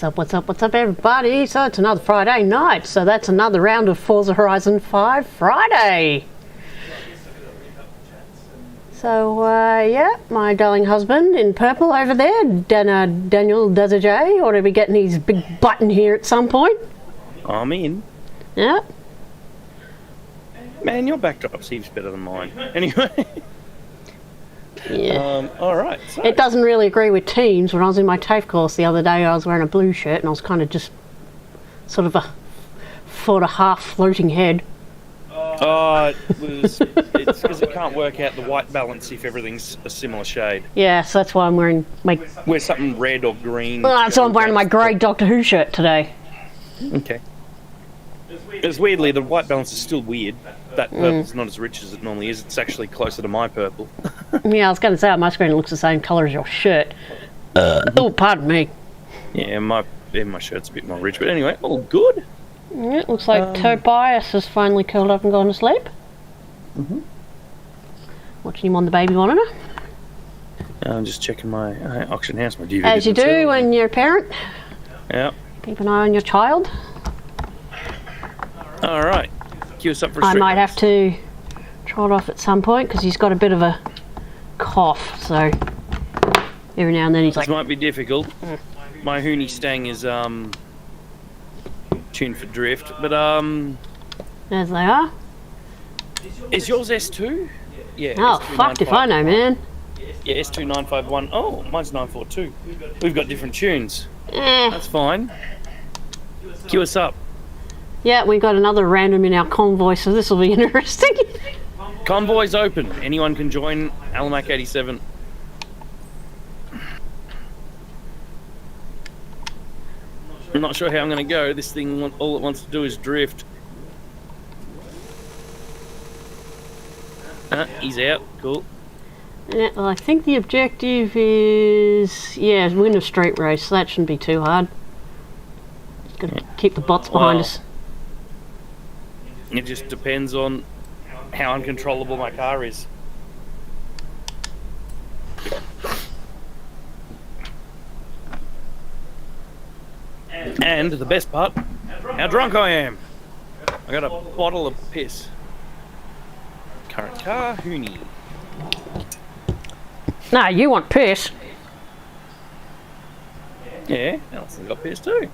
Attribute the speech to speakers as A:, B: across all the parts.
A: What's up, everybody? So it's another Friday night, so that's another round of Forza Horizon 5 Friday. So, yeah, my darling husband in purple over there, Daniel Desiree, ought to be getting his big button here at some point.
B: I'm in.
A: Yeah.
B: Man, your backdrop seems better than mine. Anyway.
A: Yeah.
B: Alright. So.
A: It doesn't really agree with teams. When I was in my TAFE course the other day, I was wearing a blue shirt and I was kind of just sort of a 4.5 floating head.
B: It's because it can't work out the white balance if everything's a similar shade.
A: Yeah, so that's why I'm wearing my...
B: Wear something red or green.
A: So I'm wearing my grey Doctor Who shirt today.
B: Okay. It's weirdly, the white balance is still weird. That purple's not as rich as it normally is. It's actually closer to my purple.
A: Yeah, I was going to say, on my screen it looks the same colour as your shirt. Oh, pardon me.
B: Yeah, my shirt's a bit more rich. But anyway, all good.
A: Yeah, it looks like Tobias has finally curled up and gone to sleep. Watching him on the baby monitor.
B: I'm just checking my auction house, my DVD.
A: As you do when you're a parent.
B: Yeah.
A: Keep an eye on your child.
B: Alright. Cue us up for a
A: I
B: street
A: might
B: race.
A: have to trot off at some point because he's got a bit of a cough, so every now and then he's like...
B: This might be difficult. My Weeni Stang is tuned for drift, but
A: As they are.
B: is yours S2? Yeah.
A: Oh,
B: S2
A: fucked if I know, man.
B: Yeah, S2 951. Oh, mine's 942. We've got different tunes. That's fine. Cue us up.
A: Yeah, we got another random in our convoy, so this will be interesting.
B: Convoy's open. Anyone can join Alamac 87. I'm not sure how I'm going to go. This thing, all it wants to do is drift. He's out. Cool.
A: Yeah, well, I think the objective is, win a straight race, so that shouldn't be too hard. Just got to keep the bots behind us.
B: It just depends on how uncontrollable my car is. And the best part, how drunk I am. I got a bottle of piss. Current car, Weeni.
A: No, you want piss.
B: Yeah, Allison's got piss too.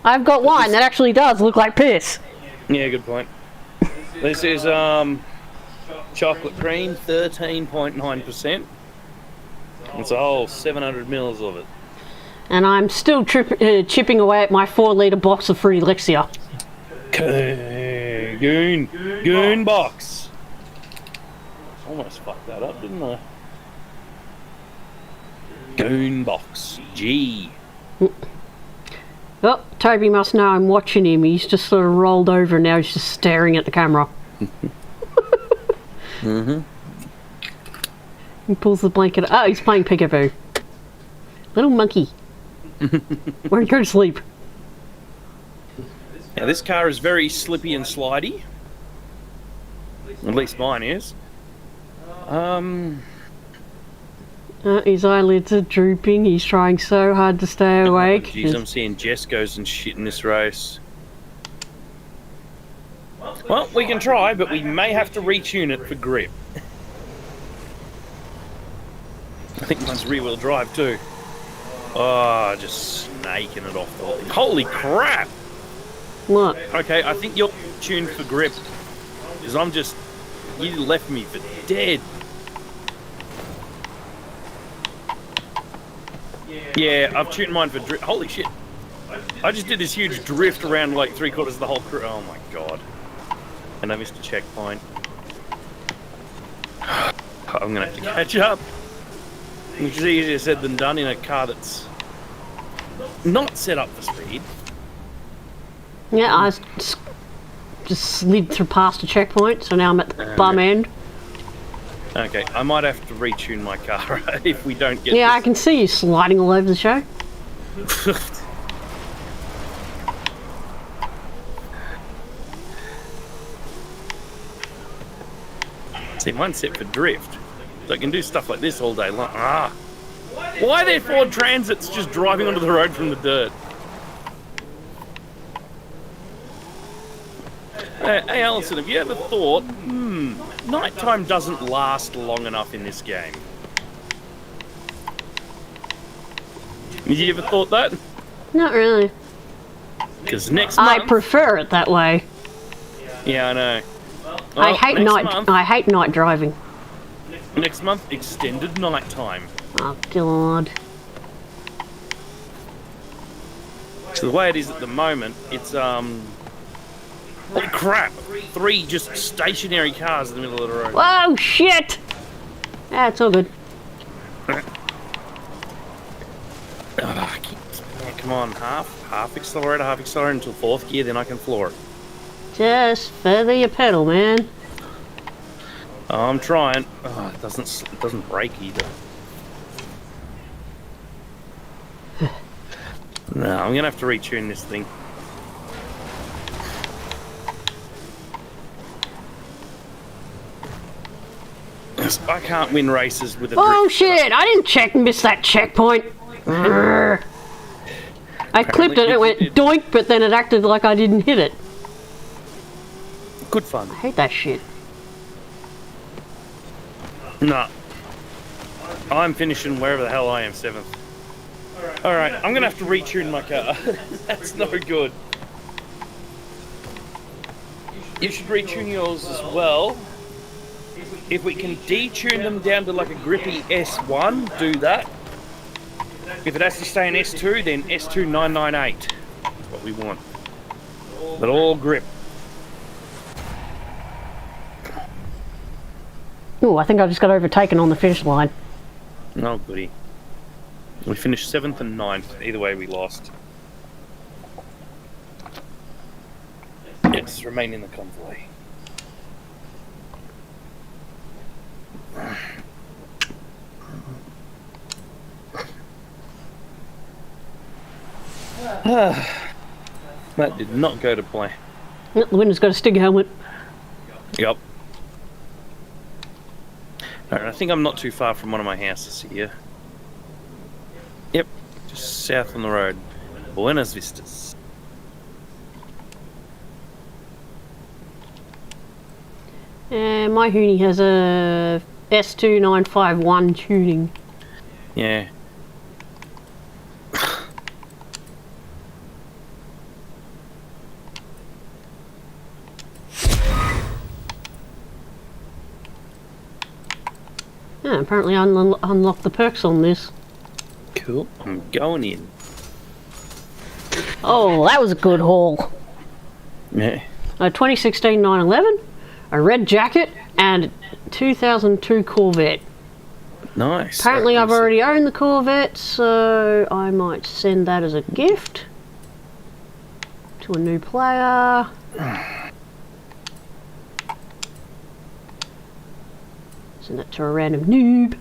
A: I've got wine that actually does look like piss.
B: Yeah, good point. This is chocolate cream, 13.9%. It's a whole 700 mils of it.
A: And I'm still chipping away at my 4-litre box of free Lexia.
B: Goon box. Almost fucked that up, didn't I? Goon box. G.
A: Oh, Toby must know I'm watching him. He's just sort of rolled over and now he's just staring at the camera. He pulls the blanket. Oh, he's playing peekaboo. Little monkey. Won't go to sleep.
B: Now this car is very slippy and slidey. At least mine is.
A: His eyelids are drooping. He's trying so hard to stay awake.
B: Jeez, I'm seeing Jesco's and shit in this race. Well, we can try, but we may have to retune it for grip. I think mine's rear-wheel drive too. Oh, just snaking it off the whole thing. Holy crap!
A: What?
B: Okay, I think you're tuned for grip. Because I'm just... You left me for dead. Yeah, I've tuned mine for drift. Holy shit. I just did this huge drift around like 3/4 of the whole crew. Oh my god. And I missed a checkpoint. I'm gonna have to catch up. Which is easier said than done in a car that's not set up for speed.
A: Yeah, I just slid through past a checkpoint, so now I'm at the bum end.
B: Okay, I might have to retune my car if we don't get
A: Yeah,
B: this.
A: I can see you sliding all over the show.
B: See, mine's set for drift. So I can do stuff like this all day long. Why are there Ford Transits just driving onto the road from the dirt? Hey, Allison, have you ever thought, nighttime doesn't last long enough in this game? Have you ever thought that?
A: Not really.
B: Because next month...
A: I prefer it that way.
B: Yeah, I know. Well,
A: I hate night driving.
B: Next month, extended nighttime.
A: Oh god.
B: So the way it is at the moment, it's holy crap! 3 just stationary cars in the middle of the road.
A: Whoa, shit! Ah, it's all good.
B: Yeah, come on, half accelerator until 4th gear, then I can floor it.
A: Just feather your pedal, man.
B: Oh, I'm trying. Oh, it doesn't break either. No, I'm gonna have to retune this thing. I can't win races with a
A: Oh
B: drift.
A: shit! I didn't miss that checkpoint. I clipped it and it went doink, but then it acted like I didn't hit it.
B: Good fun.
A: I hate that shit.
B: No. I'm finishing wherever the hell I am, 7th. Alright, I'm gonna have to retune my car. That's no good. You should retune yours as well. If we can detune them down to like a grippy S1, do that. If it has to stay in S2, then S2 998. That's what we want. But all grip.
A: Oh, I think I just got overtaken on the finish line.
B: Oh, goody. We finished 7th and 9th. Either way, we lost. Yes, remain in the convoy. That did not go to plan.
A: The window's got a stick helmet.
B: Yep. Alright, I think I'm not too far from one of my houses here. Yep, just south on the road. Buenas Vistas.
A: My Hoonie has a S2951 tuning.
B: Yeah.
A: Yeah, apparently I unlocked the perks on this.
B: Cool. I'm going in.
A: Oh, that was a good haul.
B: Yeah.
A: A 2016 911, a red jacket, and a 2002 Corvette.
B: Nice.
A: Apparently I've already owned the Corvette, so I might send that as a gift to a new player. Send that to a random noob.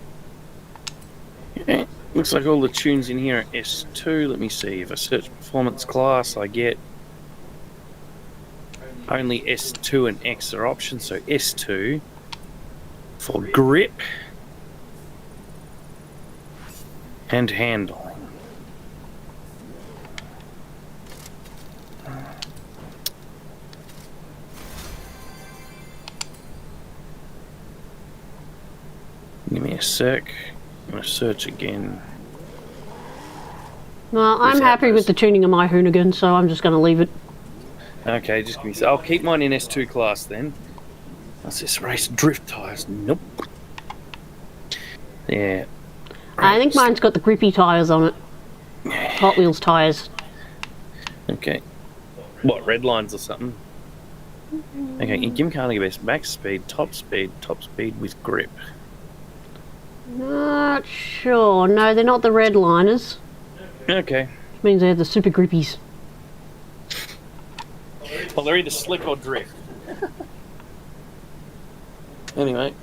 B: Yeah. Looks like all the tunes in here are S2. Let me see. If I search performance class, I get only S2 and X are options. So S2 for grip and handling. Give me a sec. I'm going to search again.
A: Well, I'm happy with the tuning of my Hoonigan, so I'm just going to leave it.
B: Okay, just give me a sec. I'll keep mine in S2 class then. What's this race? Drift tyres? Nope. Yeah.
A: I think mine's got the grippy tyres on it. Hot Wheels tyres.
B: Okay. What, red lines or something? Okay, give Carnegie best max speed, top speed with grip.
A: Not sure. No, they're not the red liners.
B: Okay.
A: Which means they're the super grippies.
B: Well, they're either slick or drift. Anyway.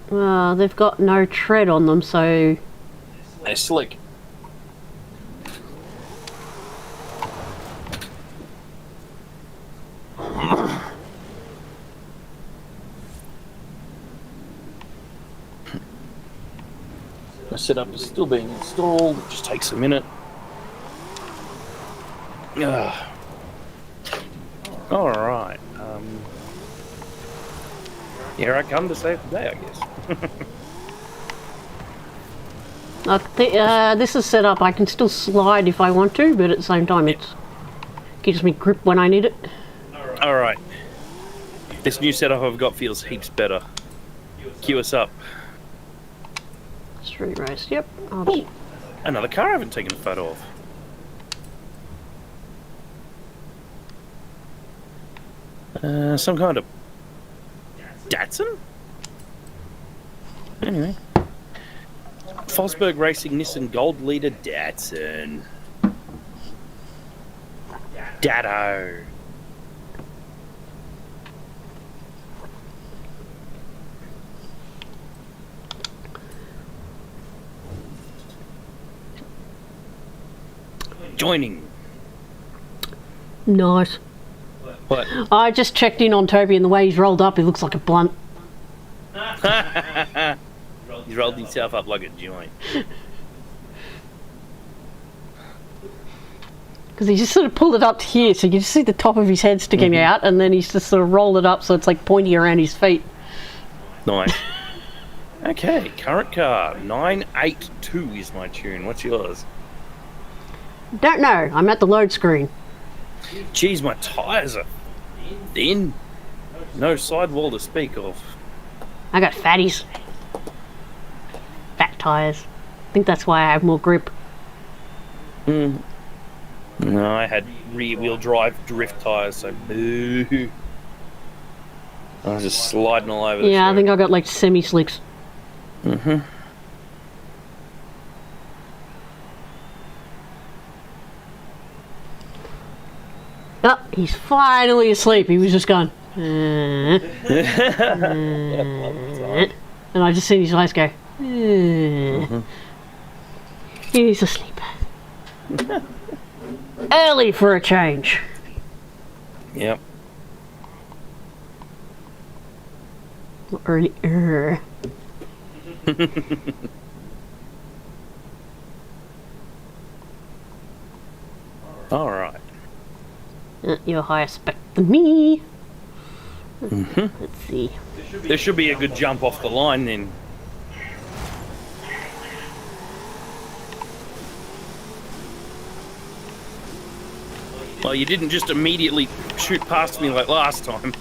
A: Well, they've got no tread on them, so...
B: They're slick. setup is still being installed. It just takes a minute. All right. Here I come to save the day, I guess.
A: This is set up. I can still slide if I want to, but at the same time, it gives me grip when I need it.
B: All right. This new setup I've got feels heaps better. Cue us up.
A: Street race. Yep.
B: Ooh, another car I haven't taken a photo of. Some kind of Datsun? Anyway. Fosberg Racing Nissan Gold Leader Datsun. Datto. Joining.
A: Nice.
B: What?
A: I just checked in on Toby, and the way he's rolled up, he looks like a blunt.
B: He's rolled himself up like a joint.
A: Because he just sort of pulled it up to here, so you just see the top of his head sticking out, and then he's just sort of rolled it up so it's like pointy around his feet.
B: Nice. Okay, current car 982 is my tune. What's yours?
A: Don't know. I'm at the load screen.
B: Geez, my tyres are thin. No sidewall to speak of.
A: I got fatties. Fat tyres. I think that's why I have more grip.
B: No, I had rear-wheel drive drift tyres, so boo. I was just sliding all over the
A: Yeah,
B: show.
A: I think I got like semi-slicks. Oh, he's finally asleep. He was just going. And I just seen his eyes go. He's asleep. Early for a change.
B: Yep.
A: Early.
B: All right.
A: You're higher spec than me. Let's see.
B: There should be a good jump off the line then. Well, you didn't just immediately shoot past me like last time.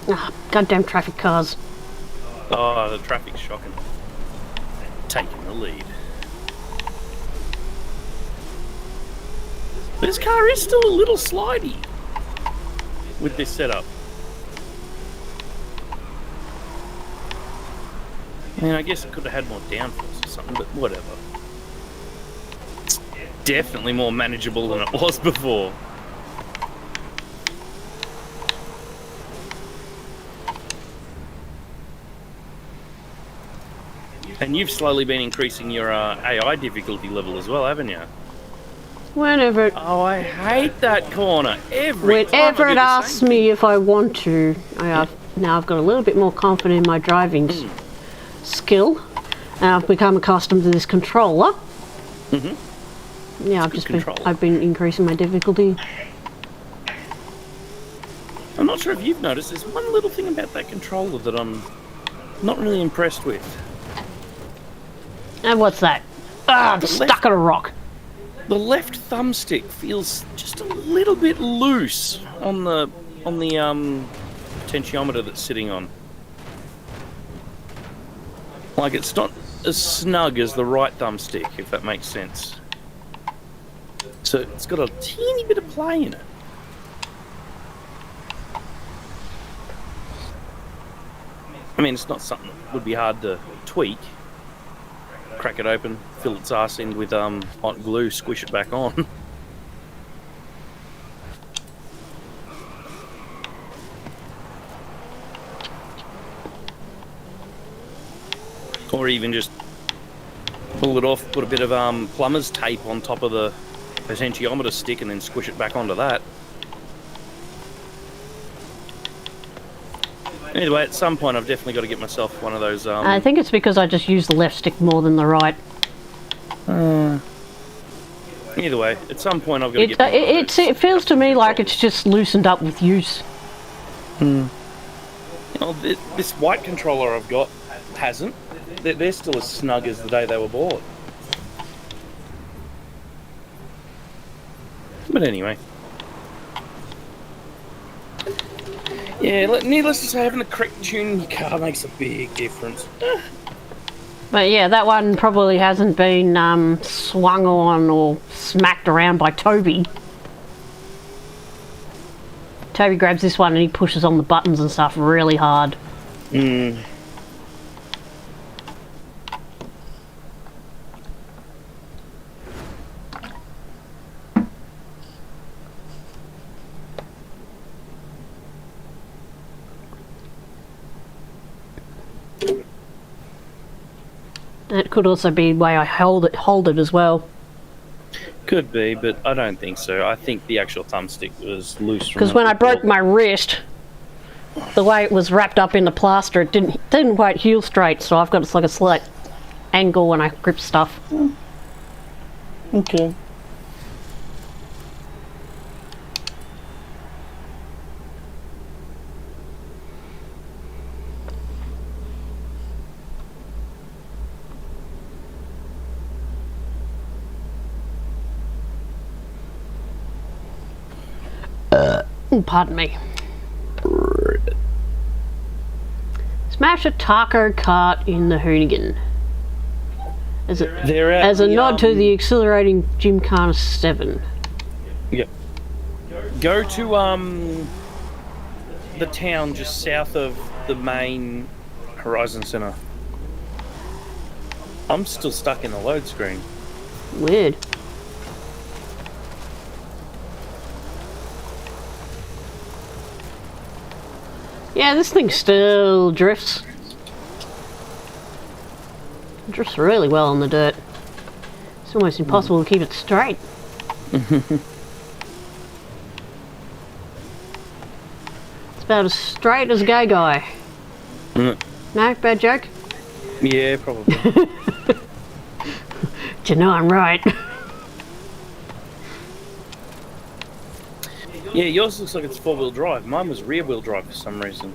A: Ah, goddamn traffic cars.
B: Oh, the traffic's shocking. Taking the lead. This car is still a little slidey with this setup. I mean, I guess it could have had more downforce or something, but whatever. It's definitely more manageable than it was before. And you've slowly been increasing your AI difficulty level as well, haven't you?
A: Whenever.
B: Oh, I hate that corner.
A: Whenever it asks me if I want to, now I've got a little bit more confidence in my driving skill, and I've become accustomed to this controller. Yeah, I've been increasing my difficulty.
B: I'm not sure if you've noticed, there's one little thing about that controller that I'm not really impressed with.
A: And what's that? Ah, I'm stuck on a rock.
B: The left thumbstick feels just a little bit loose on the potentiometer that's sitting on. Like it's not as snug as the right thumbstick, if that makes sense. So it's got a teeny bit of play in it. I mean, it's not something that would be hard to tweak. Crack it open, fill its ass in with hot glue, squish it back on. Or even just pull it off, put a bit of plumber's tape on top of the potentiometer stick and then squish it back onto that. Anyway, at some point I've definitely got to get myself one of those.
A: I think it's because I just use the left stick more than the right.
B: Either way, at some point I've got to get.
A: It feels to me like it's just loosened up with use.
B: Well, this white controller I've got hasn't. They're still as snug as the day they were bought. But anyway. Yeah, needless to say, having a correct tune in your car makes a big difference.
A: But yeah, that one probably hasn't been swung on or smacked around by Toby. Toby grabs this one and he pushes on the buttons and stuff really hard. It could also be the way I hold it as well.
B: Could be, but I don't think so. I think the actual thumbstick was loose.
A: Because when I broke my wrist, the way it was wrapped up in the plaster, it didn't quite heal straight. So I've got like a slight angle when I grip stuff.
B: Okay.
A: Pardon me. Smash a taco cart in the Hoonigan. As a nod to the exhilarating Gymkhana 7.
B: Yep. Go to the town just south of the main Horizon Centre. I'm still stuck in the load screen.
A: Weird. Yeah, this thing still drifts. It drifts really well on the dirt. It's almost impossible to keep it straight. It's about as straight as a gay guy. No? Bad joke?
B: Yeah, probably.
A: Do you know I'm right?
B: Yeah, yours looks like it's four-wheel drive. Mine was rear-wheel drive for some reason.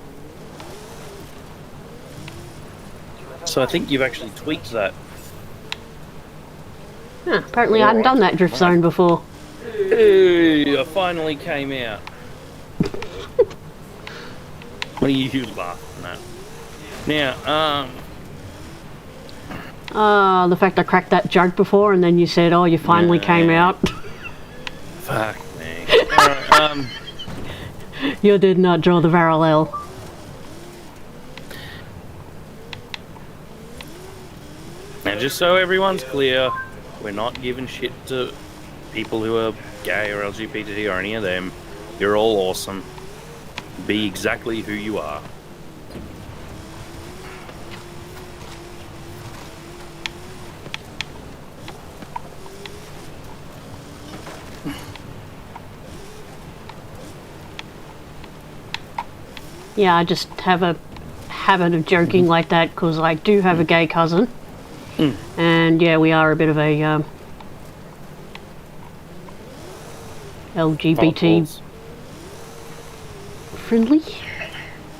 B: So I think you've actually tweaked that.
A: Huh, apparently I hadn't done that drift zone before.
B: Hey, I finally came out. What are you laughing at? Now,
A: the fact I cracked that joke before and then you said, oh, you finally came out.
B: Fuck me. Alright,
A: You did not draw the parallel.
B: now just so everyone's clear, we're not giving shit to people who are gay or LGBT or any of them. You're all awesome. Be exactly who you are.
A: Yeah, I just have a habit of joking like that because I do have a gay cousin. And yeah, we are a bit of a LGBT friendly.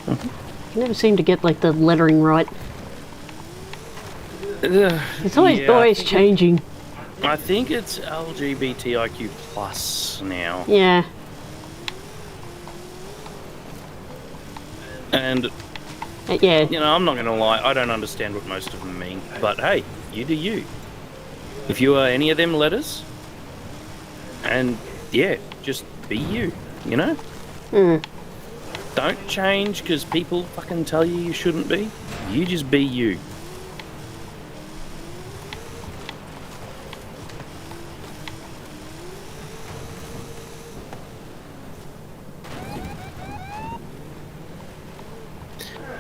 A: You never seem to get like the lettering right. It's always changing.
B: I think it's LGBTIQ plus now.
A: Yeah.
B: And
A: Yeah.
B: you know, I'm not going to lie, I don't understand what most of them mean. But hey, you do you. If you are any of them letters, and yeah, just be you, you know? Don't change because people fucking tell you shouldn't be. You just be you.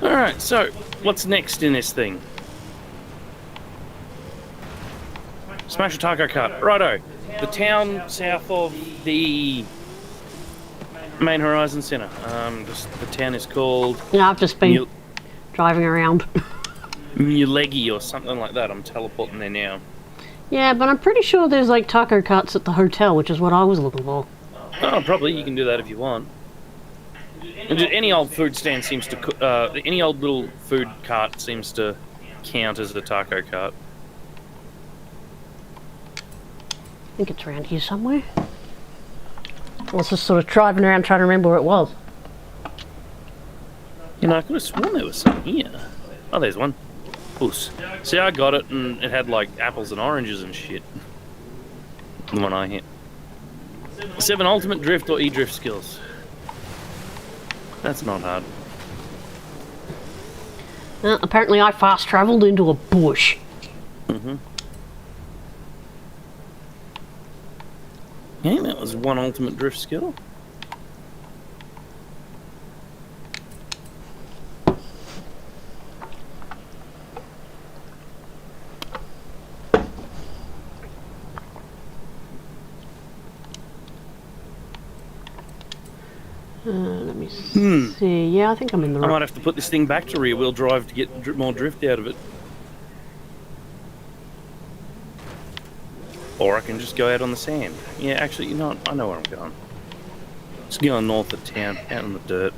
B: Alright, so what's next in this thing? Smash a taco cart. Righto. The town south of the Main Horizon Centre. The town is called
A: Yeah, I've just been driving around.
B: Mulegi or something like that. I'm teleporting there now.
A: Yeah, but I'm pretty sure there's like taco carts at the hotel, which is what I was looking for.
B: Oh, probably you can do that if you want. And just any old food stand seems to, any old little food cart seems to count as the taco cart.
A: I think it's around here somewhere. I was just sort of driving around trying to remember where it was.
B: You know, I could have sworn there was some here. Oh, there's one. Oops. See, I got it and it had like apples and oranges and shit. The one I hit. 7 ultimate drift or e-drift skills. That's not hard.
A: Apparently I fast travelled into a bush.
B: Mm-hmm. Yeah, that was 1 ultimate drift skill.
A: Let me see. Yeah, I think I'm in the
B: I
A: right.
B: might have to put this thing back to rear wheel drive to get more drift out of it. Or I can just go out on the sand. Yeah, actually, you know what? I know where I'm going. Just going north of town, out in the dirt.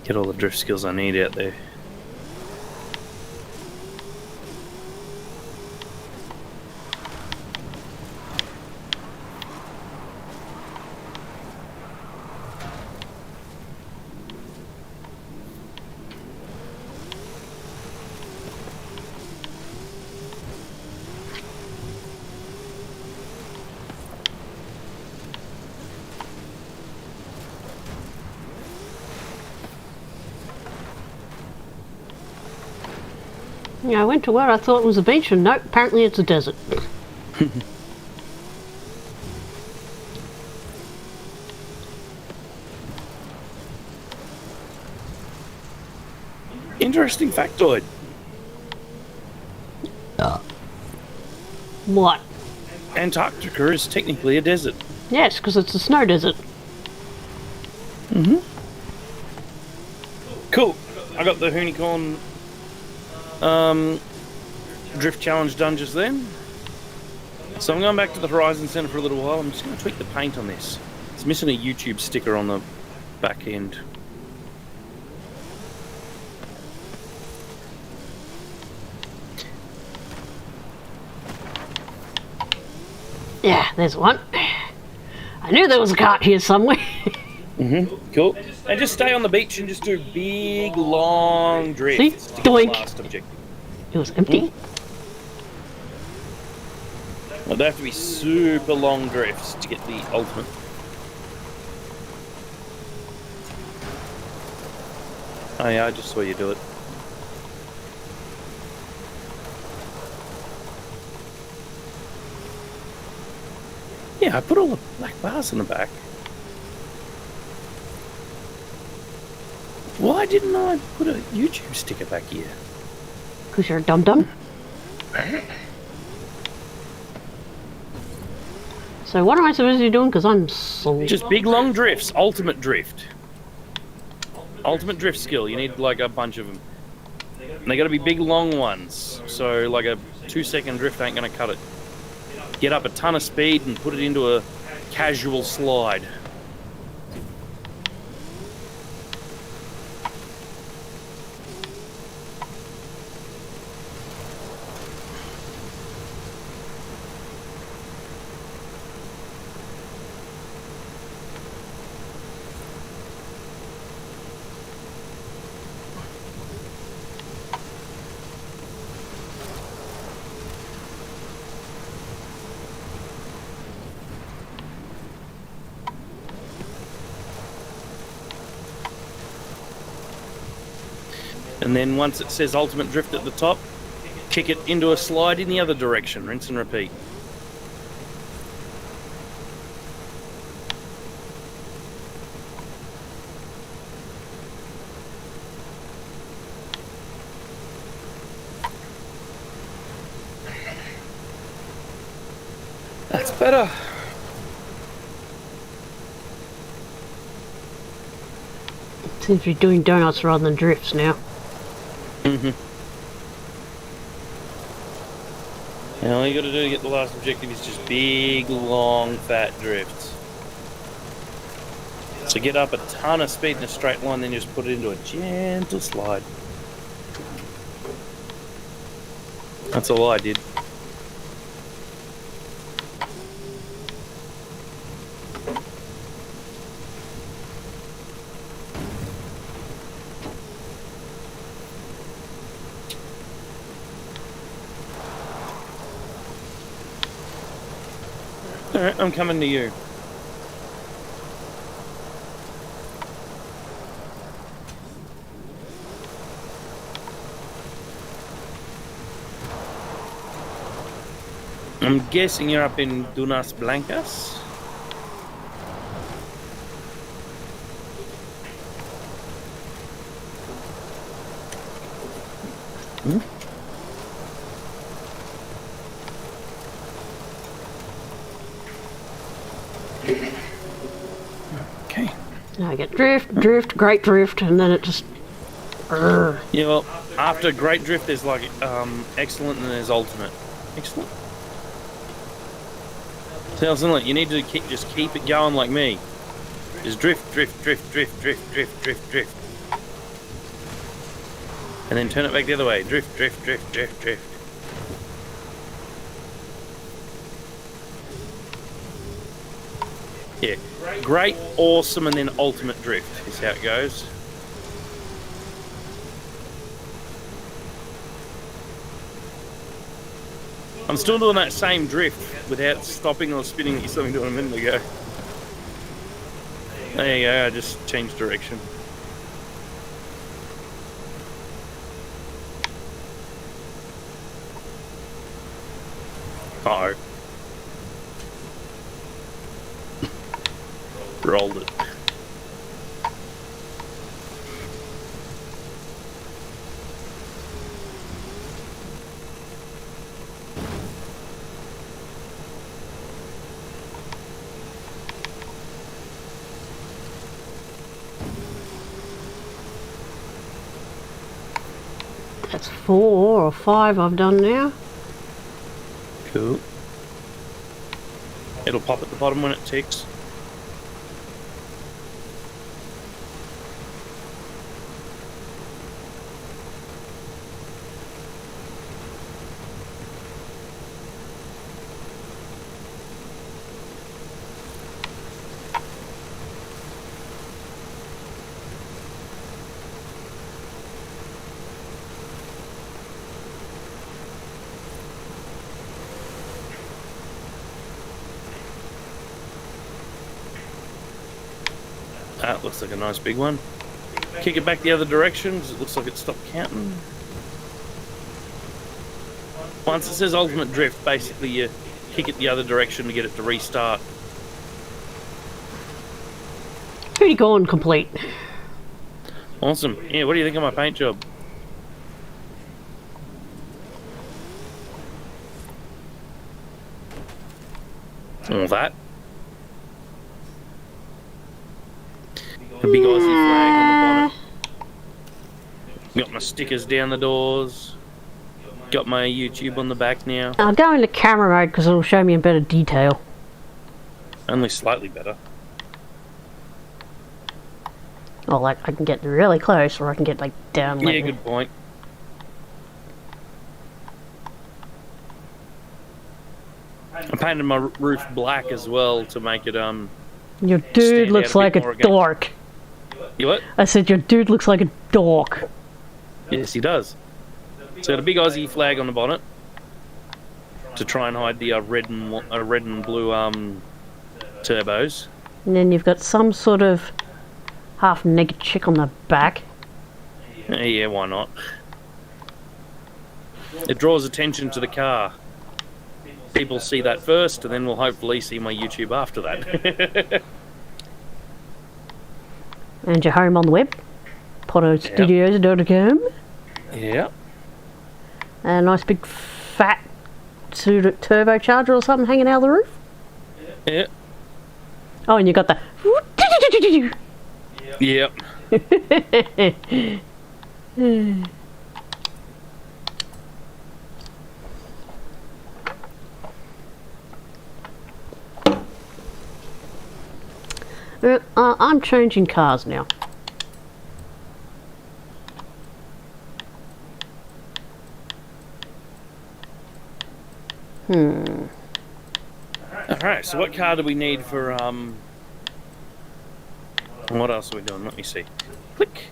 B: Get all the drift skills I need out there.
A: Yeah, I went to where I thought it was a beach, and nope, apparently it's a desert.
B: Interesting factoid.
A: What?
B: Antarctica is technically a desert.
A: Yes, because it's a snow desert.
B: Mm-hmm. Cool. I got the Unicorn drift challenge done just then. So I'm going back to the Horizon Centre for a little while. I'm just going to tweak the paint on this. It's missing a YouTube sticker on the back end.
A: Yeah, there's one. I knew there was a cart here somewhere.
B: Cool. And just stay on the beach and just do big, long drifts.
A: See?
B: To get the
A: Doink.
B: last objective.
A: It was empty.
B: Well, they have to be super long drifts to get the ultimate. Oh yeah, I just saw you do it. Yeah, I put all the black bars in the back. Why didn't I put a YouTube sticker back here?
A: Because you're a dum-dum. So what am I supposed to be doing? Because I'm so...
B: Just big long drifts, ultimate drift. Ultimate drift skill, you need like a bunch of them. And they gotta be big long ones. So like a 2-second drift ain't gonna cut it. Get up a ton of speed and put it into a casual slide. And then once it says ultimate drift at the top, kick it into a slide in the other direction. Rinse and repeat. That's better.
A: Seems to be doing donuts rather than drifts now.
B: Mm-hmm. Now all you gotta do to get the last objective is just big, long, fat drifts. So get up a ton of speed in a straight line, then just put it into a gentle slide. That's all I did. Alright, I'm coming to you. I'm guessing you're up in Dunas Blancas? Hmm? Okay.
A: Now I get drift, great drift, and then it just...
B: Yeah, well, after Great Drift there's like excellent and there's ultimate. Excellent. So Allison, look, you need to just keep it going like me. Just drift, drift, drift, drift, drift, drift, drift, drift. And then turn it back the other way. Drift, drift, drift, drift, drift. Yeah. Great, awesome, and then ultimate drift is how it goes. I'm still doing that same drift without stopping or spinning that you saw me doing a minute ago. There you go, I just changed direction. Uh-oh. Rolled it.
A: That's 4 or 5 I've done now.
B: Cool. It'll pop at the bottom when it ticks. That looks like a nice big one. Kick it back the other direction because it looks like it stopped counting. Once it says ultimate drift, basically you kick it the other direction to get it to restart.
A: Pretty cool and complete.
B: Awesome. Yeah, what do you think of my paint job? All that. A big Aussie flag on the bonnet. Got my stickers down the doors. Got my YouTube on the back now.
A: I'll go into camera mode because it'll show me in better detail.
B: Only slightly better.
A: Or like I can get really close or I can get like down
B: Yeah,
A: like
B: good point. I painted my roof black as well to make it
A: Your dude
B: stand
A: looks
B: out a
A: like
B: bit
A: a
B: more again.
A: dork.
B: You what?
A: I said your dude looks like a dork.
B: Yes, he does. So got a big Aussie flag on the bonnet to try and hide the red and blue turbos.
A: And then you've got some sort of half-naked chick on the back.
B: Yeah, why not? It draws attention to the car. People see that first, and then we'll hopefully see my YouTube after that.
A: And you're home on the web. PotholeStudios.com.
B: Yeah.
A: And a nice big fat turbocharger or something hanging out of the roof.
B: Yeah.
A: Oh, and you got the...
B: Yep.
A: I'm changing cars now.
B: Alright, so what car do we need for, what else are we doing? Let me see. Click.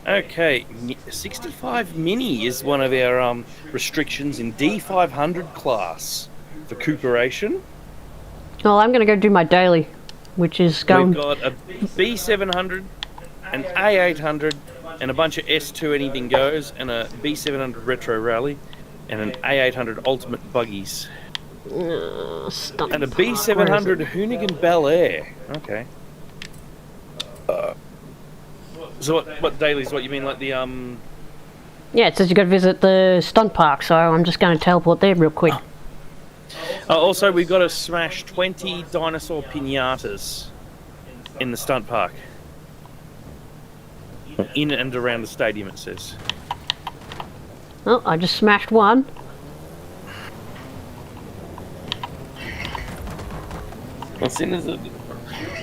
B: Okay, 65 Mini is one of our, restrictions in D500 class for recuperation.
A: Well, I'm going to go do my daily, which is going...
B: We've got a B700, an A800, and a bunch of S2 anything goes, and a B700 Retro Rally, and an A800 Ultimate Buggies. And a B700 Hoonigan Bel Air. Okay. So what dailies? What you mean, like the
A: Yeah, it says you got to visit the stunt park, so I'm just going to teleport there real quick.
B: Also, we've got to smash 20 dinosaur pinatas in the stunt park. In and around the stadium, it says.
A: Oh, I just smashed one.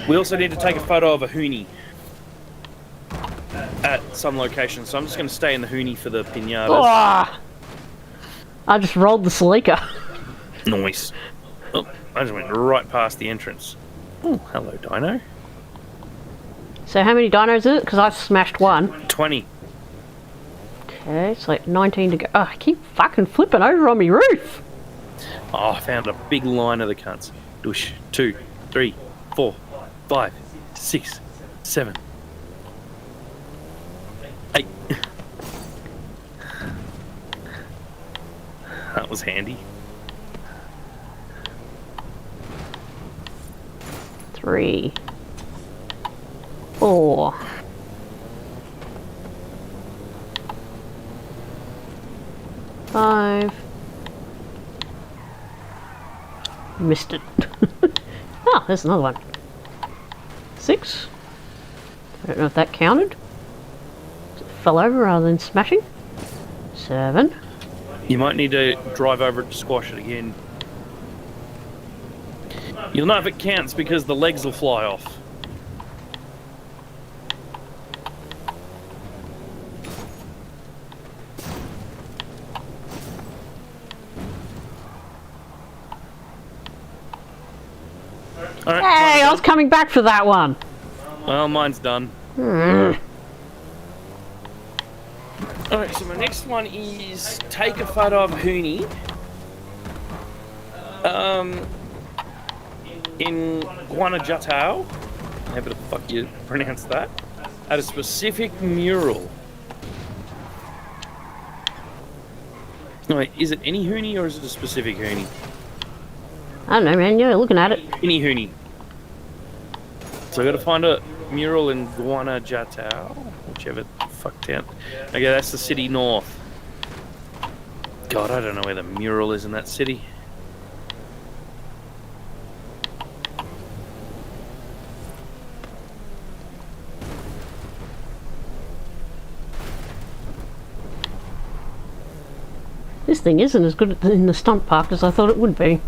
B: We also need to take a photo of a Hoonie at some location, so I'm just going to stay in the Hoonie for the pinatas.
A: Oh, I just rolled the Celica.
B: Nice. Oh, I just went right past the entrance. Oh, hello, Dino.
A: So how many dinos is it? Because I've smashed one.
B: 20.
A: Okay, it's like 19 to go. Oh, I keep fucking flipping over on me roof.
B: Oh, I found a big line of the cunts. 2, 3, 4, 5, 6, 7, 8. That was handy.
A: 3, 4. Five. Missed it. Oh, there's another one. 6. I don't know if that counted. It fell over rather than smashing. 7.
B: You might need to drive over it to squash it again. You'll know if it counts because the legs will fly off. All right,
A: Hey, I was coming back for that one.
B: well, mine's done. Alright, so my next one is take a photo of Hoonie. In Guanajuato, how the fuck you pronounce that? At a specific mural. Wait, is it any Hoonie or is it a specific Hoonie?
A: I don't know, man. You're looking at it.
B: Any Hoonie. So I gotta find a mural in Guanajuato, whichever fuck town. Okay, that's the city north. God, I don't know where the mural is in that city.
A: This thing isn't as good in the stunt park as I thought it would be.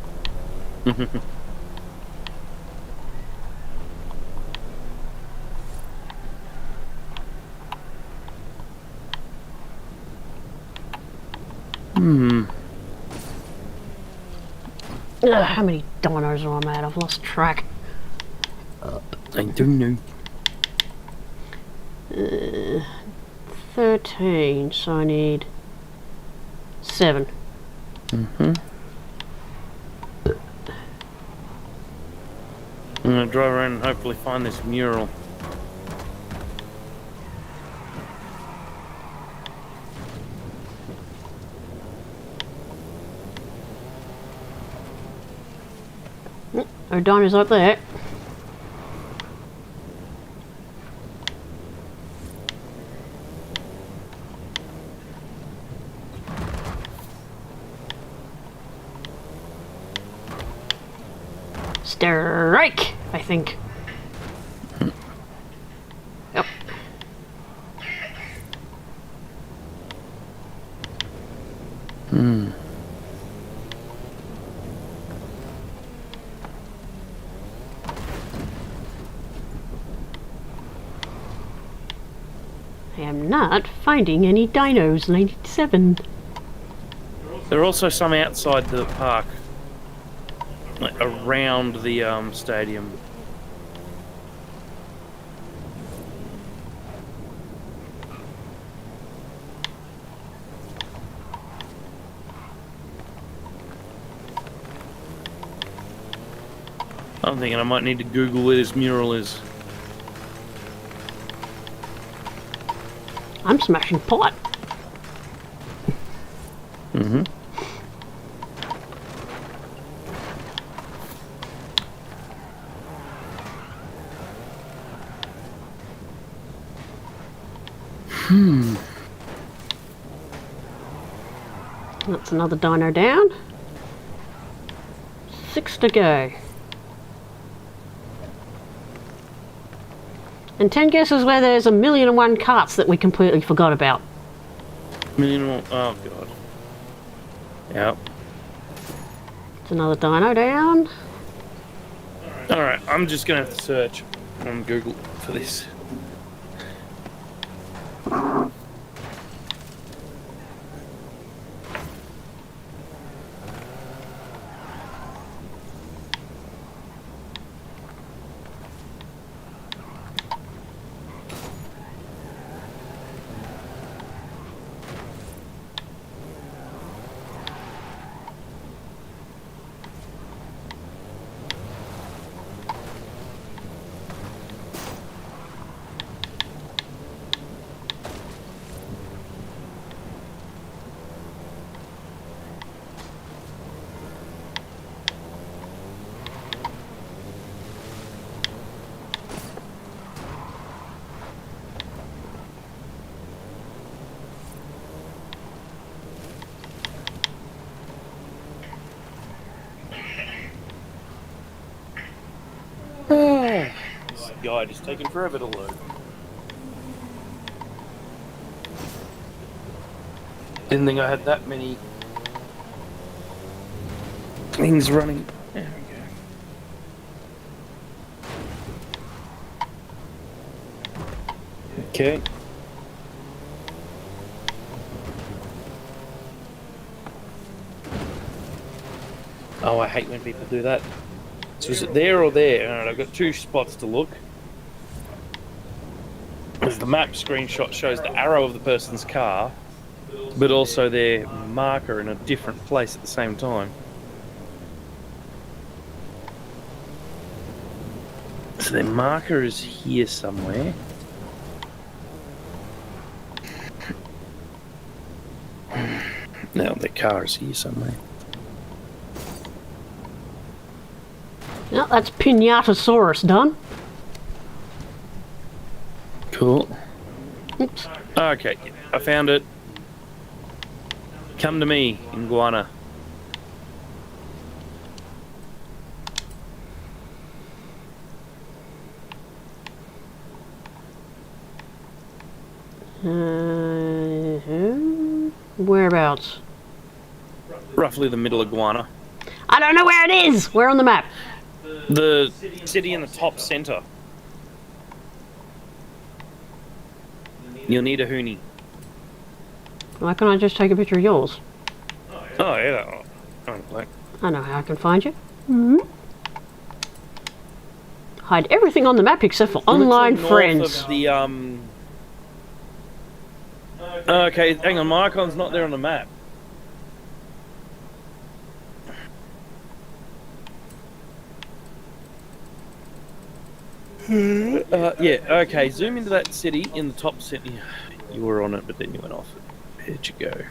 A: How many dinos are I at? I've lost track.
B: I don't know.
A: 13, so I need 7.
B: I'm gonna drive around and hopefully find this mural.
A: No dinos up there. Strike, I think. Yep.
B: Hmm.
A: I am not finding any dinos, 97.
B: There are also some outside the park, like around the stadium. I'm thinking I might need to Google where this mural is.
A: I'm smashing pot.
B: Mm-hmm.
A: That's another dino down. 6 to go. And 10 guesses where there's 1,000,001 carts that we completely forgot about.
B: Oh god. Yep.
A: It's another dino down.
B: Alright, I'm just gonna have to search on Google for this. This guide is taking forever to load. Didn't think I had that many things running. There we go. Okay. Oh, I hate when people do that. So is it there or there? Alright, I've got two spots to look. The map screenshot shows the arrow of the person's car, but also their marker in a different place at the same time. So their marker is here somewhere. No, their car is here somewhere.
A: Well, that's Pinatasaurus done.
B: Cool.
A: Oops.
B: Okay, I found it. Come to me, iguana.
A: Whereabouts?
B: Roughly the middle iguana.
A: I don't know where it is! Where on the map?
B: The city in the top center. You'll need a hoonie.
A: Why can't I just take a picture of yours?
B: Oh, yeah. Oh, like.
A: I know how I can find you. Mm-hmm. Hide everything on the map except for online friends.
B: Of the, okay, hang on, my icon's not there on the map. Yeah, okay, zoom into that city in the top city. You were on it, but then you went off it. Where'd you go?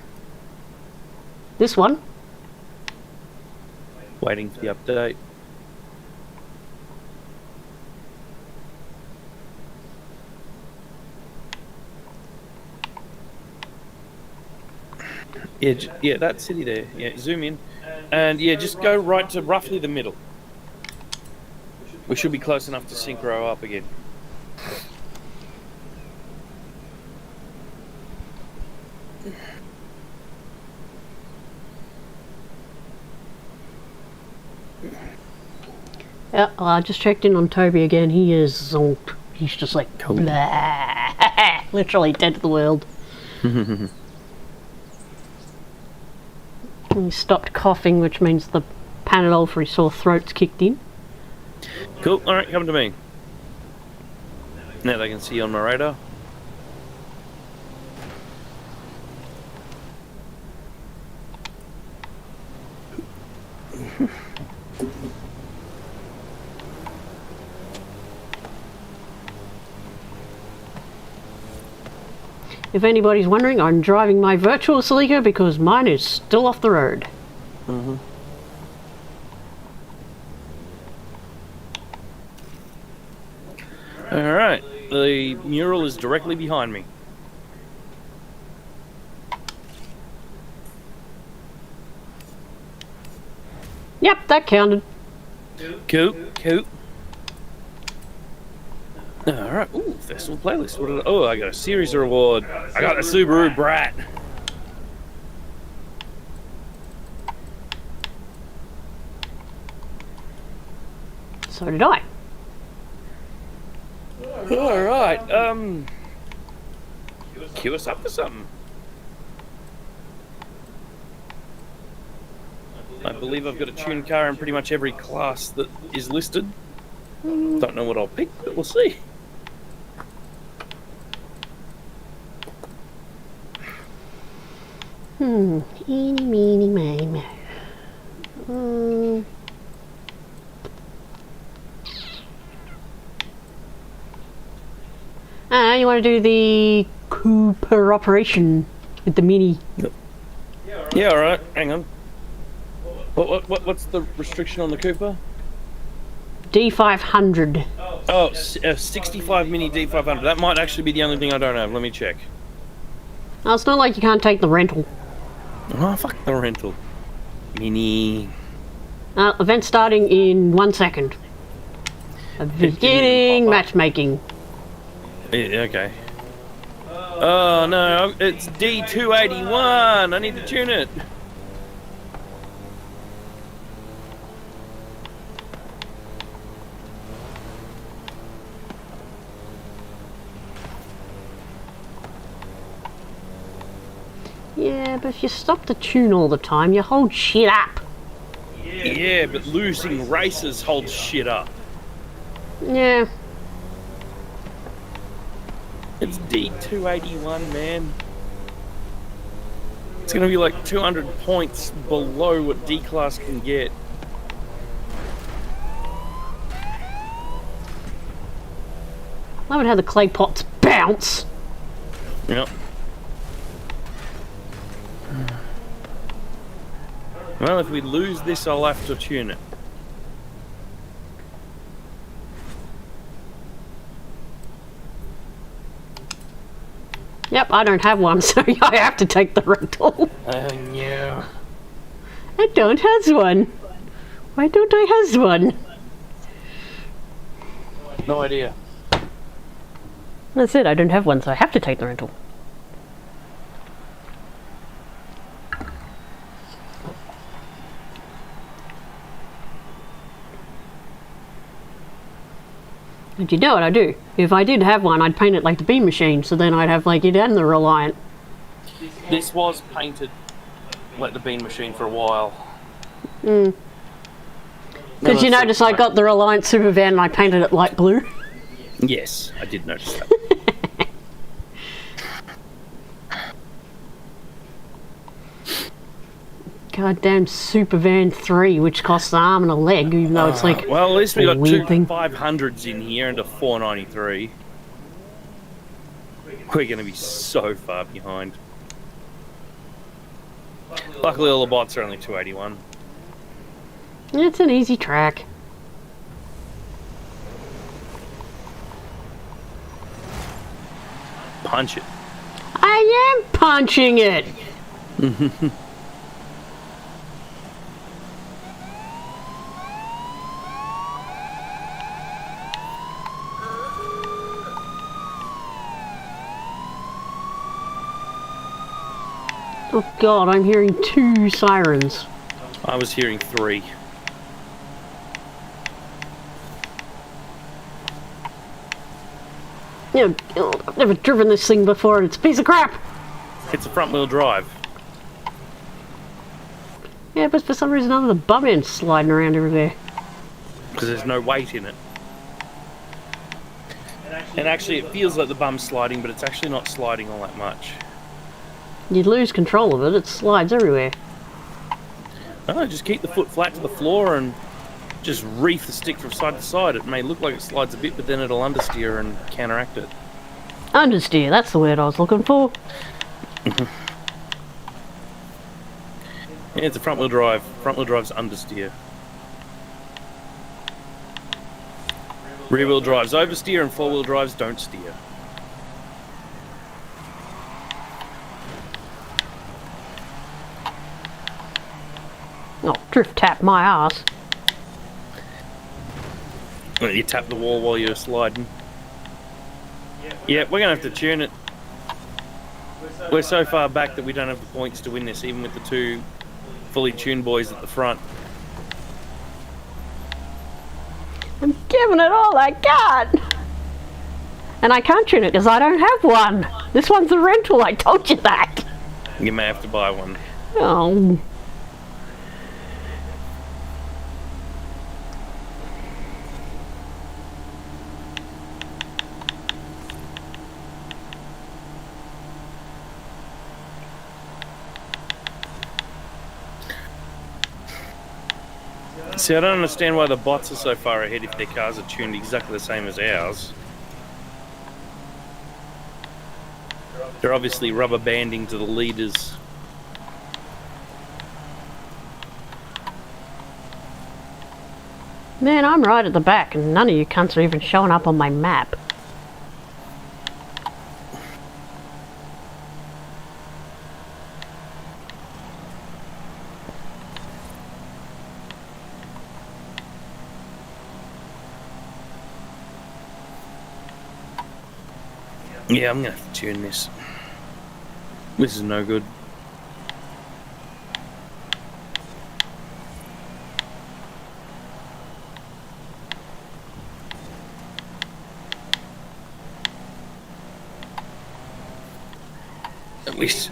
A: This one?
B: Waiting for the update. Yeah, that city there. Yeah, zoom in. And yeah, just go right to roughly the middle. We should be close enough to synchro up again.
A: Yeah, well, I just checked in on Toby again. He is zonked. He's just like,
B: Cool.
A: blah. Literally dead to the world. He stopped coughing, which means the Panadol for his sore throat's kicked in.
B: Cool. All right, come to me. Now they can see you on my radar.
A: If anybody's wondering, I'm driving my virtual Celica because mine is still off the road.
B: Alright, the mural is directly behind me.
A: Yep, that counted.
B: Cool. Alright, ooh, festival playlist. What did I got a series reward. I got a Subaru Brat.
A: So did I.
B: Alright, cue us up for something. I believe I've got a tuned car in pretty much every class that is listed. Don't know what I'll pick, but we'll see.
A: Eeny, meeny, miny, moe. You want to do the Cooper operation with the Mini?
B: Yeah, alright, hang on. What's the restriction on the Cooper?
A: D500.
B: Oh, 65 Mini D500. That might actually be the only thing I don't have. Let me check.
A: Oh, it's not like you can't take the rental.
B: Oh, fuck the rental. Mini.
A: Event starting in 1 second. Beginning matchmaking.
B: Yeah, okay. Oh no, it's D281. I need to tune it.
A: Yeah, but if you stop the tune all the time, you hold shit up.
B: Yeah, but losing races holds shit up.
A: Yeah.
B: It's D281, man. It's gonna be like 200 points below what D class can get.
A: I would have the clay pots bounce.
B: Yep. Well, if we lose this, I'll have to tune it.
A: Yep, I don't have one, so I have to take the rental.
B: Yeah.
A: I don't has one. Why don't I has one?
B: No idea.
A: That's it, I don't have one, so I have to take the rental. But you know what I do? If I did have one, I'd paint it like the Bean Machine, so then I'd have like it and the Reliant.
B: This was painted like the Bean Machine for a while.
A: Because you notice I got the Reliant Super Van and I painted it light blue.
B: Yes, I did notice that.
A: Goddamn Super Van 3, which costs an arm and a leg, even though it's like
B: Well, at least we
A: a
B: got
A: weird
B: two
A: thing.
B: 500s in here and a 493. We're going to be so far behind. Luckily, all the bots are only 281.
A: It's an easy track.
B: Punch it.
A: I am punching it! Oh god, I'm hearing 2 sirens.
B: I was hearing 3.
A: You know, I've never driven this thing before and it's a piece of crap.
B: It's a front-wheel drive.
A: Yeah, but for some reason or other, the bum end's sliding around everywhere.
B: Because there's no weight in it. And actually it feels like the bum's sliding, but it's actually not sliding all that much.
A: You lose control of it, it slides everywhere.
B: No, just keep the foot flat to the floor and just reef the stick from side to side. It may look like it slides a bit, but then it'll understeer and counteract it.
A: Understeer, that's the word I was looking for.
B: Yeah, it's a front-wheel drive. Front-wheel drive's understeer. Rear-wheel drives oversteer and four-wheel drives don't steer.
A: Oh, drift tap my ass.
B: Well, you tap the wall while you're sliding. Yeah, we're going to have to tune it. We're so far back that we don't have the points to win this, even with the two fully tuned boys at the front.
A: I'm giving it all I got! And I can't tune it because I don't have one! This one's a rental, I told you that!
B: You may have to buy one.
A: Oh.
B: See, I don't understand why the bots are so far ahead if their cars are tuned exactly the same as ours. They're obviously rubber banding to the leaders.
A: Man, I'm right at the back and none of you cunts are even showing up on my map.
B: Yeah, I'm gonna have to tune this. This is no good.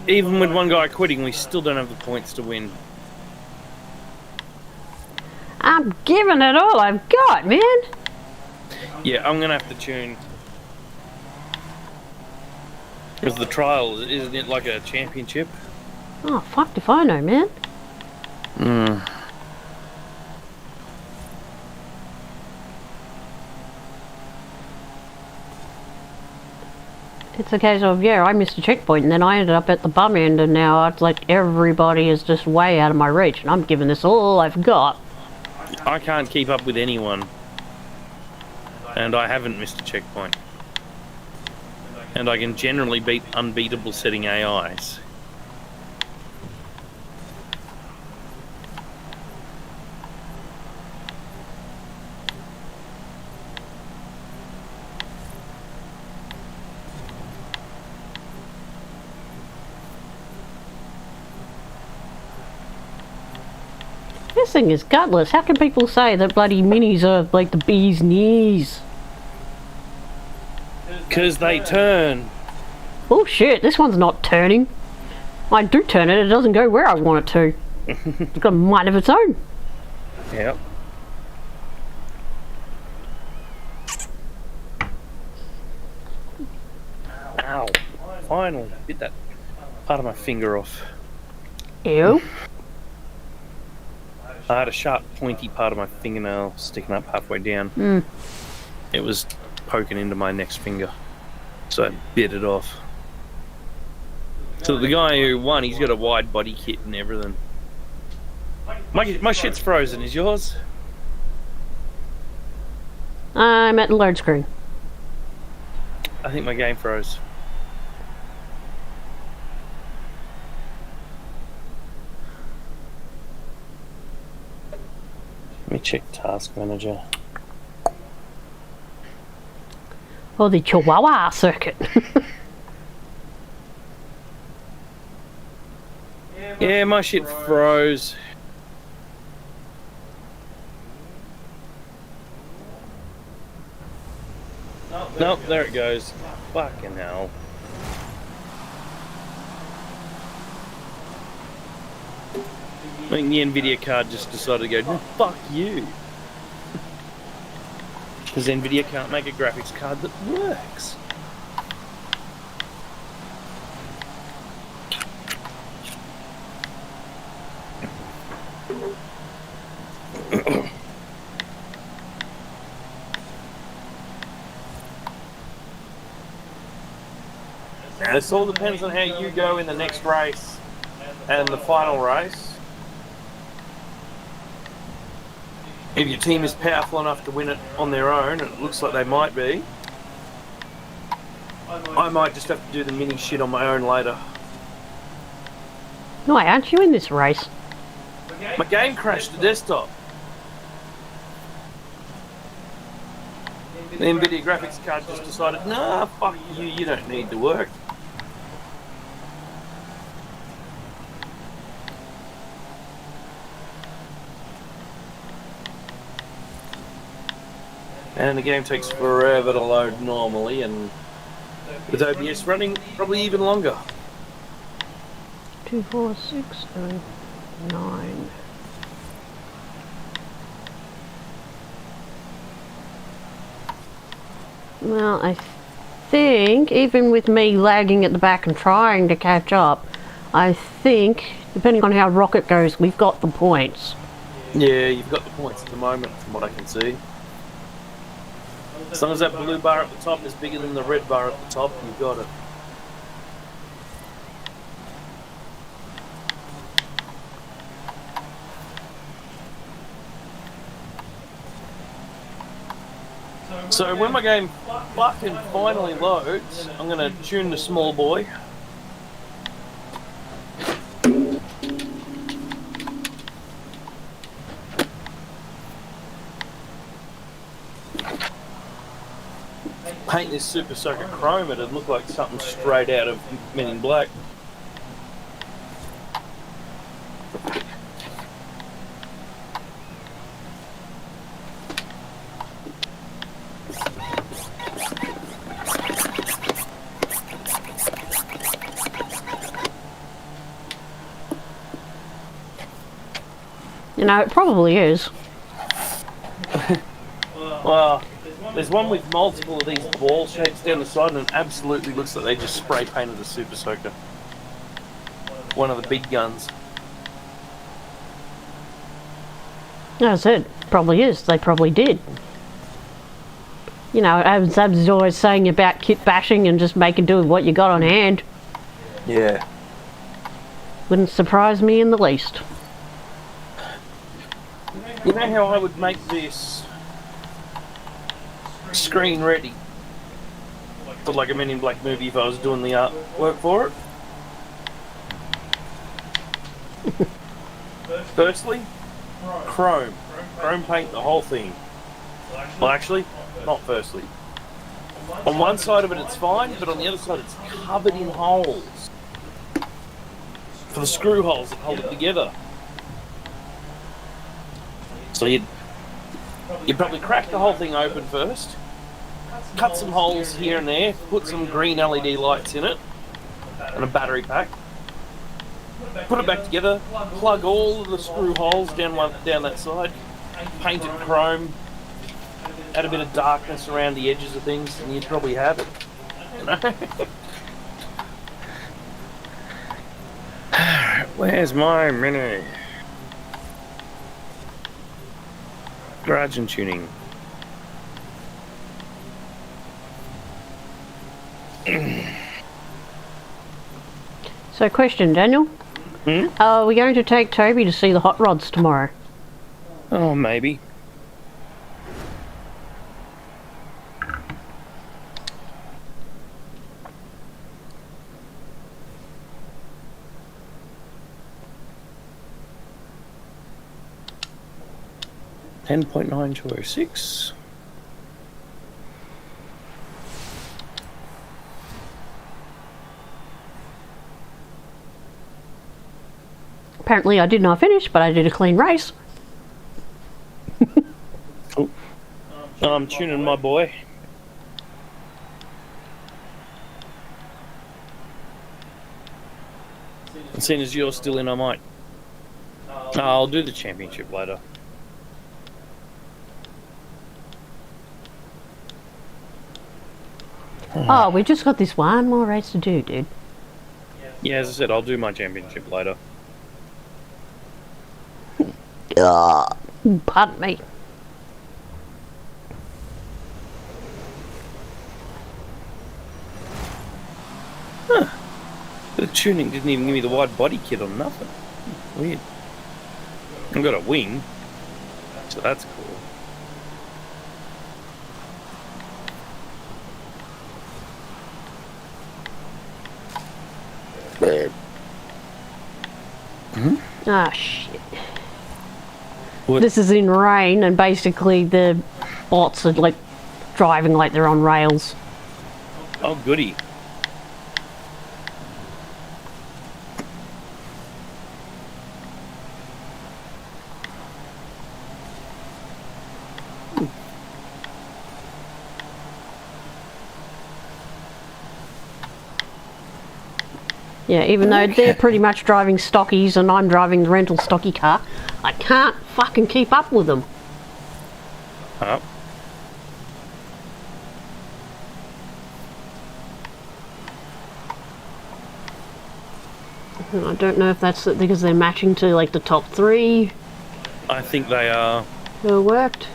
B: Even with one guy quitting, we still don't have the points to win.
A: I'm giving it all I've got, man!
B: Yeah, I'm gonna have to tune. Because the trial, isn't it like a championship?
A: Oh, fucked if I know, man. It's a case of, yeah, I missed a checkpoint and then I ended up at the bum end and now it's like everybody is just way out of my reach and I'm giving this all I've got.
B: I can't keep up with anyone. And I haven't missed a checkpoint. And I can generally beat unbeatable setting AIs.
A: This thing is gutless. How can people say that bloody minis are like the bee's knees?
B: Because they turn.
A: Bullshit, this one's not turning. I do turn it, it doesn't go where I want it to. It's got a mind of its own.
B: Yep. Ow. Finally. Bit that part of my finger off.
A: Ew.
B: I had a sharp, pointy part of my fingernail sticking up halfway down. It was poking into my next finger. So I bit it off. So the guy who won, he's got a wide body kit and everything. My shit's frozen. Is yours?
A: I'm at the load screen.
B: I think my game froze. Let me check Task Manager.
A: Or the Chihuahua circuit.
B: Yeah, my shit froze. Nope, there it goes. Fucking hell. I think the Nvidia card just decided to go, no, fuck you. Because Nvidia can't make a graphics card that works. This all depends on how you go in the next race and the final race. If your team is powerful enough to win it on their own, and it looks like they might be, I might just have to do the mini shit on my own later.
A: No, aren't you in this race?
B: My game crashed the desktop. The Nvidia graphics card just decided, nah, fuck you, you don't need to work. And the game takes forever to load normally, and with OBS running, probably even longer.
A: 2, 4, 6, 7, 9. Well, I think, even with me lagging at the back and trying to catch up, I think, depending on how Rocket goes, we've got the points.
B: Yeah, you've got the points at the moment, from what I can see. As long as that blue bar at the top is bigger than the red bar at the top, you've got it. So when my game fucking finally loads, I'm going to tune the small boy. Paint this Super Soaker chrome, it'd look like something straight out of Men in Black.
A: You know, it probably is.
B: Well, there's one with multiple of these ball shapes down the side, and it absolutely looks like they just spray painted a Super Soaker. One of the big guns.
A: As I said, probably is. They probably did. You know, as Zab's always saying about kit bashing and just making do with what you got on hand.
B: Yeah.
A: Wouldn't surprise me in the least.
B: You know how I would make this screen ready for like a Men in Black movie if I was doing the artwork for it? Firstly, chrome. Chrome paint the whole thing. Well, actually, not firstly. On one side of it it's fine, but on the other side it's covered in holes. For the screw holes that hold it together. So you'd probably crack the whole thing open first, cut some holes here and there, put some green LED lights in it, and a battery pack. Put it back together, plug all of the screw holes down that side, paint it chrome, add a bit of darkness around the edges of things, and you'd probably have it. You know? Where's my mini? Garage and tuning.
A: So, question, Daniel. Are we going to take Toby to see the hot rods tomorrow?
B: Oh, maybe. $10.9206.
A: Apparently I did not finish, but I did a clean race.
B: Oh. I'm tuning my boy. And seeing as you're still in, I might. I'll do the championship later.
A: Oh, we just got this one more race to do, dude.
B: Yeah, as I said, I'll do my championship later.
A: Pardon me.
B: Huh. The tuning didn't even give me the wide body kit or nothing. Weird. I've got a wing, so that's cool.
A: Ah, shit.
B: What?
A: This is in rain, and basically the bots are like driving like they're on rails.
B: Oh, goody.
A: Yeah, even though they're pretty much driving stockies and I'm driving the rental stocky car, I can't fucking keep up with them.
B: Oh.
A: I don't know if that's because they're matching to like the top 3
B: I think they are.
A: who worked.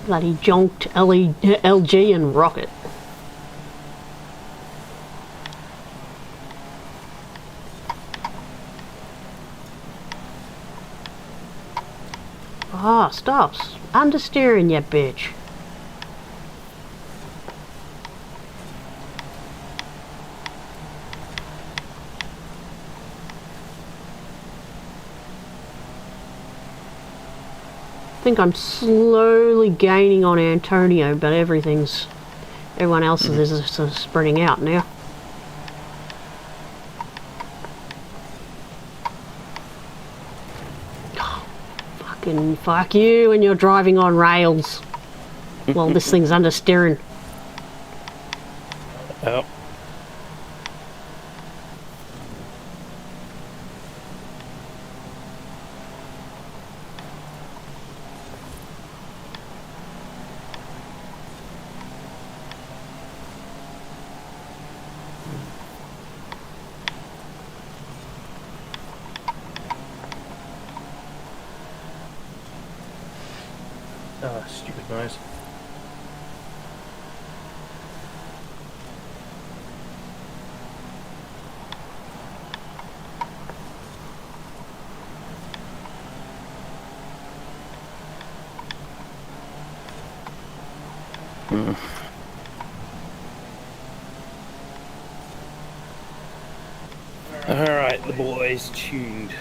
A: Bloody jonked LG and Rocket. Ah, stops. Understeering, you bitch. I think I'm slowly gaining on Antonio, but everyone else is sort of spreading out now. Fucking fuck you when you're driving on rails while this thing's understeering.
B: Oh. Ah, stupid noise. Alright, the boy's tuned.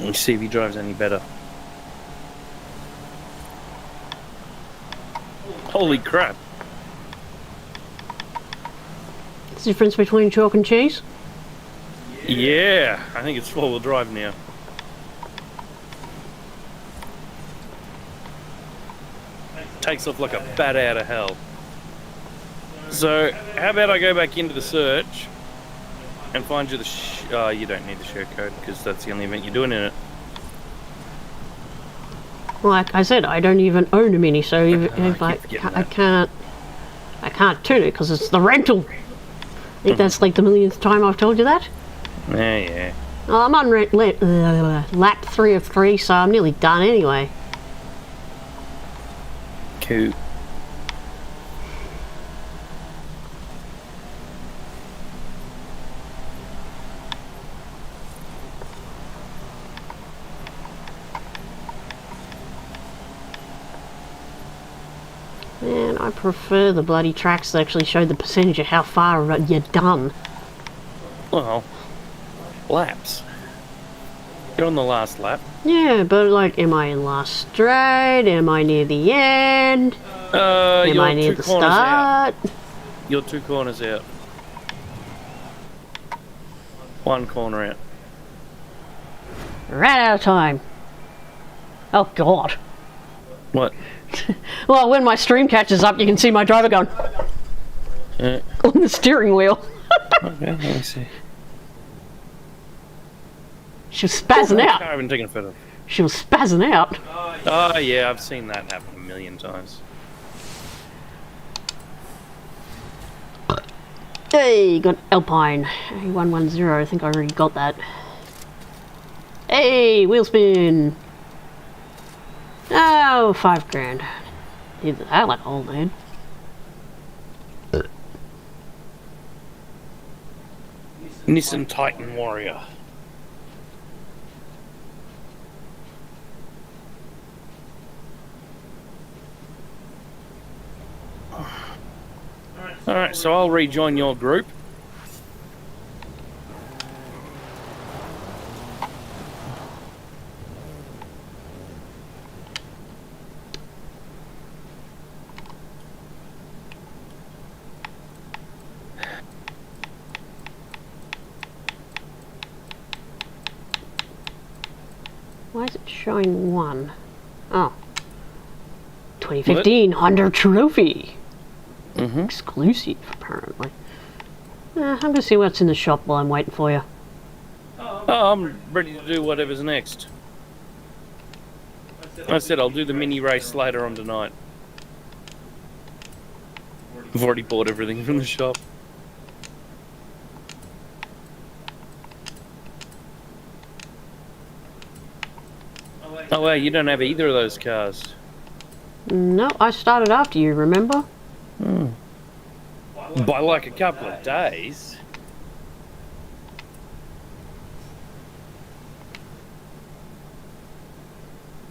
B: Let's see if he drives any better. Holy crap.
A: What's the difference between chalk and cheese?
B: Yeah, I think it's 4-wheel drive now. Takes off like a bat out of hell. So, how about I go back into the search and find you the you don't need the share code because that's the only event you're doing in it.
A: Like I said, I don't even own a Mini, so if I can't tune it because it's the rental. I think that's like the millionth time I've told you that.
B: Yeah.
A: Well, I'm on lap 3 of 3, so I'm nearly done anyway.
B: Cool.
A: Man, I prefer the bloody tracks that actually show the percentage of how far you're done.
B: Well, laps. You're on the last lap.
A: Yeah, but like, am I in last straight? Am I near the end? Am I near the start?
B: You're 2 corners out. 1 corner out.
A: Right out of time. Oh god.
B: What?
A: Well, when my stream catches up, you can see my driver going. on the steering wheel.
B: Okay, let me see.
A: She was spazzing out.
B: I haven't taken a photo.
A: She was spazzing out.
B: Oh yeah, I've seen that happen a million times.
A: Hey, got Alpine. A110, I think I already got that. Hey, wheel spin. Oh, $5 grand. Need that like old man.
B: Nissan Titan Warrior. Alright, so I'll rejoin your group.
A: Why is it showing one? Oh. 2015 Honda Trophy. Exclusive, apparently. I'm gonna see what's in the shop while I'm waiting for you.
B: Oh, I'm ready to do whatever's next. I said I'll do the mini race later on tonight. I've already bought everything from the shop. Oh wow, you don't have either of those cars.
A: No, I started after you, remember?
B: By like a couple of days.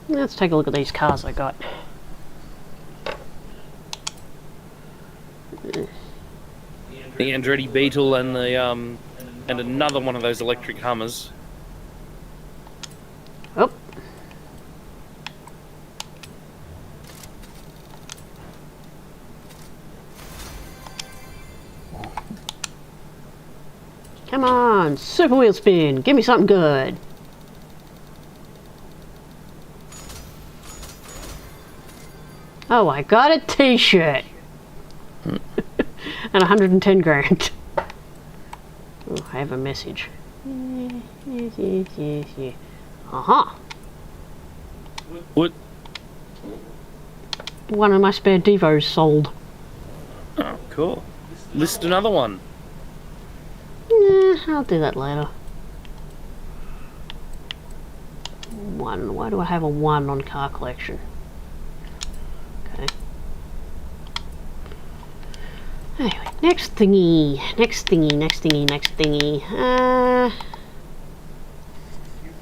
A: Let's take a look at these cars I got.
B: The Andretti Beetle and the and another one of those electric Hummers.
A: Oh. Come on, super wheel spin. Give me something good. Oh, I got a t-shirt. And 110 grand. Oh, I have a message. Yes. Aha.
B: What?
A: One of my spare Devos sold.
B: Oh, cool. List another one.
A: I'll do that later. One. Why do I have a 1 on car collection? Okay. Anyway, next thingy.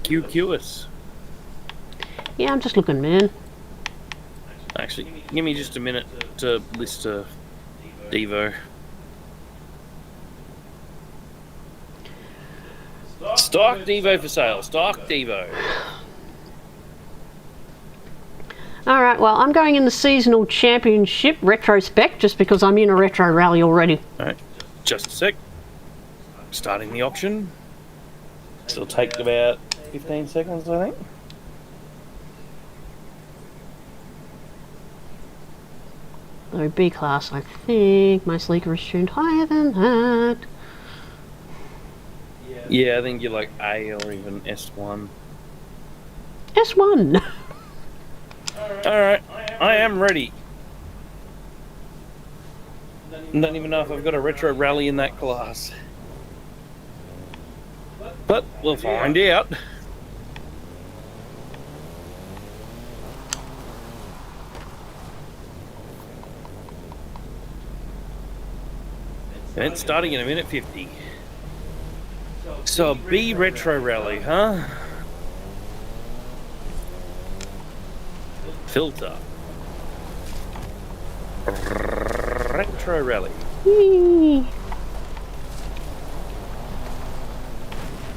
B: QQS.
A: Yeah, I'm just looking, man.
B: Actually, give me just a minute to list a Devo. Stock Devo for sale. Stock Devo.
A: Alright, well, I'm going in the seasonal championship retrospect just because I'm in a retro rally already.
B: Alright, just a sec. Starting the auction. It'll take about 15 seconds, I think.
A: So B class, I think. My Celica is tuned higher than that.
B: Yeah, I think you're like A or even S1.
A: S1!
B: Alright, I am ready. Don't even know if I've got a retro rally in that class. But we'll find out. And it's starting in a minute 50. So a B retro rally, huh? Filter. Retro rally.
A: Whee.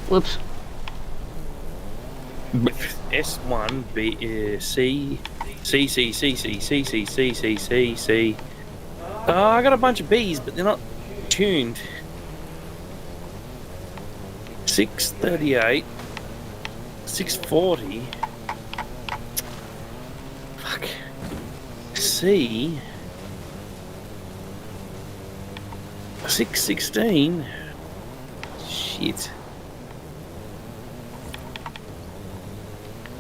A: Whoops.
B: S1 B C C C C C C C C C C C. I got a bunch of B's, but they're not tuned. 638, 640. Fuck. C. 6:16. Shit.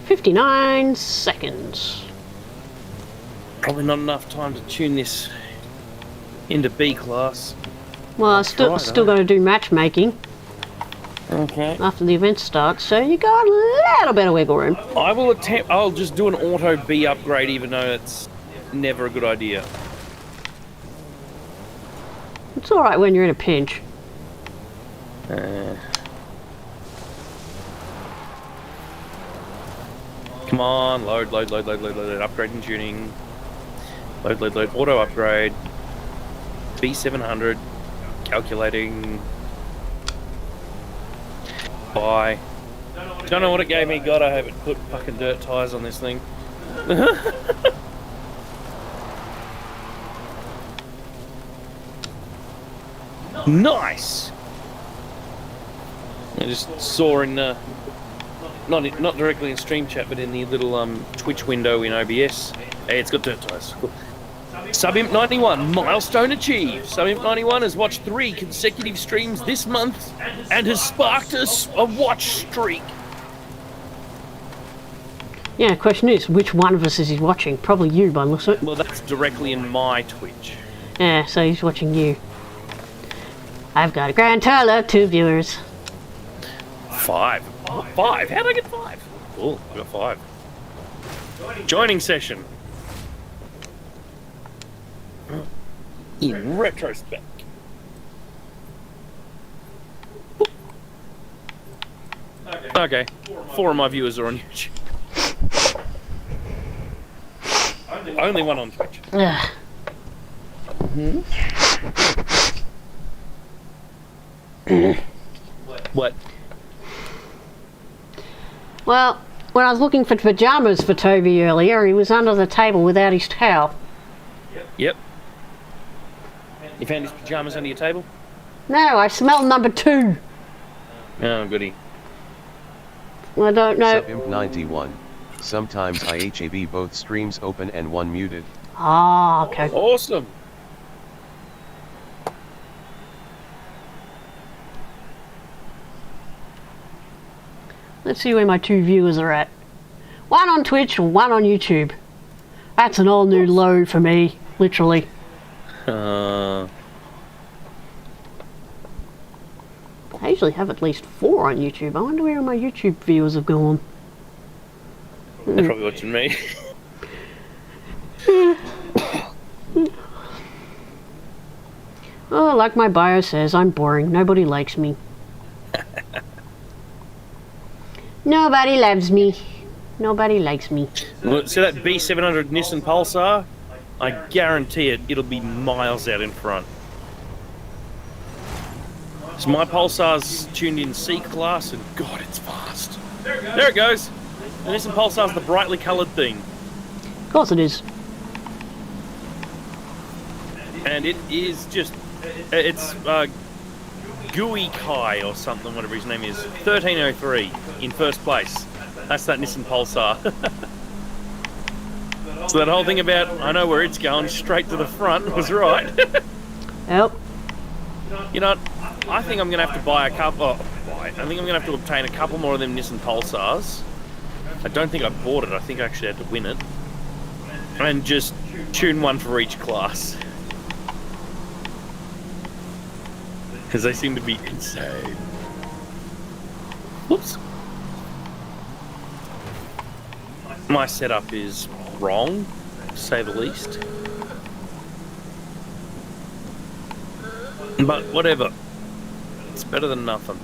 A: 59 seconds.
B: Probably not enough time to tune this into B class.
A: Well, I still got to do matchmaking
B: Okay.
A: after the event starts, so you got a little bit of wiggle room.
B: I will attempt. I'll just do an auto B upgrade, even though it's never a good idea.
A: It's all right when you're in a pinch.
B: Come on, load, upgrade and tuning. Load, auto upgrade. B700, calculating. Buy. Don't know what it gave me, God, I hope it put fucking dirt tyres on this thing. Nice! I just saw in not directly in stream chat, but in the little Twitch window in OBS. Hey, it's got dirt tyres. Cool. Subimp 91, milestone achieved. Subimp 91 has watched 3 consecutive streams this month and has sparked us a watch streak.
A: Yeah, question is, which one of us is he watching? Probably you, by the looks of it.
B: Well, that's directly in my Twitch.
A: Yeah, so he's watching you. I've got a grand total of 2 viewers.
B: 5. 5? How did I get 5? Oh, I got 5. Joining session. In retrospect. Okay, 4 of my viewers are on YouTube. Only 1 on Twitch.
A: Ugh.
B: What?
A: Well, when I was looking for pyjamas for Toby earlier, he was under the table without his towel.
B: Yep. You found his pyjamas under your table?
A: No, I smell number 2.
B: Oh, goody.
A: I don't know.
C: Subimp 91. Sometimes I HAB both streams open and one muted.
A: Ah, okay.
B: Awesome.
A: Let's see where my 2 viewers are at. 1 on Twitch, 1 on YouTube. That's an all new low for me, literally.
B: Uh,
A: I usually have at least 4 on YouTube. I wonder where my YouTube viewers have gone.
B: they're probably watching me.
A: Oh, like my bio says, I'm boring. Nobody likes me. Nobody loves me. Nobody likes me.
B: Look, so that B700 Nissan Pulsar, I guarantee it'll be miles out in front. So my Pulsar's tuned in C class, and God, it's fast. There it goes. The Nissan Pulsar's the brightly coloured thing.
A: Of course it is.
B: And it is just, it's Gooey Kai or something, whatever his name is. 1303 in first place. That's that Nissan Pulsar. So that whole thing about, I know where it's going, straight to the front, was right.
A: Yep.
B: You know, I think I'm going to have to buy a couple, I think I'm going to have to obtain a couple more of them Nissan Pulsars. I don't think I bought it, I think I actually had to win it. And just tune one for each class. Because they seem to be insane. Whoops. My setup is wrong, to say the least. But whatever. It's better than nothing.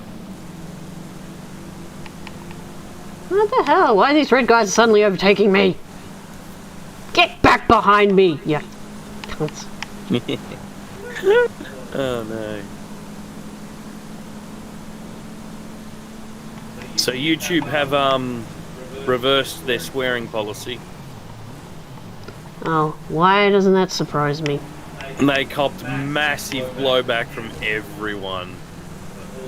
A: What the hell? Why are these red guys suddenly overtaking me? Get back behind me, you cunts.
B: Oh no. So YouTube have reversed their swearing policy.
A: Oh, why doesn't that surprise me?
B: And they copped massive blowback from everyone.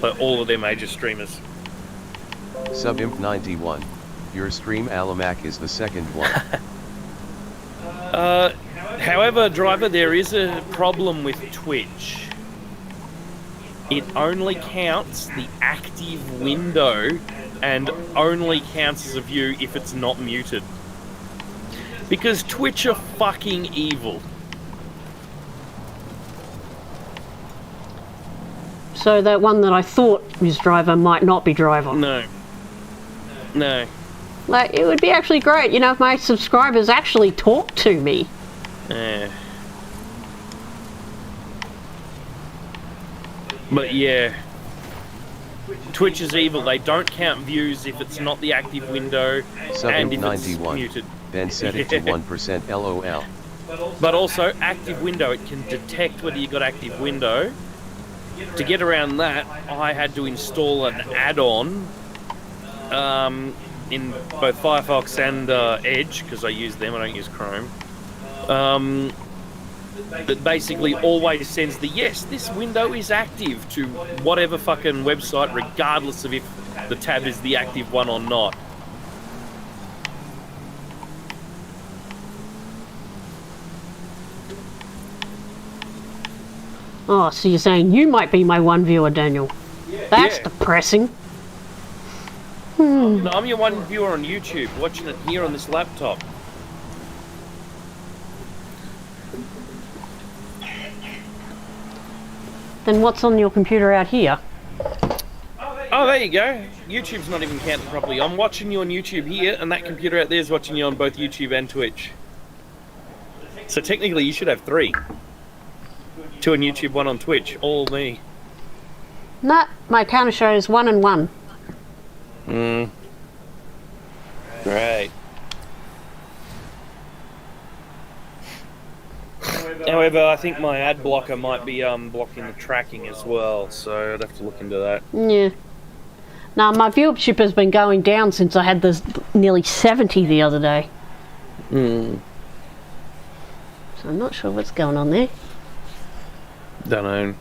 B: Like all of their major streamers.
C: Subimp 91. Your stream Alamac is the second one.
B: However, driver, there is a problem with Twitch. it only counts the active window and only counts as a view if it's not muted. Because Twitch are fucking evil.
A: So that one that I thought was driver might not be driver.
B: No. No.
A: Like, it would be actually great, you know, if my subscribers actually talk to me.
B: But yeah. Twitch is evil. They don't count views if it's not the active window and if it's
C: 91.
B: muted.
C: Ben set it to 1% LOL.
B: But also, active window, it can detect whether you got active window. To get around that, I had to install an add-on in both Firefox and Edge, because I use them, I don't use Chrome. That basically always sends the yes, this window is active to whatever fucking website, regardless of if the tab is the active one or not.
A: Oh, so you're saying you might be my one viewer, Daniel. That's
B: Yeah.
A: depressing.
B: No, I'm your one viewer on YouTube, watching it here on this laptop.
A: Then what's on your computer out here?
B: Oh, there you go. YouTube's not even counted properly. I'm watching you on YouTube here, and that computer out there is watching you on both YouTube and Twitch. So technically, you should have 3. 2 on YouTube, 1 on Twitch. All me.
A: Nah, my counter shows 1 and 1.
B: Right. However, I think my ad blocker might be blocking the tracking as well, so I'd have to look into that.
A: Yeah. Now, my viewership has been going down since I had this nearly 70 the other day. So I'm not sure what's going on there.
B: Don't know.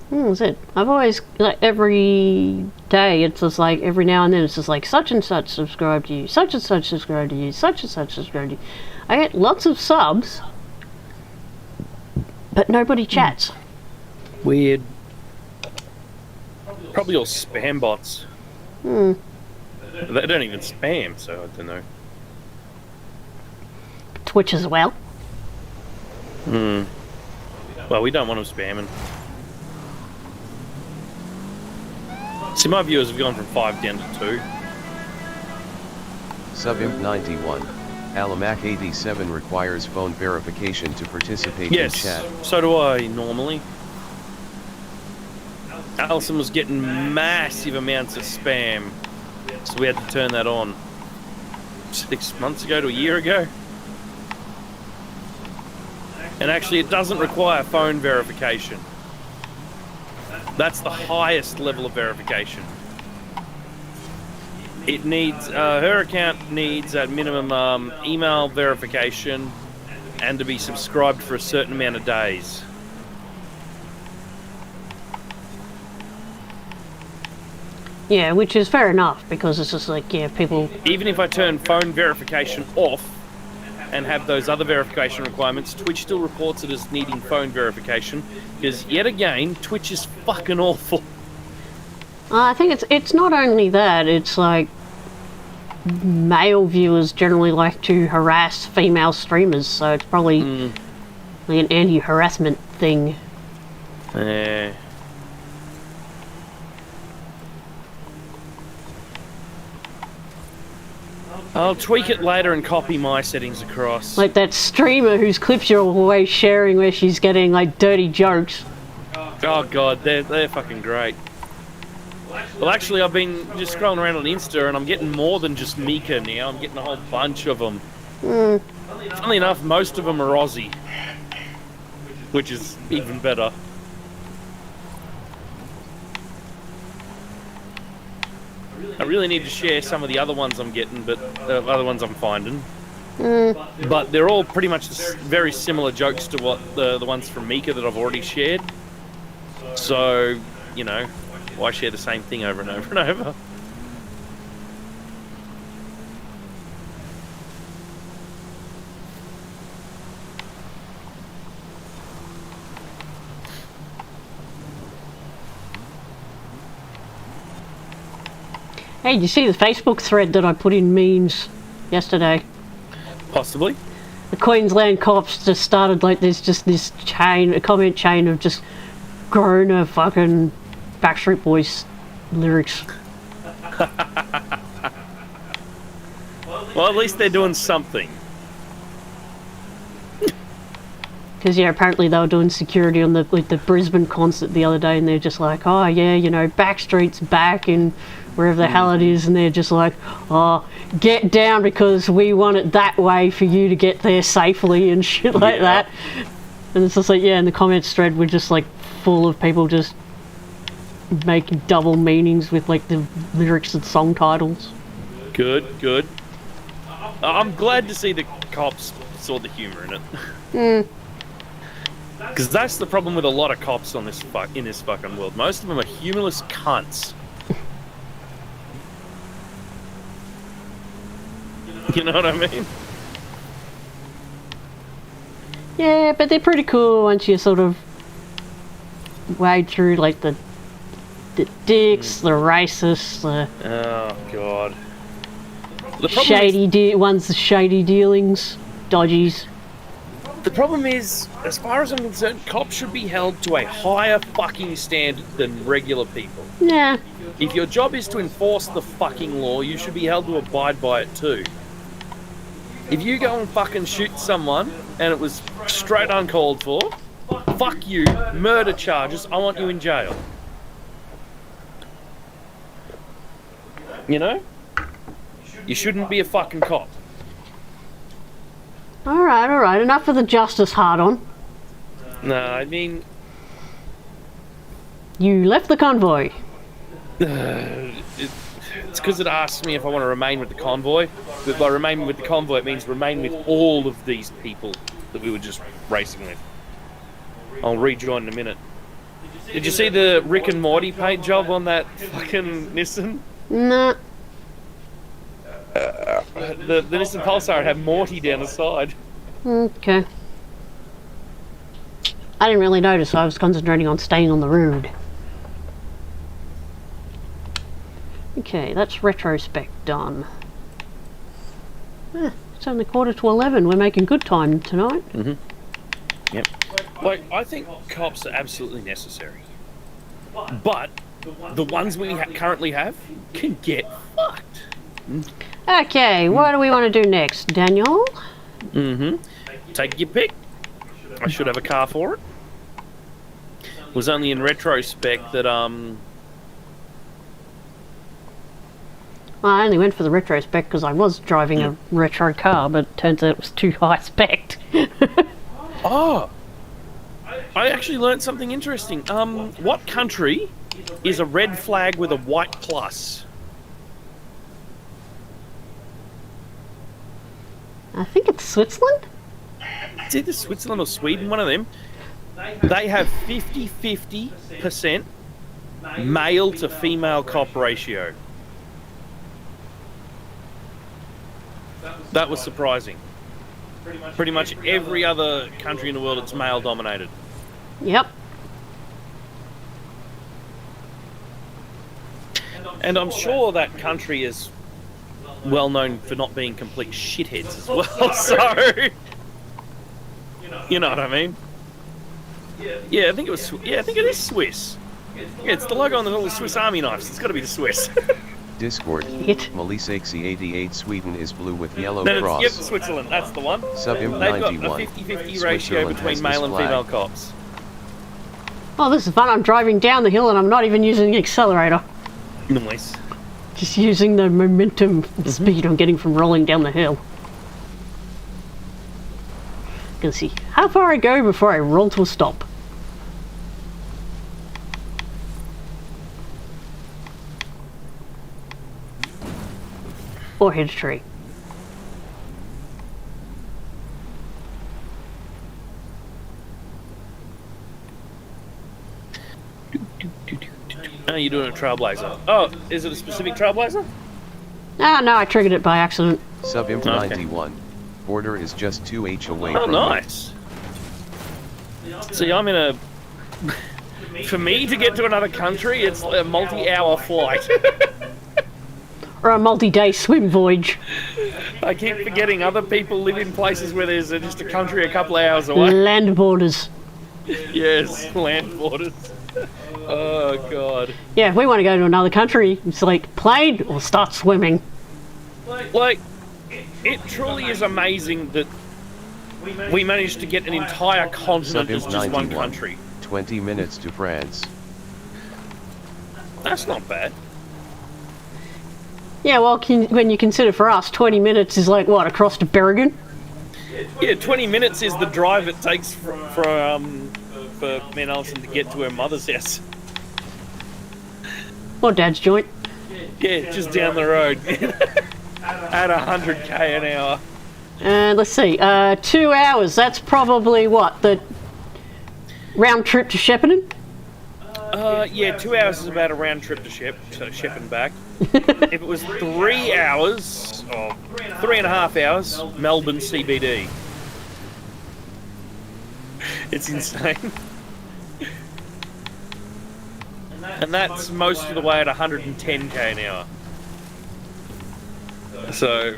A: That's it. I've always, like, every day, it's just like, every now and then, it's just like, such and such subscribe to you, such and such subscribe to you, such and such subscribe to you. I get lots of subs, but nobody chats.
B: Weird. Probably all spam bots. They don't even spam, so I don't know.
A: Twitch as well.
B: Well, we don't want them spamming. See, my viewers have gone from 5 down to 2.
C: Subimp 91. Alamac 87 requires phone verification to participate in
B: Yes,
C: chat.
B: so do I normally. Allison was getting massive amounts of spam, so we had to turn that on 6 months ago to a year ago. And actually, it doesn't require phone verification. That's the highest level of verification. It needs, her account needs at minimum email verification and to be subscribed for a certain amount of days.
A: Yeah, which is fair enough, because it's just like, yeah, people...
B: Even if I turn phone verification off and have those other verification requirements, Twitch still reports it as needing phone verification, because yet again, Twitch is fucking awful.
A: I think it's not only that, it's like male viewers generally like to harass female streamers, so it's probably like an anti-harassment thing.
B: I'll tweak it later and copy my settings across.
A: Like that streamer whose clips you're always sharing where she's getting like dirty jokes.
B: Oh god, they're fucking great. Well, actually, I've been just scrolling around on Insta and I'm getting more than just Mika now. I'm getting a whole bunch of them. Funnily enough, most of them are Aussie, which is even better. I really need to share some of the other ones I'm getting, but other ones I'm finding. But they're all pretty much very similar jokes to what the ones from Mika that I've already shared. So, you know, why share the same thing over and over and over?
A: Hey, did you see the Facebook thread that I put in memes yesterday?
B: Possibly.
A: The Queensland cops just started, like, there's just this chain, a comment chain of just groaner fucking Backstreet Boys lyrics.
B: Well, at least they're doing something.
A: Because, yeah, apparently they were doing security on the Brisbane concert the other day, and they're just like, oh, yeah, you know, Backstreet's back and wherever the hell it is, and they're just like, oh, get down because we want it that way for you to get there safely and shit like that. And it's just like, yeah, and the comments thread were just, like, full of people just making double meanings with, like, the lyrics and song titles.
B: Good, good. I'm glad to see the cops saw the humour in it. Because that's the problem with a lot of cops on this in this fucking world. Most of them are humorless cunts. You know what I mean?
A: Yeah, but they're pretty cool once you sort of wade through, like, the dicks, the racists, the...
B: Oh, God. The
A: shady ones, the shady dealings, dodgies.
B: The problem is, as far as I'm concerned, cops should be held to a higher fucking standard than regular people.
A: Yeah.
B: If your job is to enforce the fucking law, you should be held to abide by it too. If you go and fucking shoot someone, and it was straight uncalled for, fuck you, murder charges, I want you in jail. You know? You shouldn't be a fucking cop.
A: Alright, enough of the justice hard-on.
B: No, I mean...
A: You left the convoy.
B: It's because it asks me if I want to remain with the convoy. But by remaining with the convoy, it means remain with all of these people that we were just racing with. I'll rejoin in a minute. Did you see the Rick and Morty paint job on that fucking Nissan?
A: Nah.
B: The Nissan Pulsar had Morty down the side.
A: Okay. I didn't really notice, I was concentrating on staying on the road. Okay, that's retrospect done. It's only 11:15. We're making good time tonight.
B: Yep. Like, I think cops are absolutely necessary. But the ones we currently have can get fucked.
A: Okay, what do we want to do next, Daniel?
B: Take your pick. I should have a car for it. It was only in retrospect that,
A: Well, I only went for the retrospec because I was driving a retro car, but it turns out it was too high spec.
B: Oh! I actually learned something interesting. What country is a red flag with a white plus?
A: I think it's Switzerland?
B: It's either Switzerland or Sweden, one of them. They have 50-50% male to female cop ratio. That was surprising. Pretty much every other country in the world, it's male dominated.
A: Yep.
B: And I'm sure that country is well known for not being complete shitheads as well, so... You know what I mean? Yeah, I think it is Swiss. Yeah, it's the logo on the little Swiss Army knives. It's got to be the Swiss.
C: Discord.
A: It.
C: Melisexy88 Sweden is blue with yellow
B: No,
C: cross.
B: yep, Switzerland. That's the one.
C: Subimp
B: They've got
C: 91.
B: a 50-50 ratio
C: Switzerland
B: between
C: has
B: male
C: this
B: and
C: flag.
B: female cops.
A: Oh, this is fun. I'm driving down the hill and I'm not even using the accelerator.
B: Nice.
A: Just using the momentum speed I'm getting from rolling down the hill. Gonna see how far I go before I roll to a stop. Or hit a tree.
B: Oh, you're doing a Trailblazer. Oh, is it a specific Trailblazer?
A: Ah, no, I triggered it by accident.
C: Subimp
B: Okay.
C: 91. Border is just 2H away
B: Oh,
C: from
B: nice. See, I'm in a... For me to get to another country, it's a multi-hour flight.
A: Or a multi-day swim voyage.
B: I keep forgetting other people live in places where there's just a country a couple of hours away.
A: Land borders.
B: Yes, land borders. Oh, God.
A: Yeah, if we want to go to another country, it's like plane or start swimming.
B: Like, it truly is amazing that we managed to get an entire continent as just one country.
C: 20 minutes to France.
B: That's not bad.
A: Yeah, well, when you consider for us, 20 minutes is like, what, across to Berrigan?
B: Yeah, 20 minutes is the drive it takes for me and Allison to get to her mother's house.
A: Or Dad's joint.
B: Yeah, just down the road. At 100k an hour.
A: Let's see, 2 hours, that's probably what, the round trip to Shepparton?
B: Yeah, 2 hours is about a round trip to Shep and back. If it was 3 hours, or 3.5 hours, Melbourne CBD. It's insane. And that's most of the way at 110k an hour. So,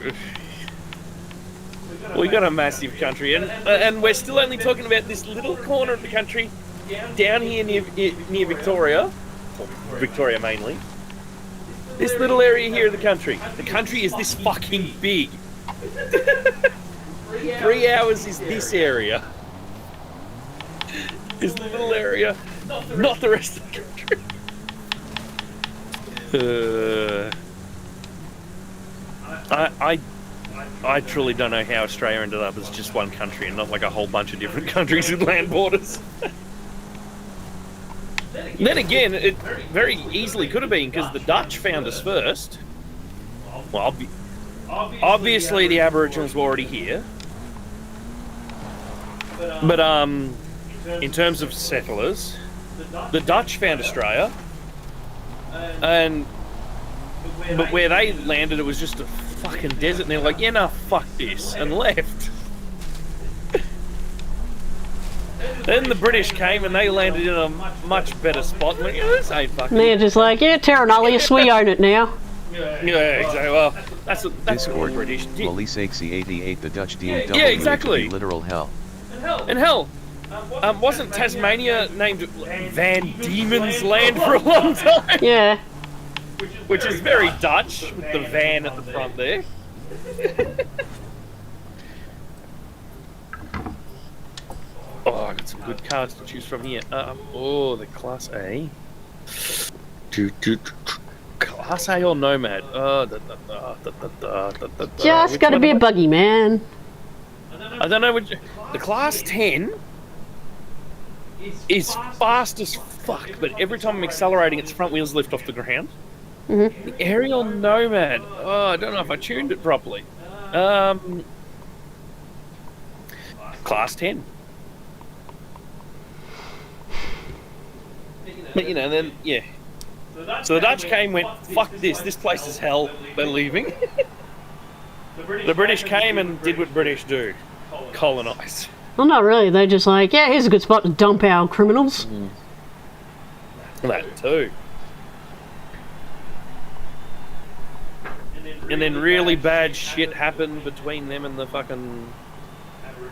B: we got a massive country, and we're still only talking about this little corner of the country down here near Victoria, Victoria mainly. This little area here of the country. The country is this fucking big. 3 hours is this area. This little area, not the rest of the country. I truly don't know how Australia ended up as just one country and not like a whole bunch of different countries with land borders. Then again, it very easily could have been because the Dutch found us first. Well, obviously the Aboriginals were already here. But in terms of settlers, the Dutch found Australia, but where they landed, it was just a fucking desert, and they're like, yeah, nah, fuck this, and left. Then the British came and they landed in a much better spot. And like, yeah, this ain't fucking.
A: They're just like, yeah, Terra Nullius, we own it now.
B: Yeah, exactly. Well, that's
C: Discord,
B: the British.
C: Melissexy 88, the Dutch deemed
B: Yeah, exactly.
C: to be literal hell.
B: And hell, wasn't Tasmania named Van Diemen's Land for a long time?
A: Yeah.
B: Which is very Dutch, with the van at the front there. Oh, I got some good cars to choose from here. The Class A. Class A or Nomad?
A: Just gotta be a buggy, man.
B: I don't know which. The Class 10 is fast as fuck, but every time I'm accelerating, its front wheels lift off the ground.
A: Mm-hmm.
B: The Aerial Nomad. Oh, I don't know if I tuned it properly. Class 10. But you know, then yeah. So the Dutch came, went, fuck this place is hell, they're leaving. The British came and did what British do, colonise.
A: Well, not really, they're just like, yeah, here's a good spot to dump our criminals.
B: That too. And then really bad shit happened between them and the fucking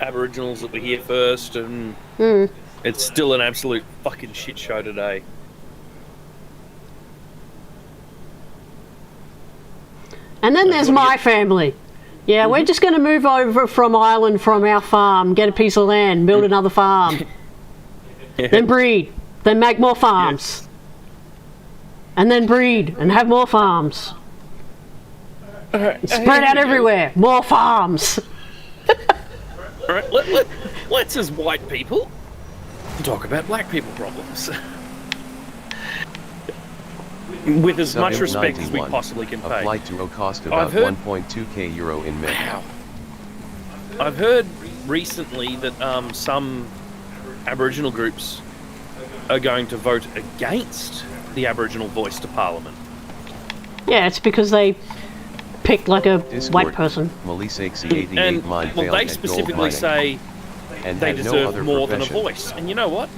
B: Aboriginals that were here first, and it's still an absolute fucking shit show today.
A: And then there's my family. Yeah, we're just going to move over from Ireland from our farm, get a piece of land, build another farm. Then breed, then make more farms. Yes. And then breed and have more farms. Spread out everywhere, more farms.
B: Alright, let's as white people talk about black people problems. With as much respect as we possibly can pay.
C: A flight to a cost about 1.2k euro in May.
B: Wow. I've heard recently that some Aboriginal groups are going to vote against the Aboriginal voice to Parliament.
A: Yeah, it's because they picked like a
C: Discord,
A: white person.
C: And
B: well, they specifically say they deserve more than a voice. And you know what?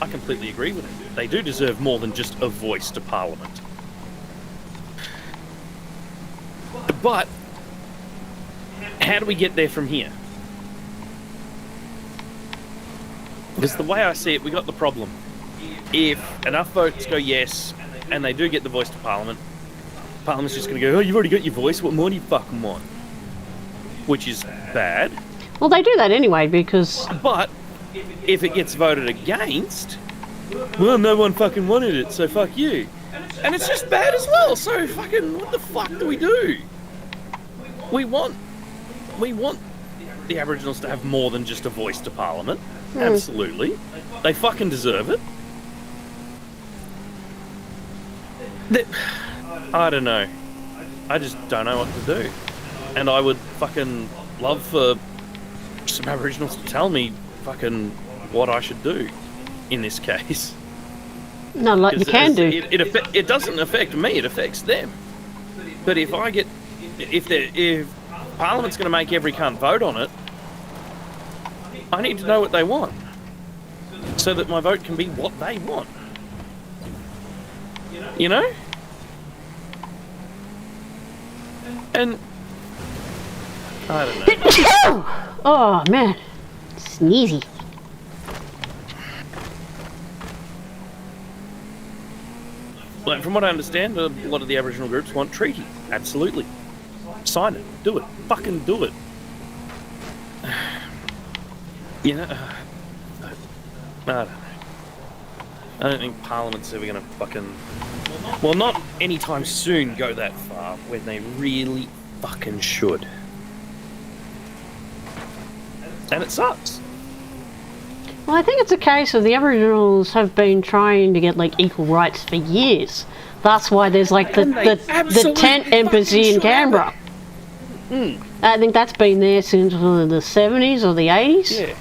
B: I completely agree with it. They do deserve more than just a voice to Parliament. But how do we get there from here? Because the way I see it, we got the problem. If enough votes go yes, and they do get the voice to Parliament, Parliament's just going to go, oh, you've already got your voice, what more do you fucking want? Which is bad.
A: Well, they do that anyway because...
B: But if it gets voted against, well, no one fucking wanted it, so fuck you. And it's just bad as well, so fucking what the fuck do we do? We want the Aboriginals to have more than just a voice to Parliament. Absolutely. They fucking deserve it. I don't know. I just don't know what to do. And I would fucking love for some Aboriginals to tell me fucking what I should do in this case.
A: No, like you can do.
B: It doesn't affect me, it affects them. But if Parliament's going to make every cunt vote on it, I need to know what they want, so that my vote can be what they want. You know? And I don't know.
A: Oh man, sneezy.
B: Like, from what I understand, a lot of the Aboriginal groups want treaty. Absolutely. Sign it. Do it. Fucking do it. You know, I don't know. I don't think Parliament's ever going to fucking... Well, not anytime soon go that far when they really fucking should. And it sucks.
A: Well, I think it's a case of the Aboriginals have been trying to get like equal rights for years. That's why there's like the tent embassy in Canberra. I think that's been there since the 70s or the 80s.
B: Yeah.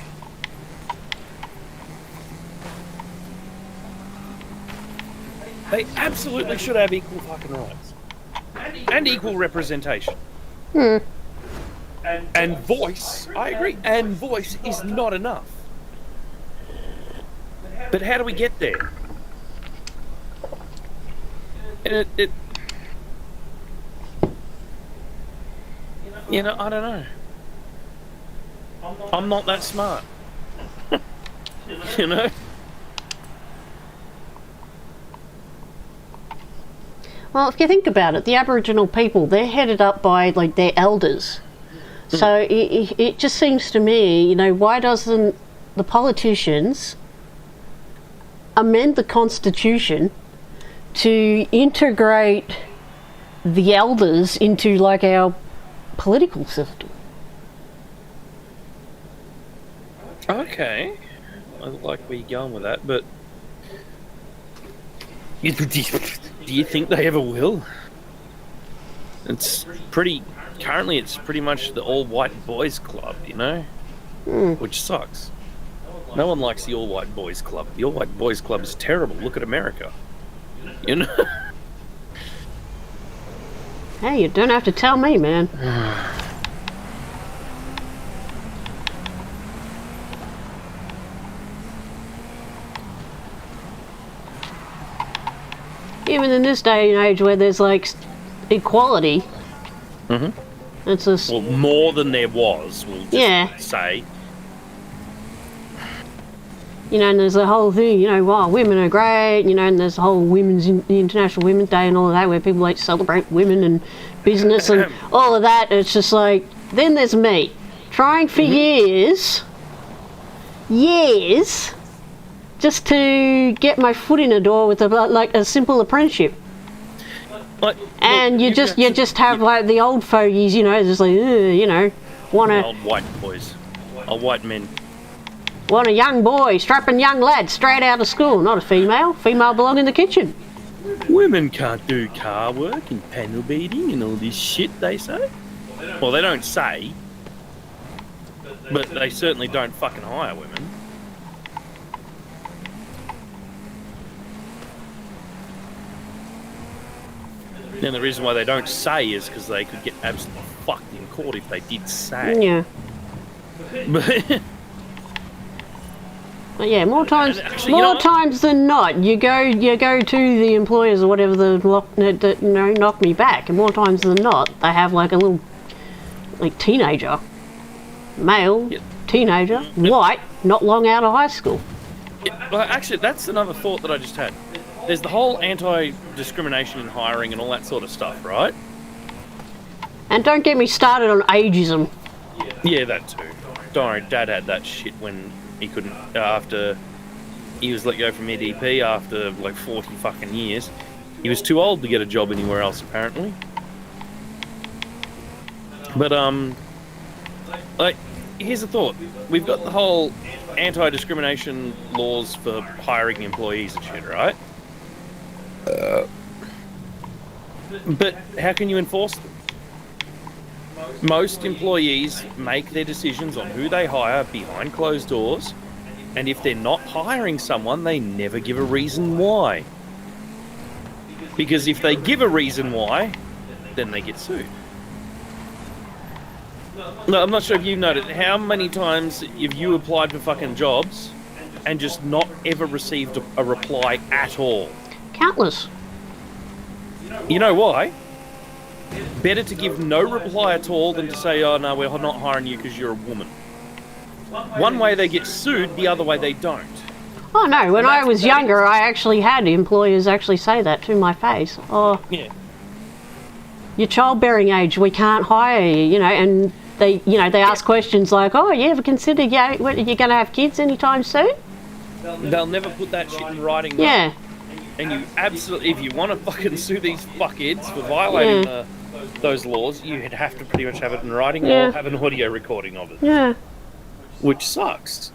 B: They absolutely should have equal fucking rights. And equal representation. And voice, I agree, and voice is not enough. But how do we get there? And it you know, I don't know. I'm not that smart. You know?
A: Well, if you think about it, the Aboriginal people, they're headed up by like their elders. So it just seems to me, you know, why doesn't the politicians amend the Constitution to integrate the elders into like our political system?
B: Okay. I like where you're going with that, but do you think they ever will? Currently it's pretty much the all-white boys club, you know? Which sucks. No one likes the all-white boys club. The all-white boys club is terrible. Look at America. You know?
A: Hey, you don't have to tell me, man. Even in this day and age where there's like equality, it's just...
B: Well, more than there was, we'll just say.
A: You know, and there's the whole thing, you know, wow, women are great, you know, and there's the whole International Women's Day and all of that, where people like celebrate women and business and all of that. It's just like, then there's me, trying for years, just to get my foot in the door with a simple apprenticeship. And you just have like the old fogies, you know, just like, you know,
B: old white boys, old white men.
A: Want a young boy, strapping young lad, straight out of school, not a female. Female belong in the kitchen.
B: Women can't do car work and panel beating and all this shit, they say. Well, they don't say, but they certainly don't fucking hire women. And the reason why they don't say is because they could get absolutely fucked in court if they did say.
A: Yeah.
B: But
A: But yeah, more times,
B: Actually, you know what?
A: times than not, you go to the employers or whatever that knock me back, and more times than not, they have like a little, like teenager, male, teenager, white, not long out of high school.
B: Yeah, well, actually, that's another thought that I just had. There's the whole anti-discrimination in hiring and all that sort of stuff, right?
A: And don't get me started on ageism.
B: Yeah, that too. Don't worry, Dad had that shit when he couldn't, after he was let go from EDP after like 40 fucking years. He was too old to get a job anywhere else, apparently. But, like, here's the thought. We've got the whole anti-discrimination laws for hiring employees and shit, right? But how can you enforce them? Most employees make their decisions on who they hire behind closed doors, and if they're not hiring someone, they never give a reason why. Because if they give a reason why, then they get sued. No, I'm not sure if you've noted, how many times have you applied for fucking jobs and just not ever received a reply at all?
A: Countless.
B: You know why? Better to give no reply at all than to say, oh no, we're not hiring you because you're a woman. One way they get sued, the other way they don't.
A: Oh no, when I was younger, I actually had employers actually say that to my face. Oh,
B: Yeah.
A: your childbearing age, we can't hire you, and they ask questions like, oh, you ever consider, you're going to have kids anytime soon?
B: They'll never put that shit in writing. Though.
A: Yeah.
B: And you absolutely, if you want to fucking sue these fuckheads for violating those laws, you'd have to pretty much have it in writing or have an audio recording of it.
A: Yeah.
B: Which sucks.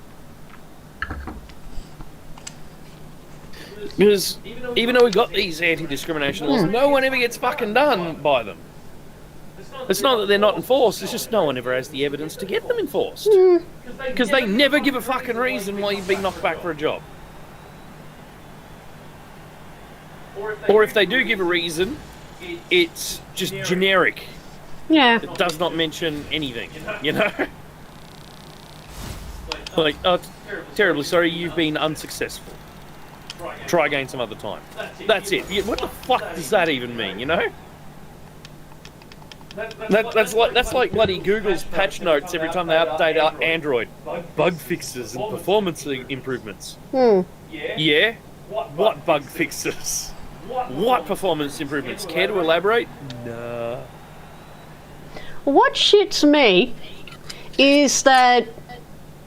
B: Because even though we've got these anti-discrimination laws, no one ever gets fucking done by them. It's not that they're not enforced, it's just no one ever has the evidence to get them enforced. Because they never give a fucking reason why you've been knocked back for a job. Or if they do give a reason, it's just generic.
A: Yeah.
B: It does not mention anything, Like, oh, terribly sorry, you've been unsuccessful. Try again some other time. That's it. What the fuck does that even mean, That's like bloody Google's patch notes every time they update Android. Bug fixes and performance improvements. Yeah? What bug fixes? What performance improvements? Care to elaborate? Nah.
A: What shits me is that,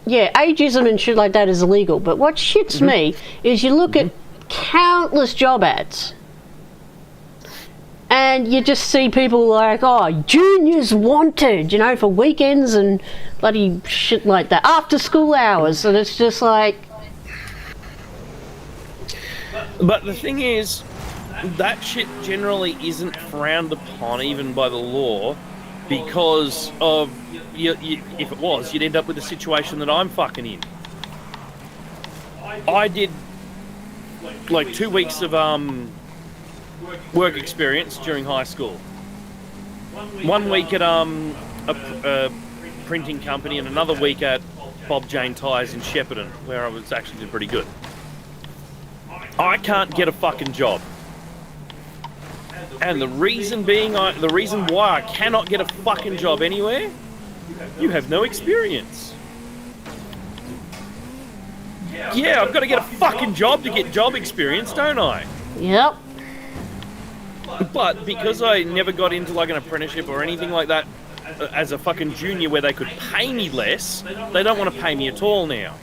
A: ageism and shit like that is illegal, but what shits me is you look at countless job ads and you just see people like, oh, juniors wanted, for weekends and bloody shit like that, after school hours, and it's just like...
B: But the thing is, that shit generally isn't frowned upon even by the law, because of, if it was, you'd end up with a situation that I'm fucking in. I did like 2 weeks of work experience during high school. 1 week at a printing company and another week at Bob Jane Tyres in Shepparton, where I was actually doing pretty good. I can't get a fucking job. And the reason why I cannot get a fucking job anywhere, you have no experience. Yeah, I've got to get a fucking job to get job experience, don't I?
A: Yep.
B: But because I never got into like an apprenticeship or anything like that as a fucking junior where they could pay me less, they don't want to pay me at all now.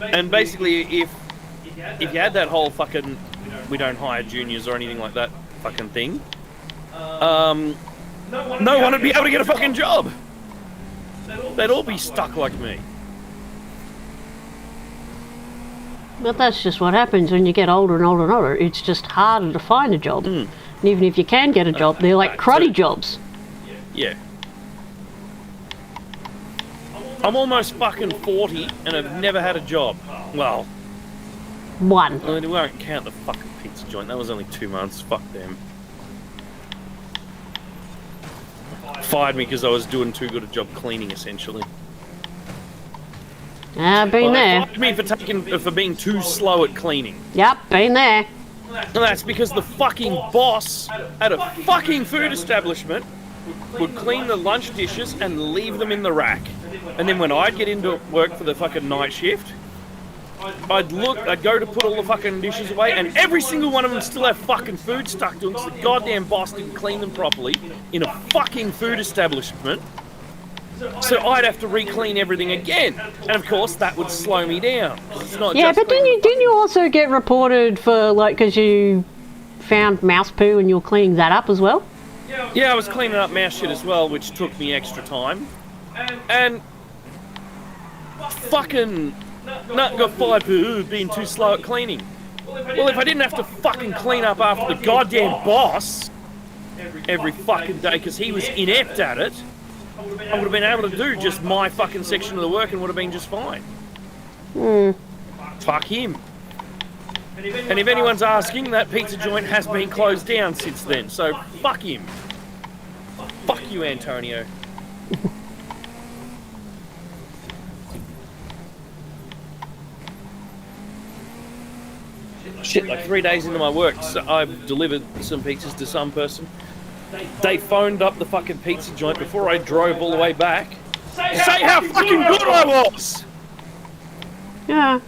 B: And basically, if you had that whole fucking we don't hire juniors or anything like that fucking thing, no one would be able to get a fucking job. They'd all be stuck like me.
A: But that's just what happens when you get older and older and older. It's just harder to find a job. And even if you can get a job, they're like cruddy jobs.
B: Yeah. I'm almost fucking 40 and I've never had a job. Well,
A: One.
B: we won't count the fucking pizza joint. That was only 2 months. Fuck them. Fired me because I was doing too good a job cleaning, essentially.
A: Been
B: They
A: there.
B: fired me for being too slow at cleaning.
A: Yep, been there.
B: And that's because the fucking boss at a fucking food establishment would clean the lunch dishes and leave them in the rack. And then when I'd get into work for the fucking night shift, I'd go to put all the fucking dishes away, and every single one of them still have fucking food stuck to them because the goddamn boss didn't clean them properly in a fucking food establishment. So I'd have to re-clean everything again, and of course that would slow me down. It's not
A: Yeah,
B: just
A: but didn't you also get reported for, like, because you found mouse poo and you're cleaning that up as well?
B: Yeah, I was cleaning up mouse shit as well, which took me extra time. And fucking got fired for being too slow at cleaning. Well, if I didn't have to fucking clean up after the goddamn boss every fucking day because he was inept at it, I would have been able to do just my fucking section of the work and would have been just fine. Fuck him. And if anyone's asking, that pizza joint has been closed down since then, so fuck him. Fuck you, Antonio. Shit, like 3 days into my work, so I've delivered some pizzas to some person. They phoned up the fucking pizza joint before I drove all the way back to say how fucking good I was!
A: Yeah.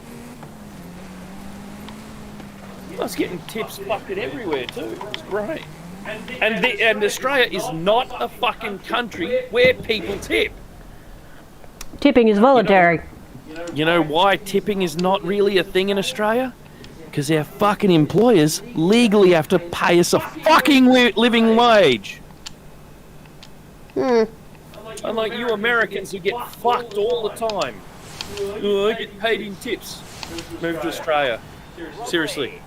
B: I was getting tips fucking everywhere too. It's great. And Australia is not a fucking country where people tip.
A: Tipping is voluntary.
B: You know why tipping is not really a thing in Australia? Because our fucking employers legally have to pay us a fucking living wage. Unlike you Americans who get fucked all the time. Oh, I get paid in tips. Move to Australia. Seriously.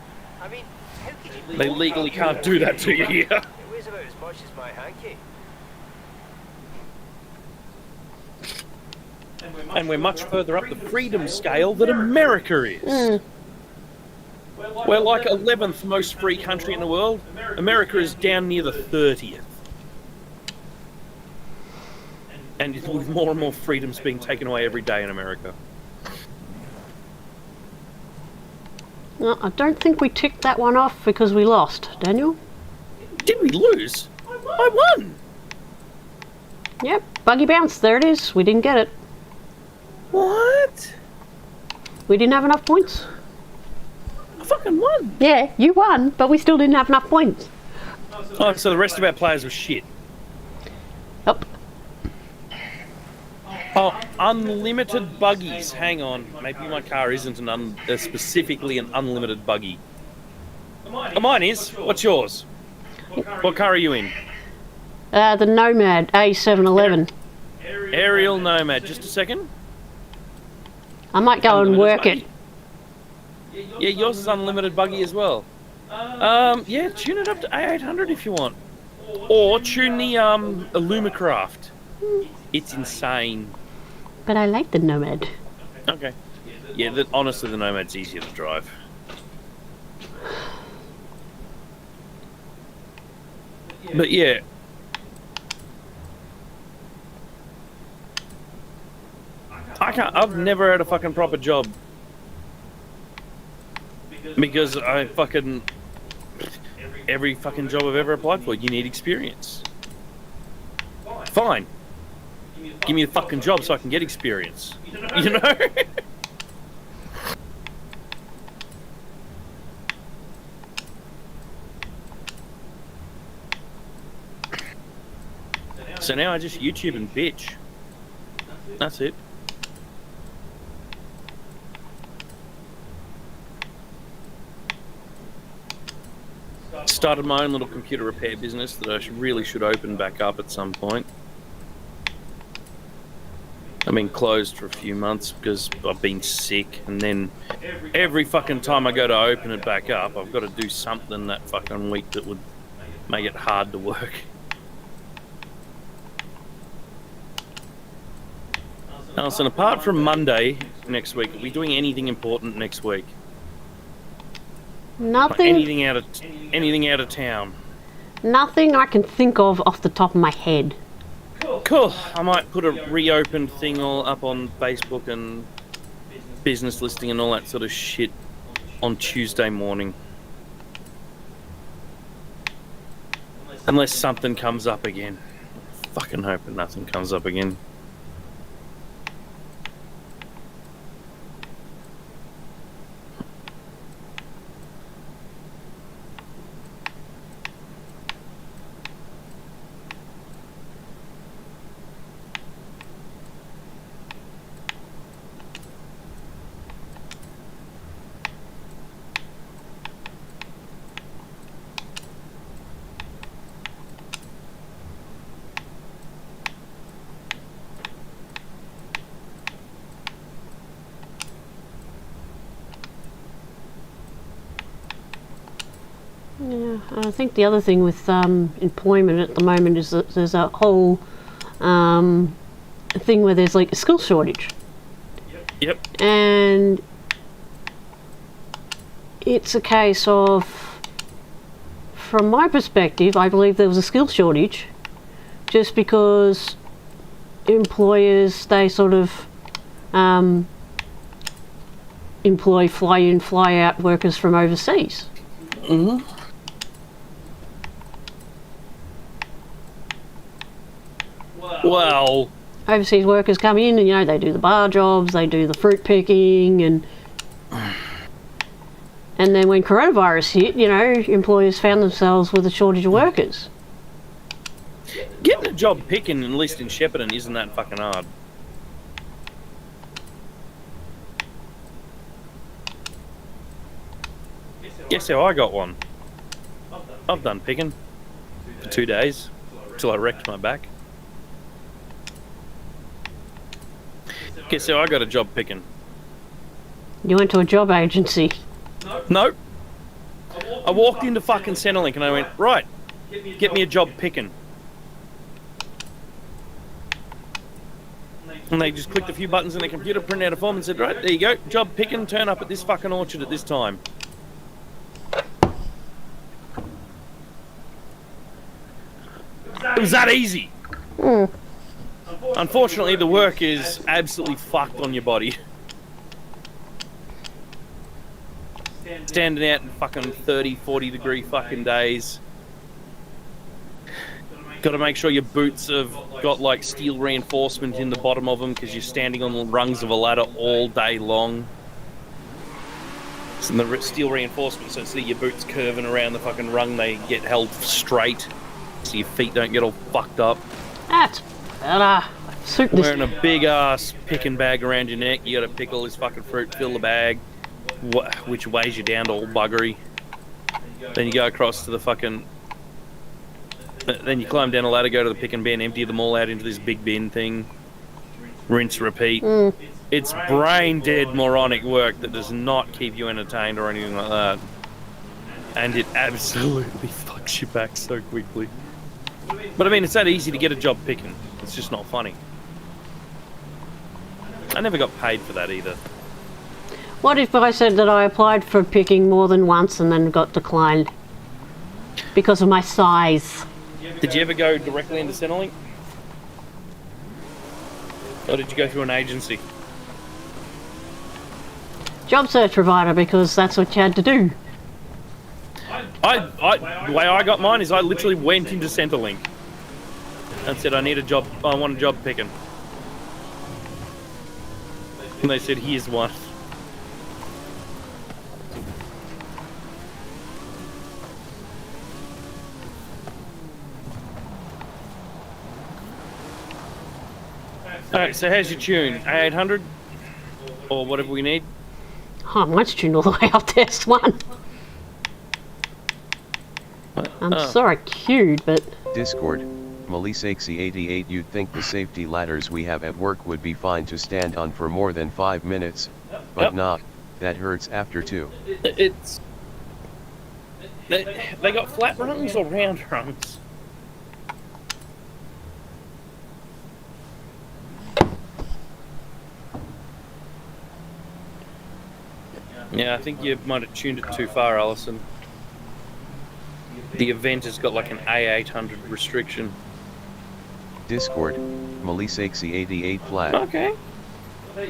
B: They legally can't do that to you here.
D: It weighs about as much as my hanky.
B: And we're much further up the freedom scale than America is. We're like 11th most free country in the world. America is down near the 30th. And with more and more freedoms being taken away every day in America.
A: No, I don't think we ticked that one off because we lost, Daniel.
B: Did we lose? I won!
A: Yep, buggy bounce, there it is. We didn't get it.
B: What?
A: We didn't have enough points.
B: I fucking won!
A: Yeah, you won, but we still didn't have enough points.
B: Oh, so the rest of our players were shit.
A: Yep.
B: Oh, unlimited buggies. Hang on. Maybe my car isn't specifically an unlimited buggy. Mine is. What's yours? What car are you in?
A: The Nomad A711.
B: Aerial Nomad. Just a second.
A: I might go and work it.
B: Yeah, yours is unlimited buggy as well. Yeah, tune it up to A800 if you want. Or tune the Illumicraft. It's insane.
A: But I like the Nomad.
B: Okay. Yeah, honestly, the Nomad's easier to drive. But yeah. I've never had a fucking proper job. Because every fucking job I've ever applied for, you need experience. Fine. Give me a fucking job so I can get experience. You know? So now I just YouTube and bitch. That's it. Started my own little computer repair business that I really should open back up at some point. I've been closed for a few months because I've been sick, and then every fucking time I go to open it back up, I've got to do something that fucking week that would make it hard to work. Allison, apart from Monday next week, are we doing anything important next week?
A: Nothing.
B: Anything out of town?
A: Nothing I can think of off the top of my head.
B: Cool. I might put a reopened thing all up on Facebook and business listing and all that sort of shit on Tuesday morning. Unless something comes up again. Fucking hoping nothing comes up again.
A: Yeah, I think the other thing with employment at the moment is that there's a whole thing where there's like a skill shortage.
B: Yep.
A: And it's a case of, from my perspective, I believe there was a skill shortage just because employers, they sort of employ fly in, fly out workers from overseas.
B: Mm-hmm. Well,
A: Overseas workers come in and, you know, they do the bar jobs, they do the fruit picking, and then when coronavirus hit, you know, employers found themselves with a shortage of workers.
B: getting a job picking, at least in Shepparton, isn't that fucking hard. Guess how I got one? I've done picking for 2 days till I wrecked my back. Guess how I got a job picking?
A: You went to a job agency.
B: Nope. I walked into fucking Centrelink and I went, right, get me a job picking. And they just clicked a few buttons on their computer, printed out a form and said, right, there you go, job picking, turn up at this fucking orchard at this time. It was that easy.
A: Mm.
B: Unfortunately, the work is absolutely fucked on your body. Standing out in fucking 30, 40 degree fucking days. Got to make sure your boots have got like steel reinforcement in the bottom of them because you're standing on the rungs of a ladder all day long. And the steel reinforcement, so instead of your boots curving around the fucking rung, they get held straight so your feet don't get all fucked up.
A: That's better. Suit this.
B: Wearing a big ass picking bag around your neck, you got to pick all this fucking fruit, fill the bag, which weighs you down to all buggery. Then you go across to the fucking... Then you climb down a ladder, go to the pick and bin, empty them all out into this big bin thing. Rinse, repeat.
A: Mm.
B: It's brain dead moronic work that does not keep you entertained or anything like that. And it absolutely fucks you back so quickly. But I mean, it's that easy to get a job picking. It's just not funny. I never got paid for that either.
A: What if I said that I applied for picking more than once and then got declined because of my size?
B: Did you ever go directly into Centrelink? Or did you go through an agency?
A: Job search provider, because that's what you had to do.
B: The way I got mine is I literally went into Centrelink and said I need a job, I want a job picking. And they said, here's one. Alright, so how's your tune? A800? Or whatever we need?
A: Oh, mine's tuned all the way up to S1. I'm sorry, queued, but...
C: Discord, Melisexy88. You'd think the safety ladders we have at work would be fine to stand on for more than 5 minutes, but nah, that hurts after 2.
B: It's... They got flat rungs or round rungs? Yeah, I think you might have tuned it too far, Allison. The event has got like an A800 restriction.
C: Discord, Melisexy88 flat.
B: Okay.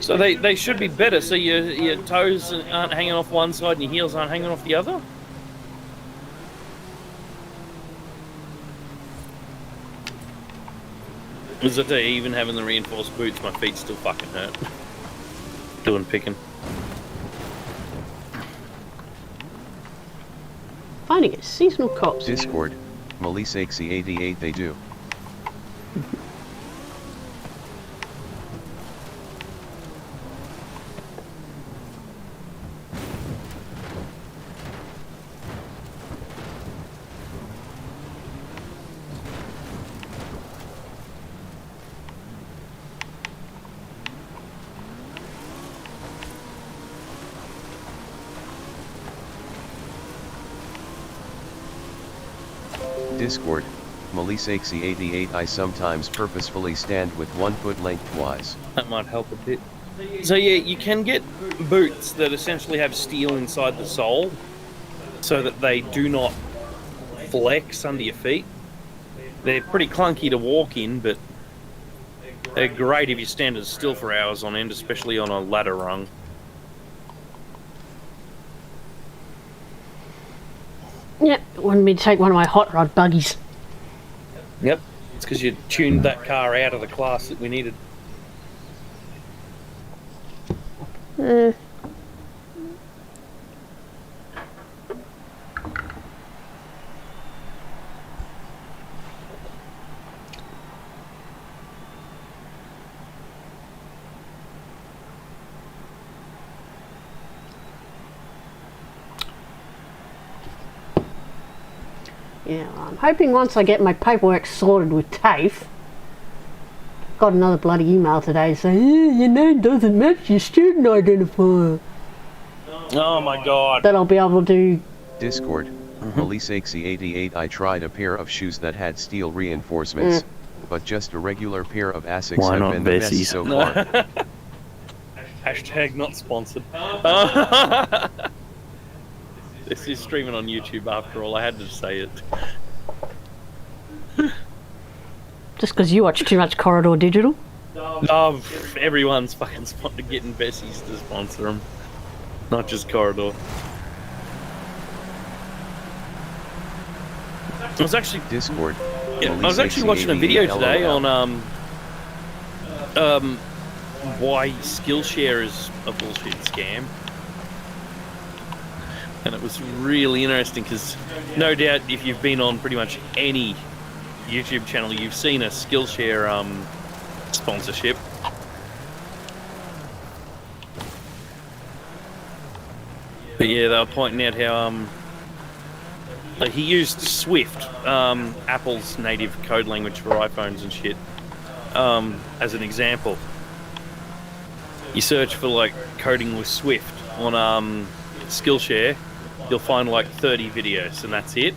B: So they should be better. So your toes aren't hanging off one side and your heels aren't hanging off the other. As I tell you, even having the reinforced boots, my feet still fucking hurt. Doing picking.
A: Finding a seasonal corpse.
C: Discord, Melisexy88 they do. Discord, Melisexy88 I sometimes purposefully stand with one foot lengthwise.
B: That might help a bit. So yeah, you can get boots that essentially have steel inside the sole so that they do not flex under your feet. They're pretty clunky to walk in, but they're great if you stand as still for hours on end, especially on a ladder rung.
A: Yep, wanted me to take one of my hot rod buggies.
B: Yep, it's because you tuned that car out of the class that we needed.
A: Yeah, I'm hoping once I get my paperwork sorted with TAFE, got another bloody email today saying, your name doesn't match your student identifier.
B: Oh my god.
A: That I'll be able to...
C: Discord, Melisexy88 I tried a pair of shoes that had steel reinforcements, but just a regular pair of Asics
B: Why
C: have
B: not
C: been the best
B: Bessies?
C: so far.
B: Hashtag not sponsored. This is streaming on YouTube after all, I had to say it.
A: Just because you watch too much Corridor Digital?
B: Oh, everyone's fucking getting Bessies to sponsor them. Not just Corridor. I was actually...
C: Discord,
B: Yeah, I was actually watching a video today on why Skillshare is a bullshit scam. And it was really interesting because no doubt if you've been on pretty much any YouTube channel, you've seen a Skillshare sponsorship. But yeah, they were pointing out how like he used Swift, Apple's native code language for iPhones and shit, as an example. You search for like coding with Swift on Skillshare, you'll find like 30 videos and that's it.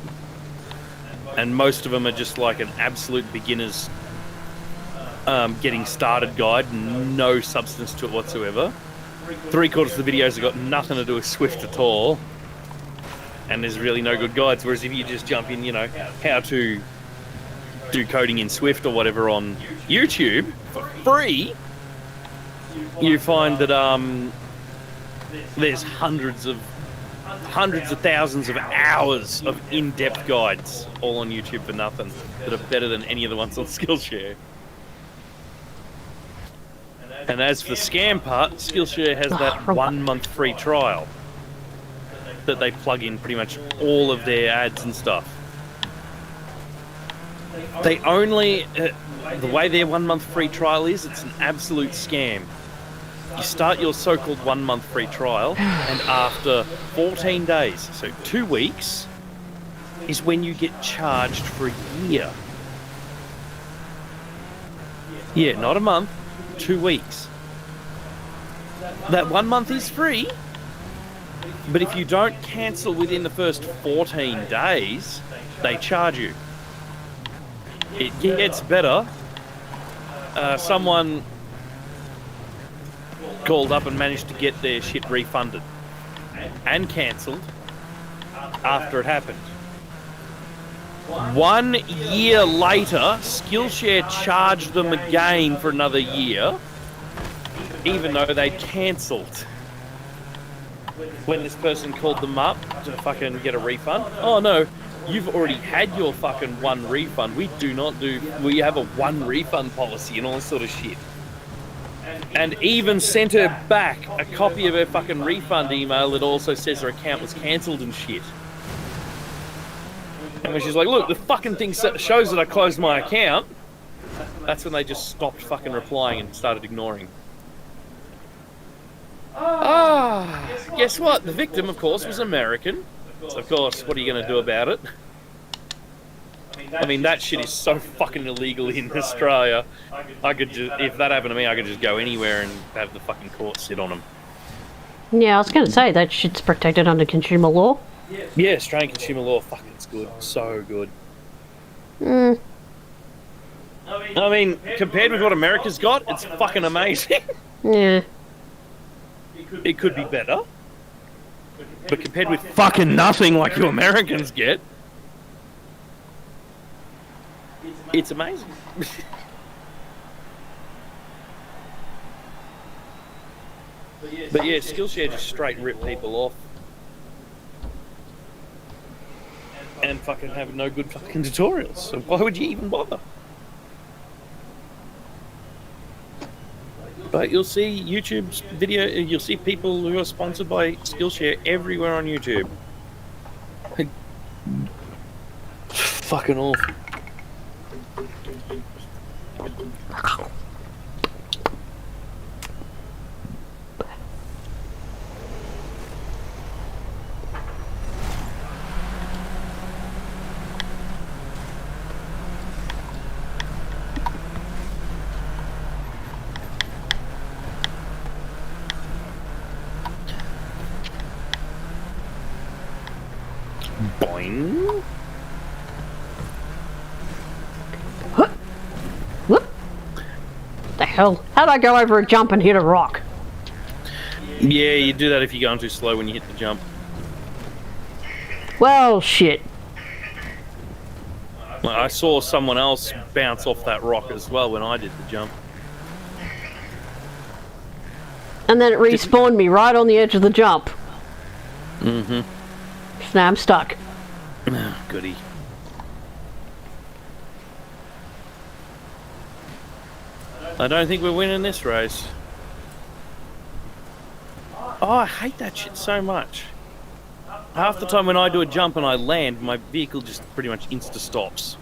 B: And most of them are just like an absolute beginner's getting started guide, no substance to it whatsoever. 3/4 of the videos have got nothing to do with Swift at all. And there's really no good guides. Whereas if you just jump in, you know, how to do coding in Swift or whatever on YouTube for free, you find that there's hundreds of thousands of hours of in-depth guides all on YouTube for nothing that are better than any of the ones on Skillshare. And as for the scam part, Skillshare has that 1 month free trial that they plug in pretty much all of their ads and stuff. They only, the way their 1 month free trial is, it's an absolute scam. You start your so-called 1 month free trial, and after 14 days, so 2 weeks, is when you get charged for a year. Yeah, not a month, 2 weeks. That 1 month is free, but if you don't cancel within the first 14 days, they charge you. It gets better. Someone called up and managed to get their shit refunded and cancelled after it happened. 1 year later, Skillshare charged them again for another year, even though they cancelled when this person called them up to fucking get a refund. Oh no, you've already had your fucking one refund. We have a one refund policy and all this sort of shit. And even sent her back a copy of her fucking refund email that also says her account was cancelled and shit. And when she's like, look, the fucking thing shows that I closed my account, that's when they just stopped fucking replying and started ignoring. Guess what? The victim, of course, was American. So, of course, what are you going to do about it? I mean, that shit is so fucking illegal in Australia. I could just, if that happened to me, I could just go anywhere and have the fucking court sit on them.
A: Yeah, I was going to say, that shit's protected under consumer law.
B: Yeah, Australian consumer law, fucking it's good. So good. I mean, compared with what America's got, it's fucking amazing.
A: Yeah.
B: It could be better. But compared with fucking nothing like you Americans get, it's amazing. But yeah, Skillshare just straight rip people off. And fucking have no good fucking tutorials. So why would you even bother? But you'll see YouTube's video, you'll see people who are sponsored by Skillshare everywhere on YouTube. Fucking awful. Boing.
A: Whoop. The hell? How'd I go over a jump and hit a rock?
B: Yeah, you do that if you're going too slow when you hit the jump.
A: Well, shit.
B: I saw someone else bounce off that rock as well when I did the jump.
A: And then it respawned me right on the edge of the jump.
B: Mm-hmm.
A: So now I'm stuck.
B: Oh, goody. I don't think we're winning this race. Oh, I hate that shit so much. Half the time when I do a jump and I land, my vehicle just pretty much insta-stops.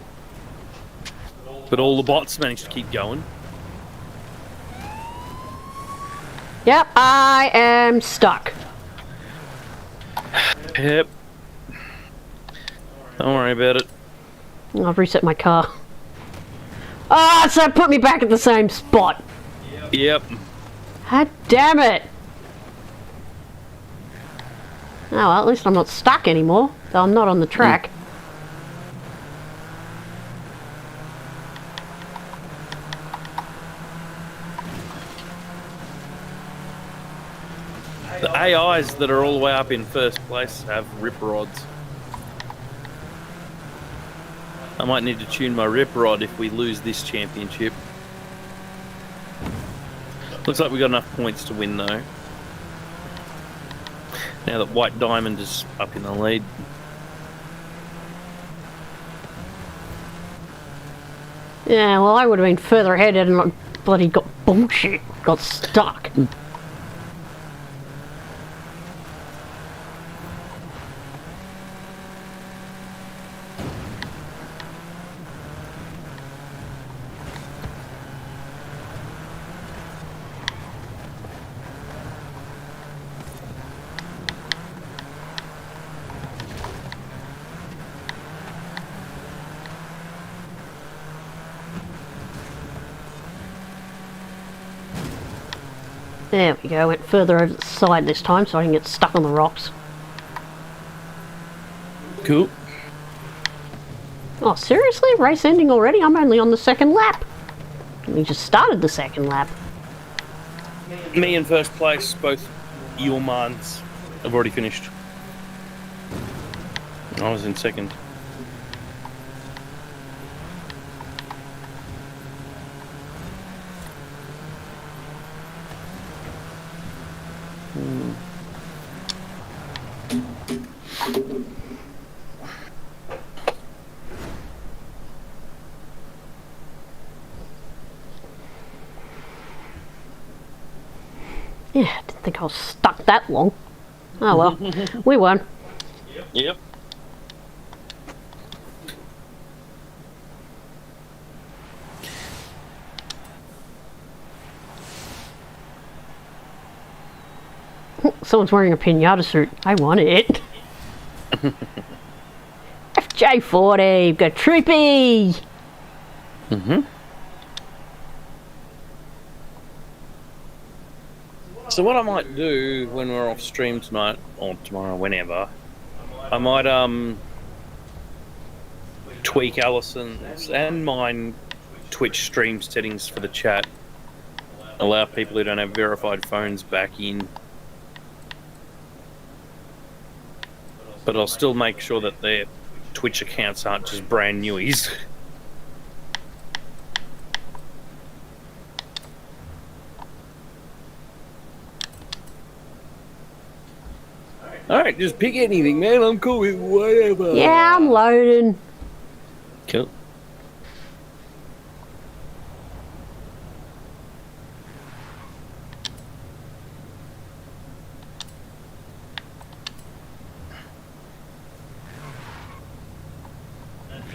B: But all the bots manage to keep going.
A: Yep, I am stuck.
B: Yep. Don't worry about it.
A: I've reset my car. Ah, so it put me back at the same spot.
B: Yep.
A: God damn it. Oh, well, at least I'm not stuck anymore, though I'm not on the track.
B: The AIs that are all the way up in first place have rip rods. I might need to tune my rip rod if we lose this championship. Looks like we got enough points to win though. Now that White Diamond is up in the lead.
A: Yeah, well, I would have been further ahead and I bloody got bullshit. Got stuck. There we go, went further over the side this time so I can get stuck on the rocks.
B: Cool.
A: Oh, seriously? Race ending already? I'm only on the second lap. We just started the second lap.
B: Me in first place, both your mines have already finished. I was in second.
A: Yeah, I didn't think I was stuck that long. Oh well, we won.
B: Yep.
A: Someone's wearing a pinata suit. I want it. FJ40, we've got Troopy!
B: So what I might do when we're off stream tonight, or tomorrow, whenever, I might tweak Allison's and mine Twitch stream settings for the chat. Allow people who don't have verified phones back in. But I'll still make sure that their Twitch accounts aren't just brand newies. Alright, just pick anything, man. I'm cool with whatever.
A: Yeah, I'm loading.
B: Cool.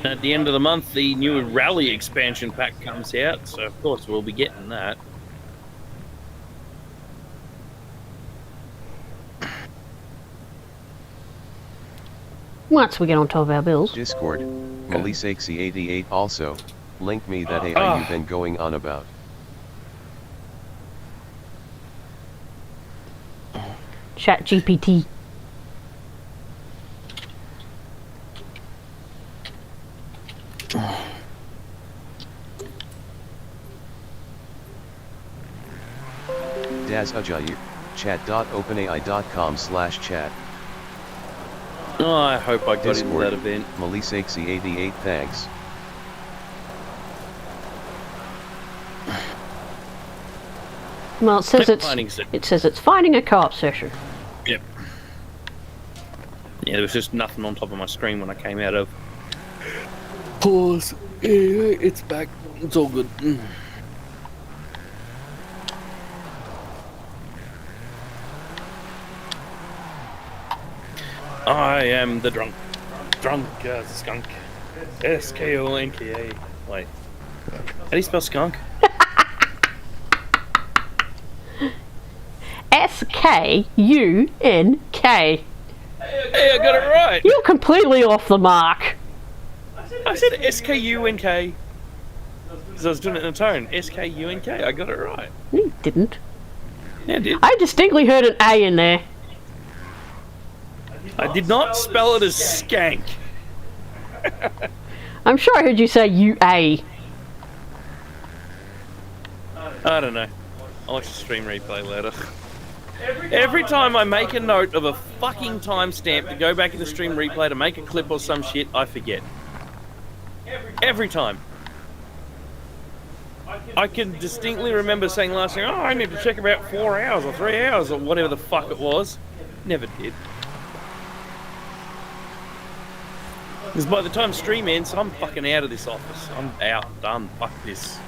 B: At the end of the month, the new Rally expansion pack comes out, so of course we'll be getting that.
A: Once we get on top of our bills.
C: Discord, Melisexy88 also, link me that AI you've been going on about.
A: Chat GPT.
C: Das Ajayu, chat.openai.com/chat.
B: Oh, I hope I got into
C: Discord,
B: that event.
C: Melisexy88 thanks.
A: Well, it says it's finding a co-op session.
B: Yep. Yeah, there was just nothing on top of my screen when I came out of pause. Yeah, it's back. It's all good. I am the drunk skunk. SKONKA. Wait. How do you spell skunk?
A: SKUNK.
B: Hey, I got it right.
A: You're completely off the mark.
B: I said SKUNK. Because I was doing it in a tone. SKUNK. I got it right.
A: You didn't.
B: Yeah, I did.
A: I distinctly heard an A in there.
B: I did not spell it as skank.
A: I'm sure I heard you say UA.
B: I don't know. I'll watch the stream replay later. Every time I make a note of a fucking timestamp to go back in the stream replay to make a clip or some shit, I forget. Every time. I can distinctly remember saying last year, oh, I need to check about 4 hours or 3 hours or whatever the fuck it was. Never did. Because by the time stream ends, I'm fucking out of this office. I'm out, done, fuck this.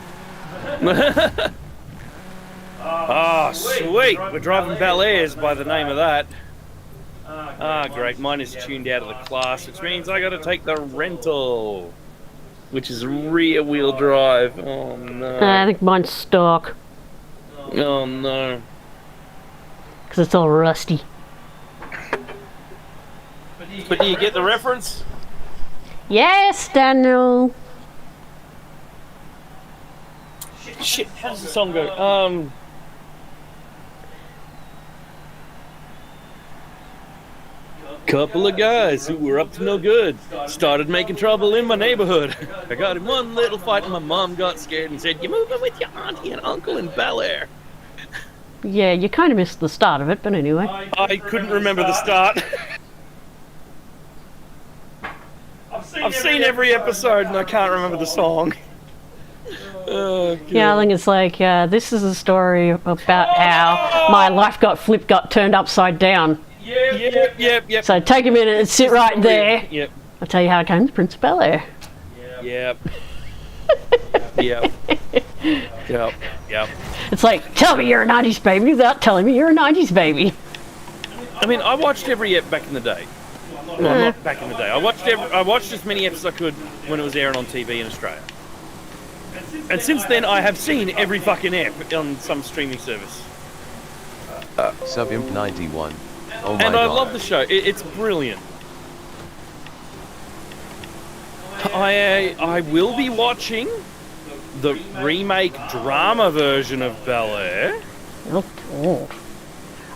B: Ah, sweet! We're driving Bel Airs by the name of that. Ah, great. Mine is tuned out of the class, which means I gotta take the rental. Which is rear wheel drive. Oh no.
A: I think mine's stock.
B: Oh no.
A: Because it's all rusty.
B: But do you get the reference?
A: Yes, Daniel.
B: Shit, how does the song go? Couple of guys who were up to no good started making trouble in my neighborhood. I got in one little fight and my mom got scared and said, "You moving with your auntie and uncle in Bel Air?"
A: Yeah, you kind of missed the start of it, but anyway.
B: I couldn't remember the start. I've seen every episode and I can't remember the song. Oh,
A: Yeah, I think it's like, this is a story about how my life got turned upside down.
B: Yep.
A: So take a minute and sit right there.
B: Yep.
A: I'll tell you how it came to Prince of Bel Air.
B: Yep. Yep. Yep. Yep.
A: It's like, tell me you're a 90s baby without telling me you're a 90s baby.
B: I mean, I watched every ep back in the day. Well, not back in the day. I watched as many eps as I could when it was airing on TV in Australia. And since then, I have seen every fucking ep on some streaming service.
C: Subimp 91. Oh my
B: And
C: god.
B: I love the show. It's brilliant. I will be watching the remake drama version of Bel Air.
A: Oh, God.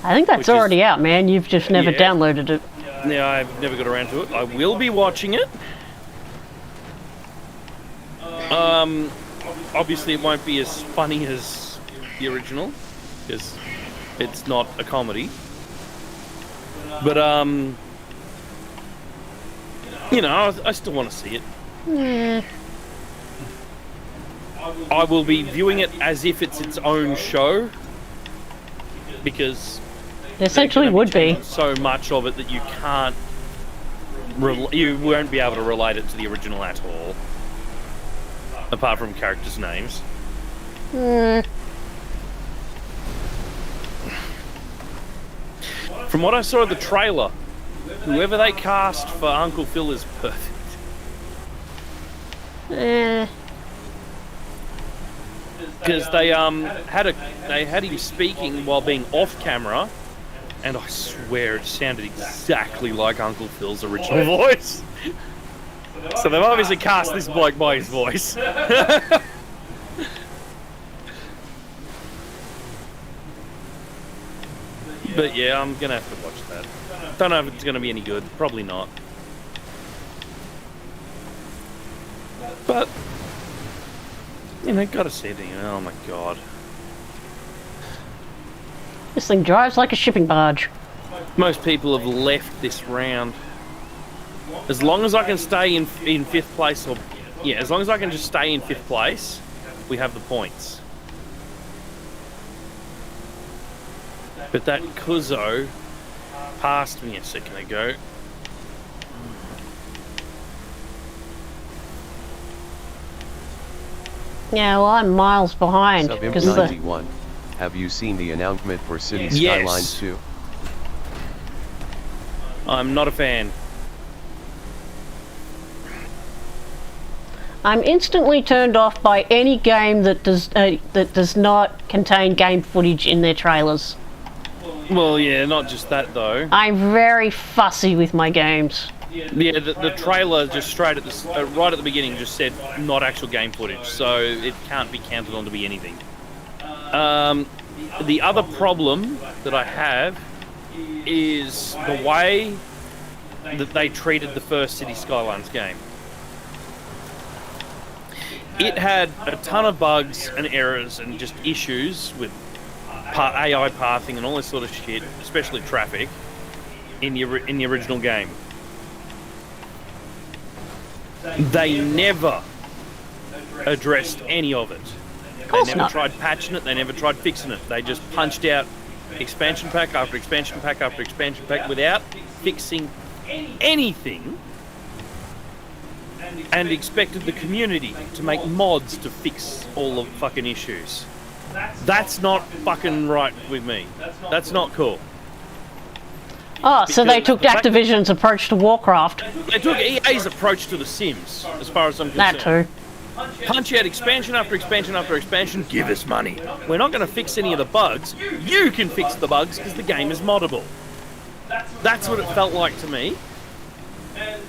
A: I think that's
B: Which is-
A: already out, man. You've just never
B: Yeah.
A: downloaded it.
B: Yeah, I've never got around to it. I will be watching it. Obviously it won't be as funny as the original, because it's not a comedy. But, you know, I still want to see it. I will be viewing it as if it's its own show, because
A: It essentially would be.
B: so much of it that you can't, you won't be able to relate it to the original at all, apart from characters' names. From what I saw of the trailer, whoever they cast for Uncle Phil is perfect. Because they had him speaking while being off camera, and I swear it sounded exactly like Uncle Phil's original voice. So they've obviously cast this bloke by his voice. But yeah, I'm gonna have to watch that. Don't know if it's gonna be any good. Probably not. But you know, gotta see it. Oh my god.
A: This thing drives like a shipping barge.
B: Most people have left this round. As long as I can stay in fifth place, or yeah, as long as I can just stay in fifth place, we have the points. But that Kuzo passed me a second ago.
A: Yeah, well, I'm miles behind.
C: Subimp
A: Because of the...
C: 91. Have you seen the announcement for City
B: Yes.
C: Skylines 2?
B: I'm not a fan.
A: I'm instantly turned off by any game that does not contain game footage in their trailers.
B: Well, yeah, not just that though.
A: I'm very fussy with my games.
B: Yeah, the trailer just straight at the right at the beginning just said not actual game footage, so it can't be counted on to be anything. The other problem that I have is the way that they treated the first City Skylines game. It had a ton of bugs and errors and just issues with AI pathing and all this sort of shit, especially traffic, in the original game. They never addressed any of it. They never
A: not.
B: tried patching it, they never tried fixing it. They just punched out expansion pack after expansion pack after expansion pack without fixing anything, and expected the community to make mods to fix all the fucking issues. That's not fucking right with me. That's not cool.
A: Oh, so they
B: Because
A: took
B: the fact-
A: Activision's approach to Warcraft.
B: They took EA's approach to The Sims, as far as I'm concerned.
A: That too.
B: Punch out expansion after expansion after expansion, give us money. We're not going to fix any of the bugs. You can fix the bugs because the game is moddable. That's what it felt like to me.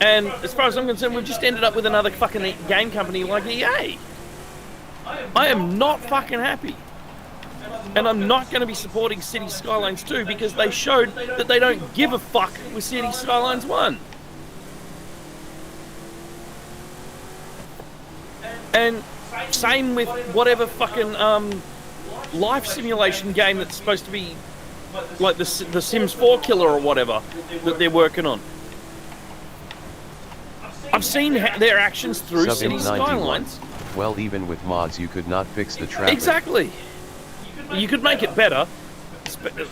B: And as far as I'm concerned, we've just ended up with another fucking game company like EA. I am not fucking happy. And I'm not going to be supporting City Skylines 2 because they showed that they don't give a fuck with City Skylines 1. And same with whatever fucking life simulation game that's supposed to be like the Sims 4 killer or whatever that they're working on. I've seen their actions through City
C: Subimp 91.
B: Skylines.
C: Well, even with mods, you could not fix the traffic.
B: Exactly. You could make it better,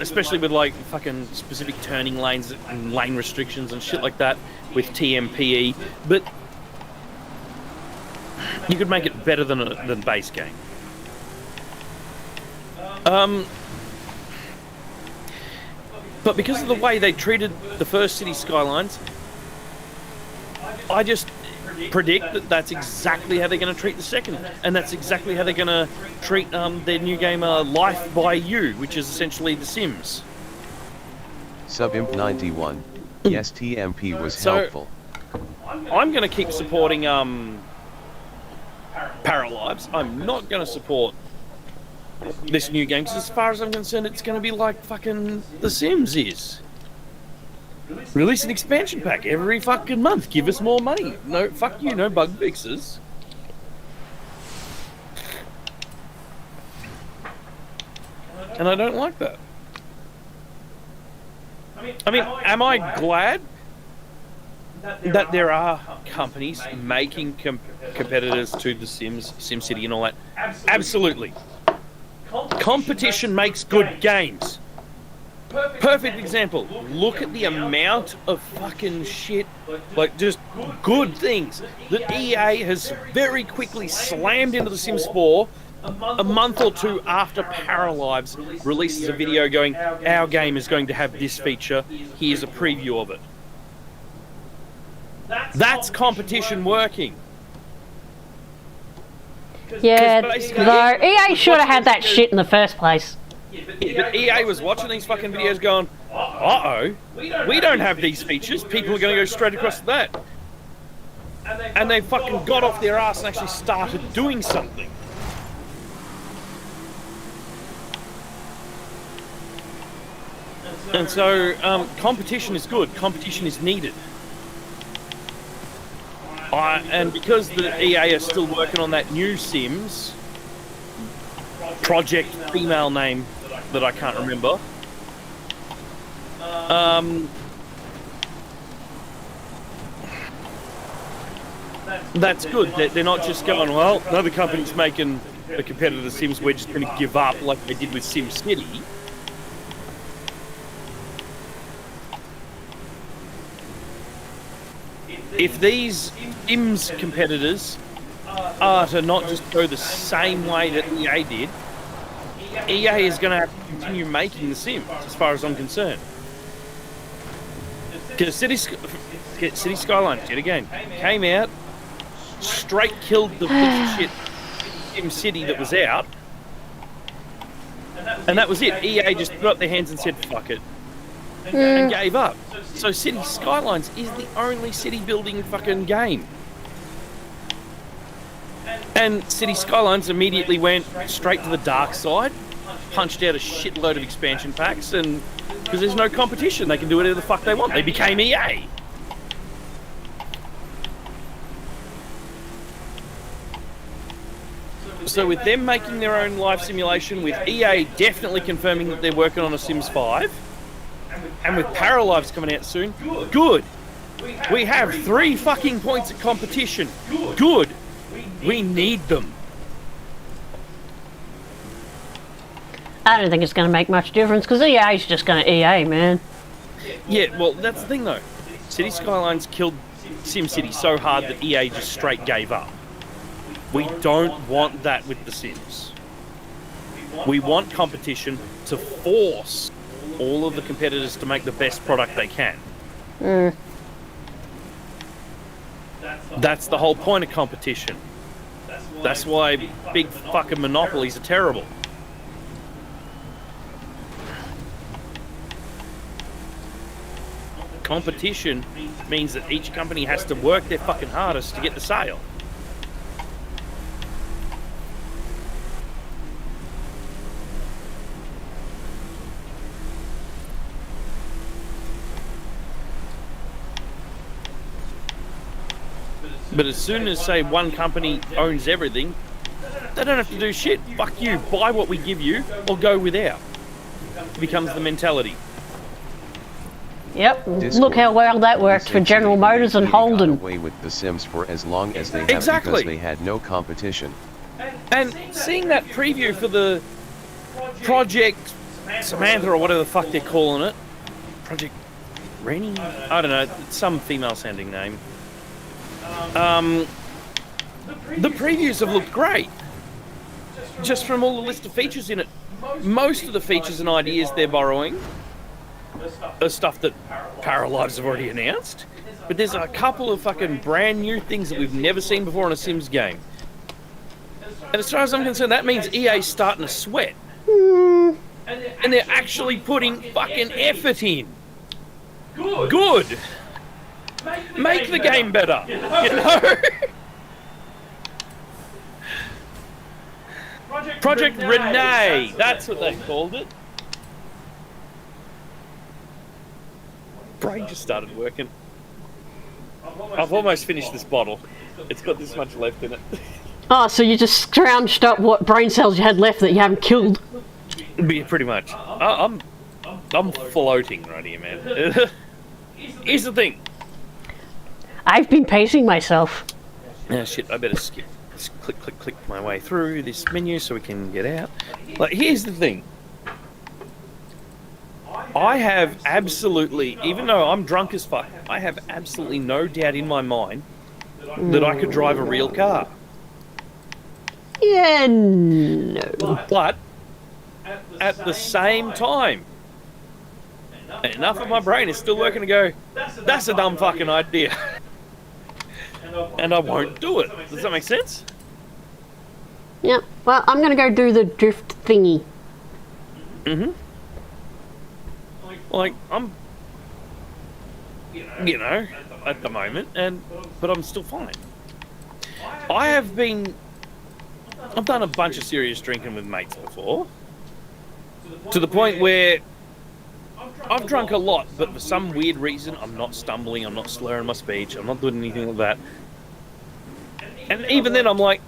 B: especially with like fucking specific turning lanes and lane restrictions and shit like that with TMPE. But You could make it better than base game. But because of the way they treated the first City Skylines, I just predict that that's exactly how they're going to treat the second, and that's exactly how they're going to treat their new game, Life by You, which is essentially The Sims.
C: Subimp91. Yes, TMP was helpful.
B: I'm going to keep supporting Paralives. I'm not going to support this new game, because as far as I'm concerned, it's going to be like fucking The Sims is. Release an expansion pack every fucking month. Give us more money. No, fuck you, no bug fixes. And I don't like that. I mean, am I glad that there are companies making competitors to The Sims, SimCity and all that? Absolutely. Competition makes good games. Perfect example. Look at the amount of fucking shit, like just good things, that EA has very quickly slammed into The Sims 4 a month or two after Paralives releases a video going, our game is going to have this feature, here's a preview of it. That's competition working.
A: Yeah, though EA should have had that shit in the first place.
B: But EA was watching these fucking videos going, uh-oh, we don't have these features, people are going to go straight across to that. And they fucking got off their ass and actually started doing something. And so, competition is good, competition is needed. And because the EA are still working on that new Sims project, female name that I can't remember, that's good. They're not just going, well, another company's making a competitor to Sims, we're just going to give up like they did with SimCity. If these Sims competitors are to not just go the same way that EA did, EA is going to have to continue making the Sims, as far as I'm concerned. Because City Skylines, yet again, came out, straight killed the piece of shit Sim City that was out, and that was it. EA just put up their hands and said, fuck it, and gave up. So City Skylines is the only city building fucking game. And City Skylines immediately went straight to the dark side, punched out a shitload of expansion packs, and because there's no competition, they can do whatever the fuck they want. They became EA. So with them making their own life simulation, with EA definitely confirming that they're working on a Sims 5, and with Paralives coming out soon, good. We have 3 fucking points of competition. Good. We need them.
A: I don't think it's going to make much difference because EA's just going to EA, man.
B: Yeah, well, that's the thing though. City Skylines killed SimCity so hard that EA just straight gave up. We don't want that with The Sims. We want competition to force all of the competitors to make the best product they can. That's the whole point of competition. That's why big fucking monopolies are terrible. Competition means that each company has to work their fucking hardest to get the sale. But as soon as, say, one company owns everything, they don't have to do shit. Fuck you, buy what we give you, or go without. It becomes the mentality.
A: Yep, look how well that worked for General Motors and Holden.
C: Away with The Sims for as long as they have
B: Exactly.
C: because they had no competition.
B: And seeing that preview for the Project Samantha, or whatever the fuck they're calling it, Project Weeni? I don't know, some female sounding name. The previews have looked great. Just from all the list of features in it. Most of the features and ideas they're borrowing are stuff that Paralives have already announced. But there's a couple of fucking brand new things that we've never seen before in a Sims game. And as far as I'm concerned, that means EA's starting to sweat. And they're actually putting fucking effort in. Good. Make the game better, you know? Project Renee, that's what they called it. Brain just started working. I've almost finished this bottle. It's got this much left in it.
A: Oh, so you just scrounged up what brain cells you had left that you haven't killed?
B: Yeah, pretty much. I'm floating right here, man. Here's the thing.
A: I've been pacing myself.
B: Oh shit, I better skip. Just click my way through this menu so we can get out. Like, here's the thing. I have absolutely, even though I'm drunk as fuck, I have absolutely no doubt in my mind that I could drive a real car.
A: Yeah, no.
B: But at the same time, enough of my brain is still working to go, that's a dumb fucking idea. And I won't do it. Does that make sense?
A: Yeah, well, I'm gonna go do the drift thingy.
B: Mm-hmm. Like, I'm, you know, at the moment, but I'm still fine. I've done a bunch of serious drinking with mates before, to the point where I've drunk a lot, but for some weird reason, I'm not stumbling, I'm not slurring my speech, I'm not doing anything like that. And even then, I'm like,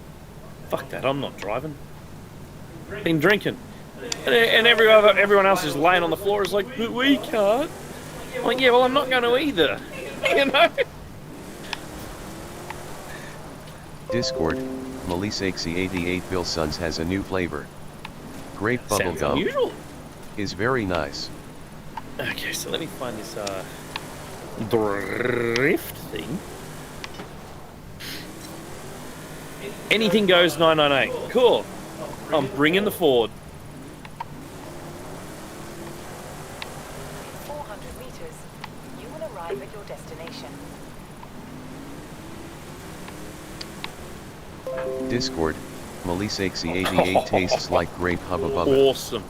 B: fuck that, I'm not driving. Been drinking. And everyone else is laying on the floor is like, but we can't. I'm like, yeah, well, I'm not going to either. You know?
C: Discord, Melisexy88 Bill Sons has a new flavor. Grape
B: Sounds
C: bubblegum
B: unusual.
C: is very nice.
B: Okay, so let me find this drift thing. Anything goes 998. Cool. I'm bringing the Ford.
E: 400 meters. You will arrive at your destination.
C: Discord, Melisexy88 tastes like grape hubba bubba.
B: Awesome.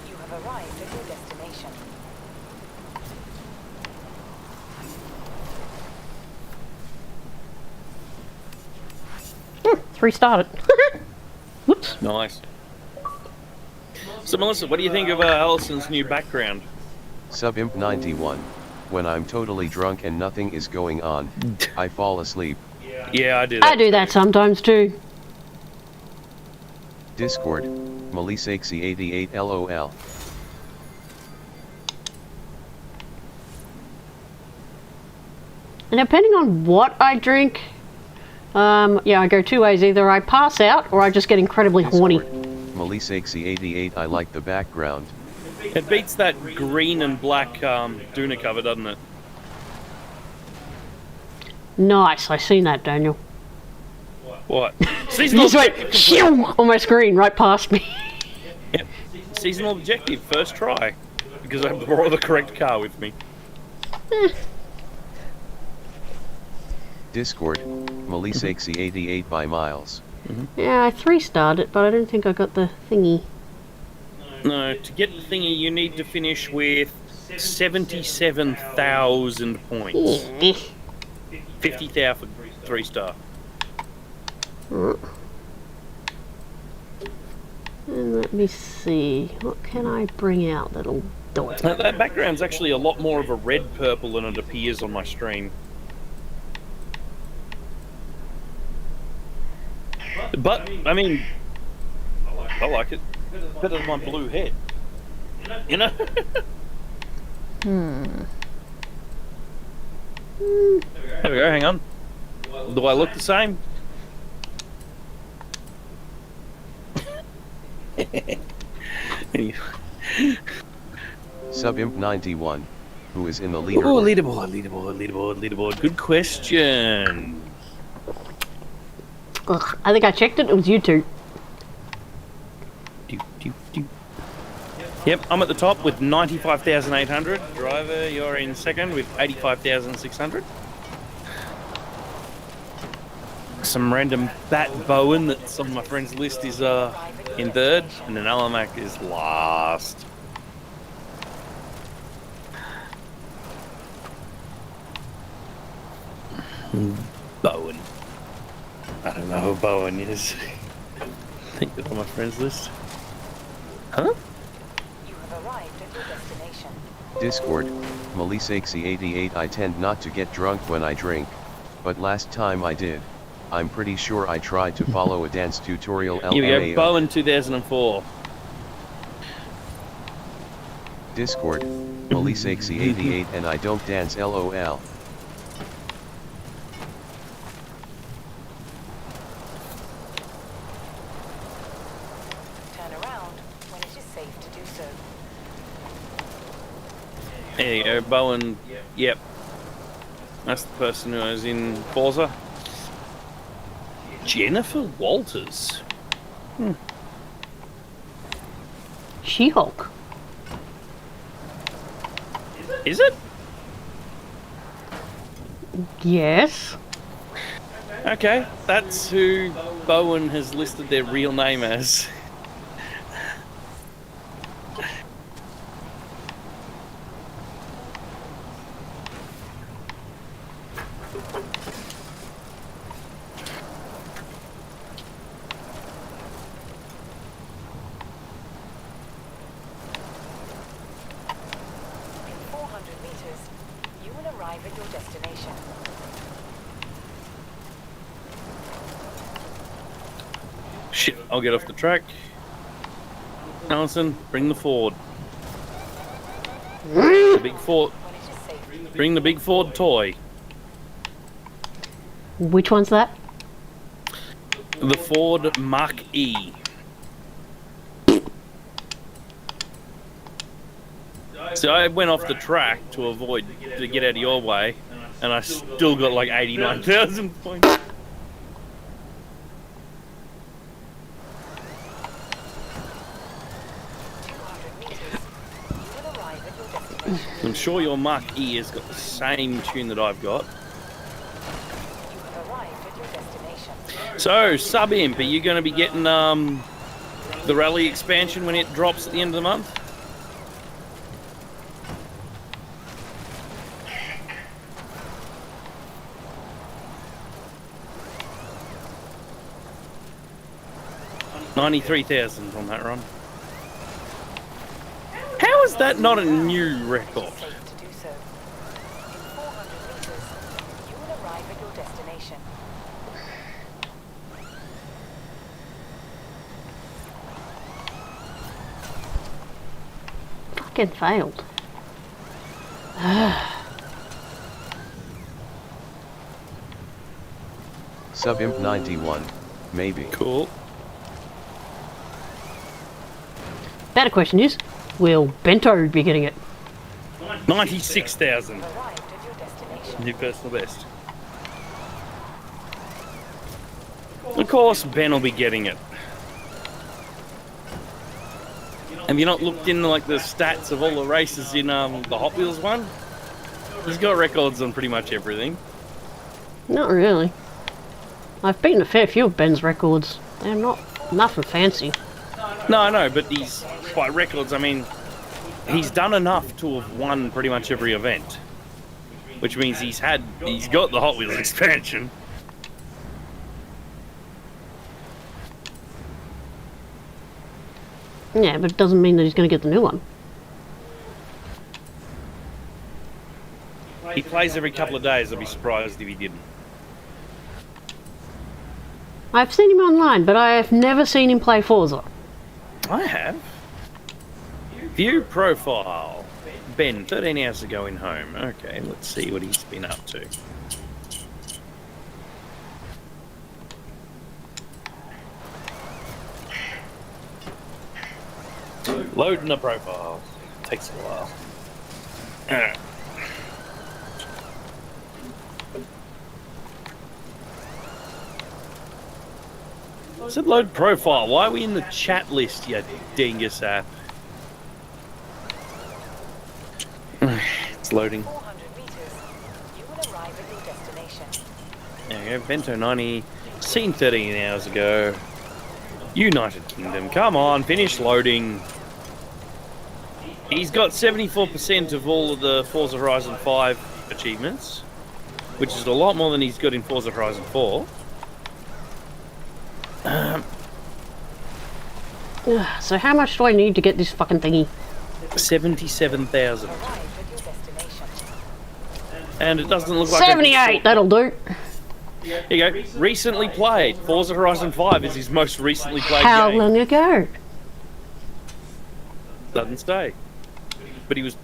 E: You have arrived at your destination.
A: Restarted. Whoops.
B: Nice. So, Melissa, what do you think of Allison's new background?
C: Subimp91. When I'm totally drunk and nothing is going on, I fall asleep.
B: Yeah, I do that.
A: I do that sometimes too.
C: Discord, Melisexy88 LOL.
A: And depending on what I drink, yeah, I go two ways. Either I pass out or I just get incredibly horny.
C: Melisexy88 I like the background.
B: It beats that green and black Duna cover, doesn't it?
A: Nice, I seen that, Daniel.
B: What?
A: You
B: Seasonal
A: just went
B: objective.
A: shoo on my screen right past me.
B: Yep. Seasonal objective, first try. Because I brought the correct car with me.
C: Discord, Melisexy88 by Miles.
A: Yeah, I 3-starred it, but I don't think I got the thingy.
B: No, to get the thingy, you need to finish with 77,000 points.
A: Yeah.
B: 50,000 for 3-star.
A: And let me see, what can I bring out that'll do it?
B: That background's actually a lot more of a red purple than it appears on my stream. But, I mean, I like it. Better than my blue head. You know?
A: Hmm.
B: There we go, hang on. Do I look the same?
C: Subimp91, who is in the
B: Oh,
C: leaderboard.
B: leaderboard. Good question.
A: Ugh, I think I checked it. It was you two.
B: Yep, I'm at the top with 95,800. Driver, you're in second with 85,600. Some random Bat Bowen that's on my friend's list is in third, and then Alamac is last. Bowen. I don't know who Bowen is. I think they're on my friend's list. Huh?
E: You have arrived at your destination.
C: Discord, Melisexy88. I tend not to get drunk when I drink, but last time I did. I'm pretty sure I tried to follow a dance tutorial.
B: Here we go, Bowen 2004.
C: Discord, Melisexy88, and I don't dance LOL.
E: Turn around when it is safe to do so.
B: There you go, Bowen. Yep. That's the person who was in Forza. Jennifer Walters.
A: She-Hulk.
B: Is it?
A: Yes.
B: Okay, that's who Bowen has listed their real name as.
E: In 400 meters, you will arrive at your destination.
B: Shit, I'll get off the track. Allison, bring the Ford. The big Ford.
E: When it is safe.
B: Bring the big Ford toy.
A: Which one's that?
B: The Ford Mach E. So I went off the track to get out of your way, and I still got like 89,000 points.
E: 200 meters, you will arrive at your destination.
B: I'm sure your Mach E has got the same tune that I've got.
E: You have arrived at your destination.
B: So, Sub-Imp, are you going to be getting the rally expansion when it drops at the end of the month? $93,000 on that run. How is that not a new record?
E: It is safe to do so. In 400 meters, you will arrive at your destination.
A: Fucking failed.
C: Subimp91, maybe.
B: Cool.
A: Better question is, will Bento be getting it?
B: 96,000.
E: Arrived at your destination.
B: New personal best. Of course, Ben will be getting it. Have you not looked in like the stats of all the races in the Hot Wheels one? He's got records on pretty much everything.
A: Not really. I've beaten a fair few of Ben's records. They're not nothing fancy.
B: No, I know, but he's by records. I mean, he's done enough to have won pretty much every event, which means he's got the Hot Wheels expansion.
A: Yeah, but it doesn't mean that he's going to get the new one.
B: He plays every couple of days. I'd be surprised if he didn't.
A: I've seen him online, but I have never seen him play Forza.
B: I have. View profile. Ben, 13 hours ago in home. Okay, let's see what he's been up to. Loading a profile. Takes a while. I said load profile. Why are we in the chat list, you dingus app? It's loading.
E: 400 meters. You will arrive at your destination.
B: There we go. Vento 90. Seen 13 hours ago. United Kingdom. Come on, finish loading. He's got 74% of all of the Forza Horizon 5 achievements, which is a lot more than he's got in Forza Horizon 4.
A: So how much do I need to get this fucking thingy?
B: 77,000.
E: Arrive at your destination.
B: And it doesn't look like...
A: 78, that'll do.
B: Here you go. Recently played. Forza Horizon 5 is his most recently played
A: How
B: game.
A: long ago?
B: Doesn't stay. But he was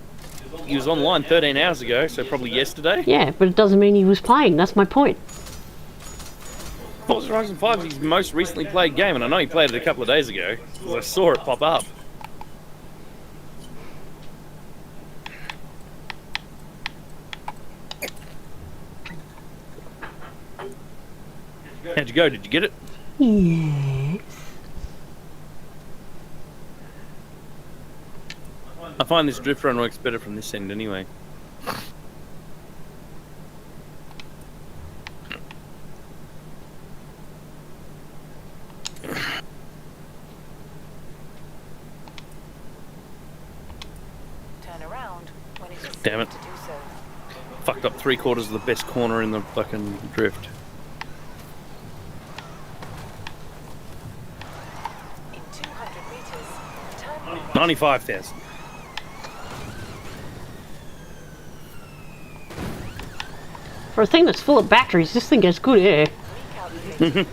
B: online 13 hours ago, so probably yesterday.
A: Yeah, but it doesn't mean he was playing, that's my point.
B: Forza Horizon 5 is his most recently played game, and I know he played it a couple of days ago, because I saw it pop up. How'd you go? Did you get it?
A: Yes.
B: I find this drift run works better from this end anyway.
E: Turn around when it is
B: Damn
E: safe
B: it.
E: to do so.
B: Fucked up 3/4 of the best corner in the fucking drift.
E: In 200 meters, turn right.
B: 95,000.
A: For a thing that's full of batteries, this thing gets good air.
E: Recalculate your route.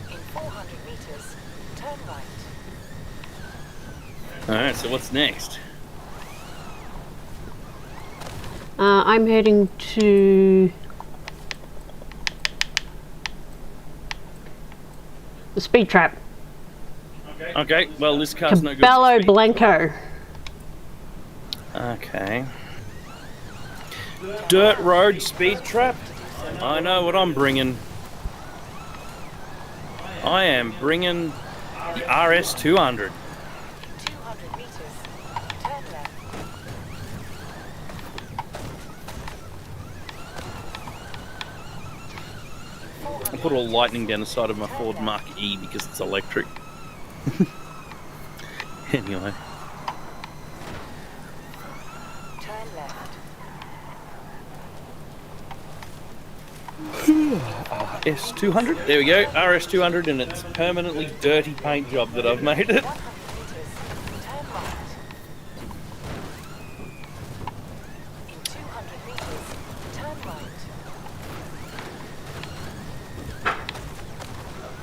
E: In 400 meters, turn right.
B: Alright, so what's next?
A: I'm heading to the speed trap.
B: Okay, well this car's no good.
A: Bello
B: for speed.
A: Blanco.
B: Okay. Dirt road speed trap? I know what I'm bringing. I am bringing the RS 200.
E: 200 meters, turn left.
B: I put all lightning down the side of my Ford Mark E because it's electric. Anyway.
E: Turn left.
B: S200? There we go, RS200, and it's permanently dirty paint job that I've made it.
E: 100 meters, turn right. In 200 meters, turn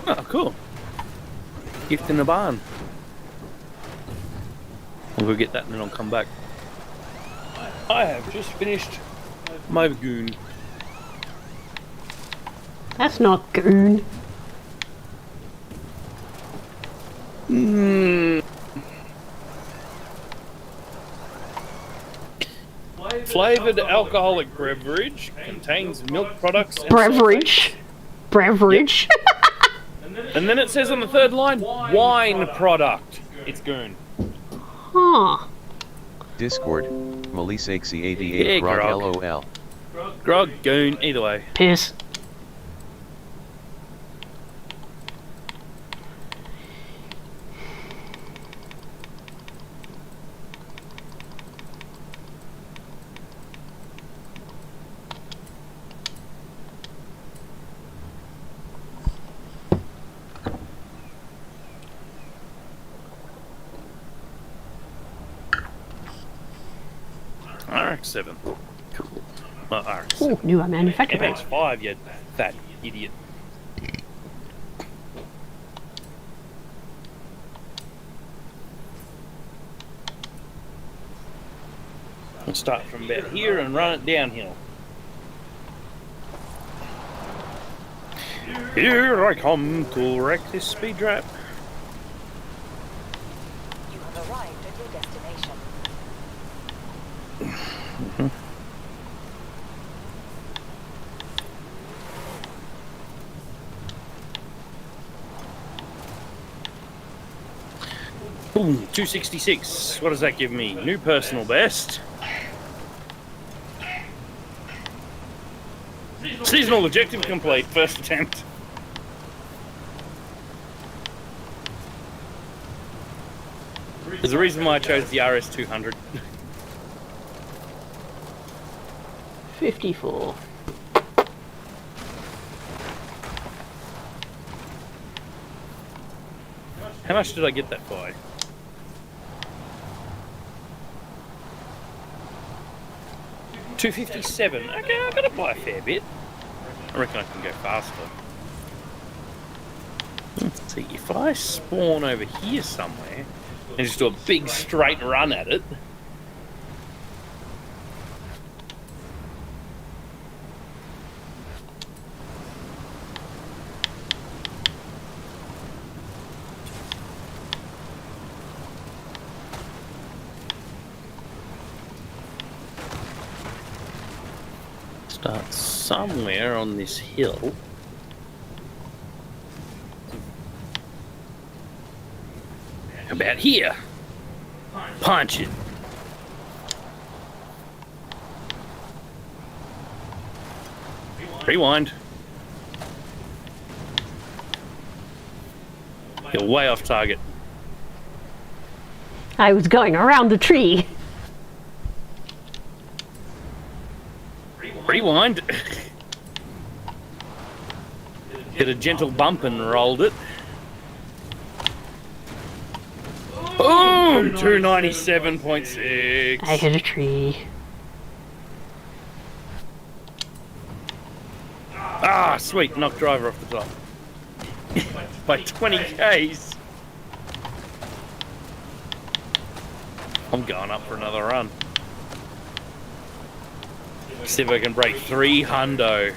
E: right.
B: Oh, cool. Gift in a barn. I'll go get that and then I'll come back. I have just finished my goon.
A: That's not goon.
B: Flavored alcoholic beverage contains milk products and
A: Beverage. Beverage.
B: And then it says on the third line, wine product. It's goon.
A: Huh.
C: Discord, Melisexy88
B: Yeah,
C: Grog
B: Grog.
C: LOL.
B: Grog, goon, either way.
A: Piss.
B: RX-7. Cool. Well, RX-7.
A: Ooh, new manufacturer.
B: MX-5, you fat idiot. We'll start from about here and run it downhill. Here I come to wreck this speed trap.
E: You have
B: Boom, 266. What does that give me? New personal best. Seasonal objective complete. First attempt. There's a reason why I chose the RS200.
A: 54.
B: How much did I get that by? $257. Okay, I've got to buy a fair bit. I reckon I can go faster. Let's see, if I spawn over here somewhere and just do a big straight run at it. Start somewhere on this hill. About here. Punch it. Rewind. You're way off target.
A: I was going around the tree.
B: Rewind. Hit a gentle bump and rolled it. Boom! 297.6.
A: I hit a tree.
B: Ah, sweet. Knock driver off the top. By 20 Ks. I'm going up for another run. See if I can break 300.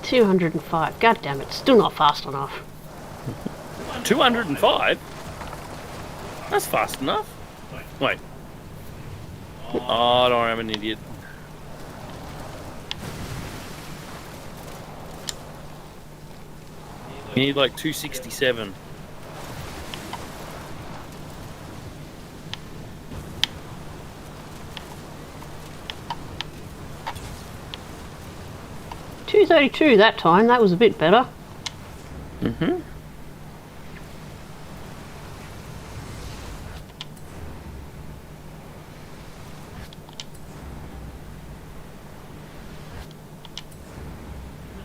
A: 205. God damn it. Still not fast enough.
B: 205? That's fast enough. Wait. Oh, don't worry, I'm an idiot. You need like 267.
A: $232 that time. That was a bit better.
B: Mm-hmm.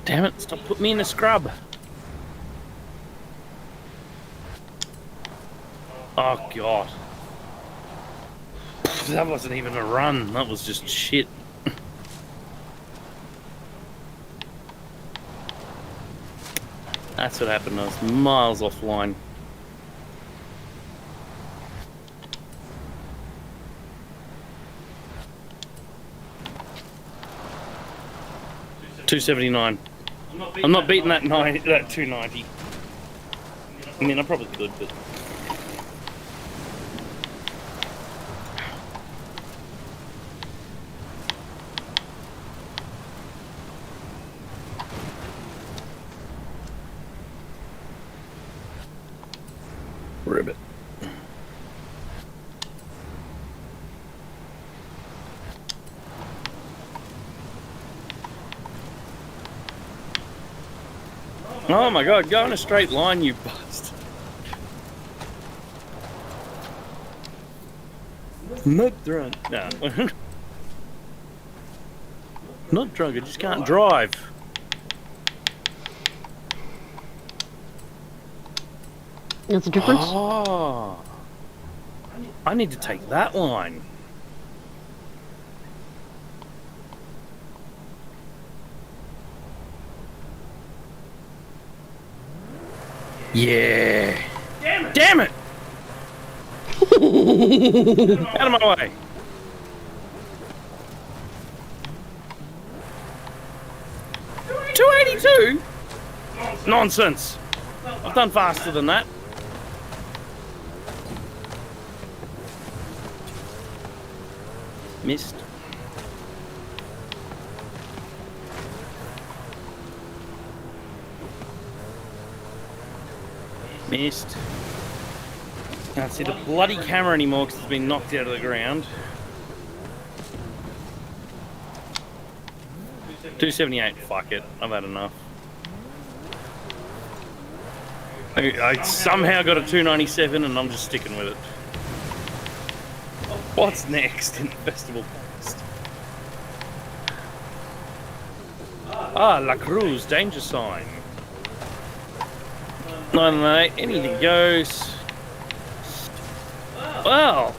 B: Damn it, stop putting me in a scrub. Oh, God. That wasn't even a run. That was just shit. That's what happened. I was miles offline. $279. I'm not beating that 290. I mean, I probably could, but. Ribbit. Oh my God, go in a straight line, you bust. Not drunk. No. Not drunk, I just can't drive.
A: There's a difference.
B: Oh. I need to take that line. Yeah. Damn it! Out of my way. $282? Nonsense. I've done faster than that. Missed. Missed. Can't see the bloody camera anymore because it's been knocked out of the ground. 278, fuck it, I've had enough. I somehow got a 297 and I'm just sticking with it. What's next in the festival post? Ah, La Cruz, danger sign. 998, anything goes. Well,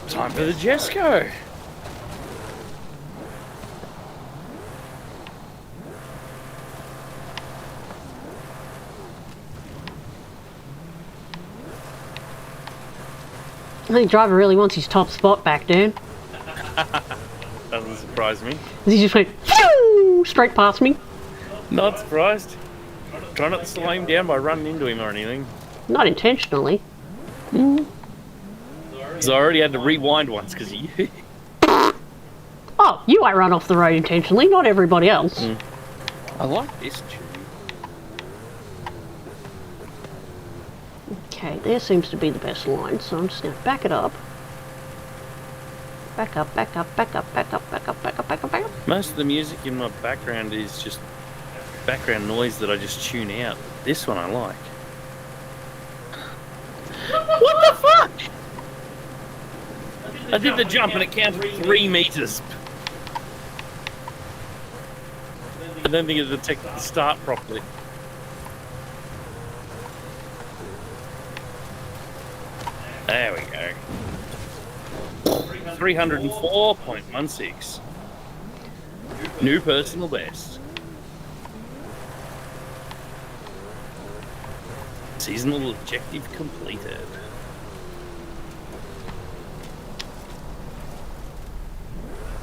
B: time for the Jesco.
A: I think driver really wants his top spot back, dude.
B: Doesn't surprise me.
A: He just went phew, straight past me.
B: Not surprised. Try not to slow him down by running into him or anything.
A: Not intentionally.
B: So I already had to rewind once because you.
A: Oh, you might run off the road intentionally, not everybody else.
B: I like this tune.
A: Okay, there seems to be the best line, so I'm just going to back it up. Back up, back up, back up, back up, back up, back up, back up, back up.
B: Most of the music in my background is just background noise that I just tune out. This one I like. What the fuck? I did the jump and it counted 3 meters. I don't think it detected the start properly. There we go. 304.16. New personal best. Seasonal objective completed.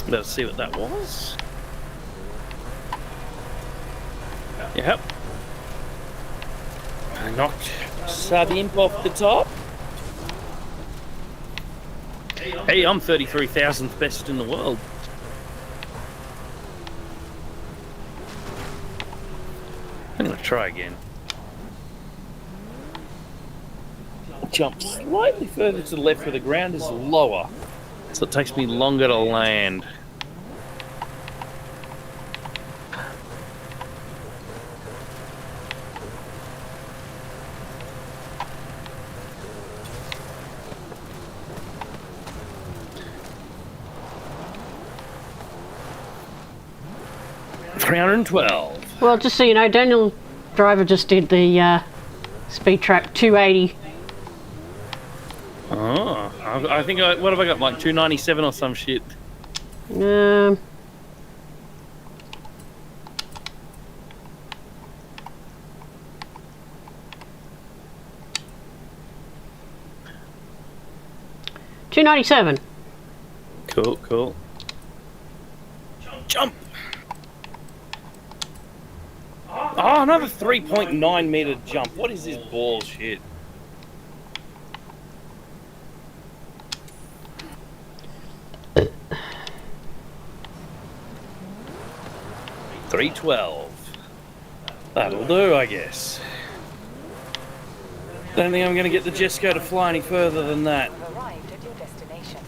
B: Let's see what that was. Yep. I knocked Sub-Imp off the top. Hey, I'm 33,000th best in the world. I'm going to try again. Jump slightly further to the left where the ground is lower, so it takes me longer to land. $312.
A: Well, just so you know, Daniel driver just did the speed trap 280.
B: Oh, I think what have I got? Like 297 or some shit.
A: $297.
B: Cool, cool. Jump! Oh, another 3.9 meter jump. What is this bullshit? $312. That'll do, I guess. Don't think I'm going to get the Jesco to fly any further than that.
E: You've arrived at your destination.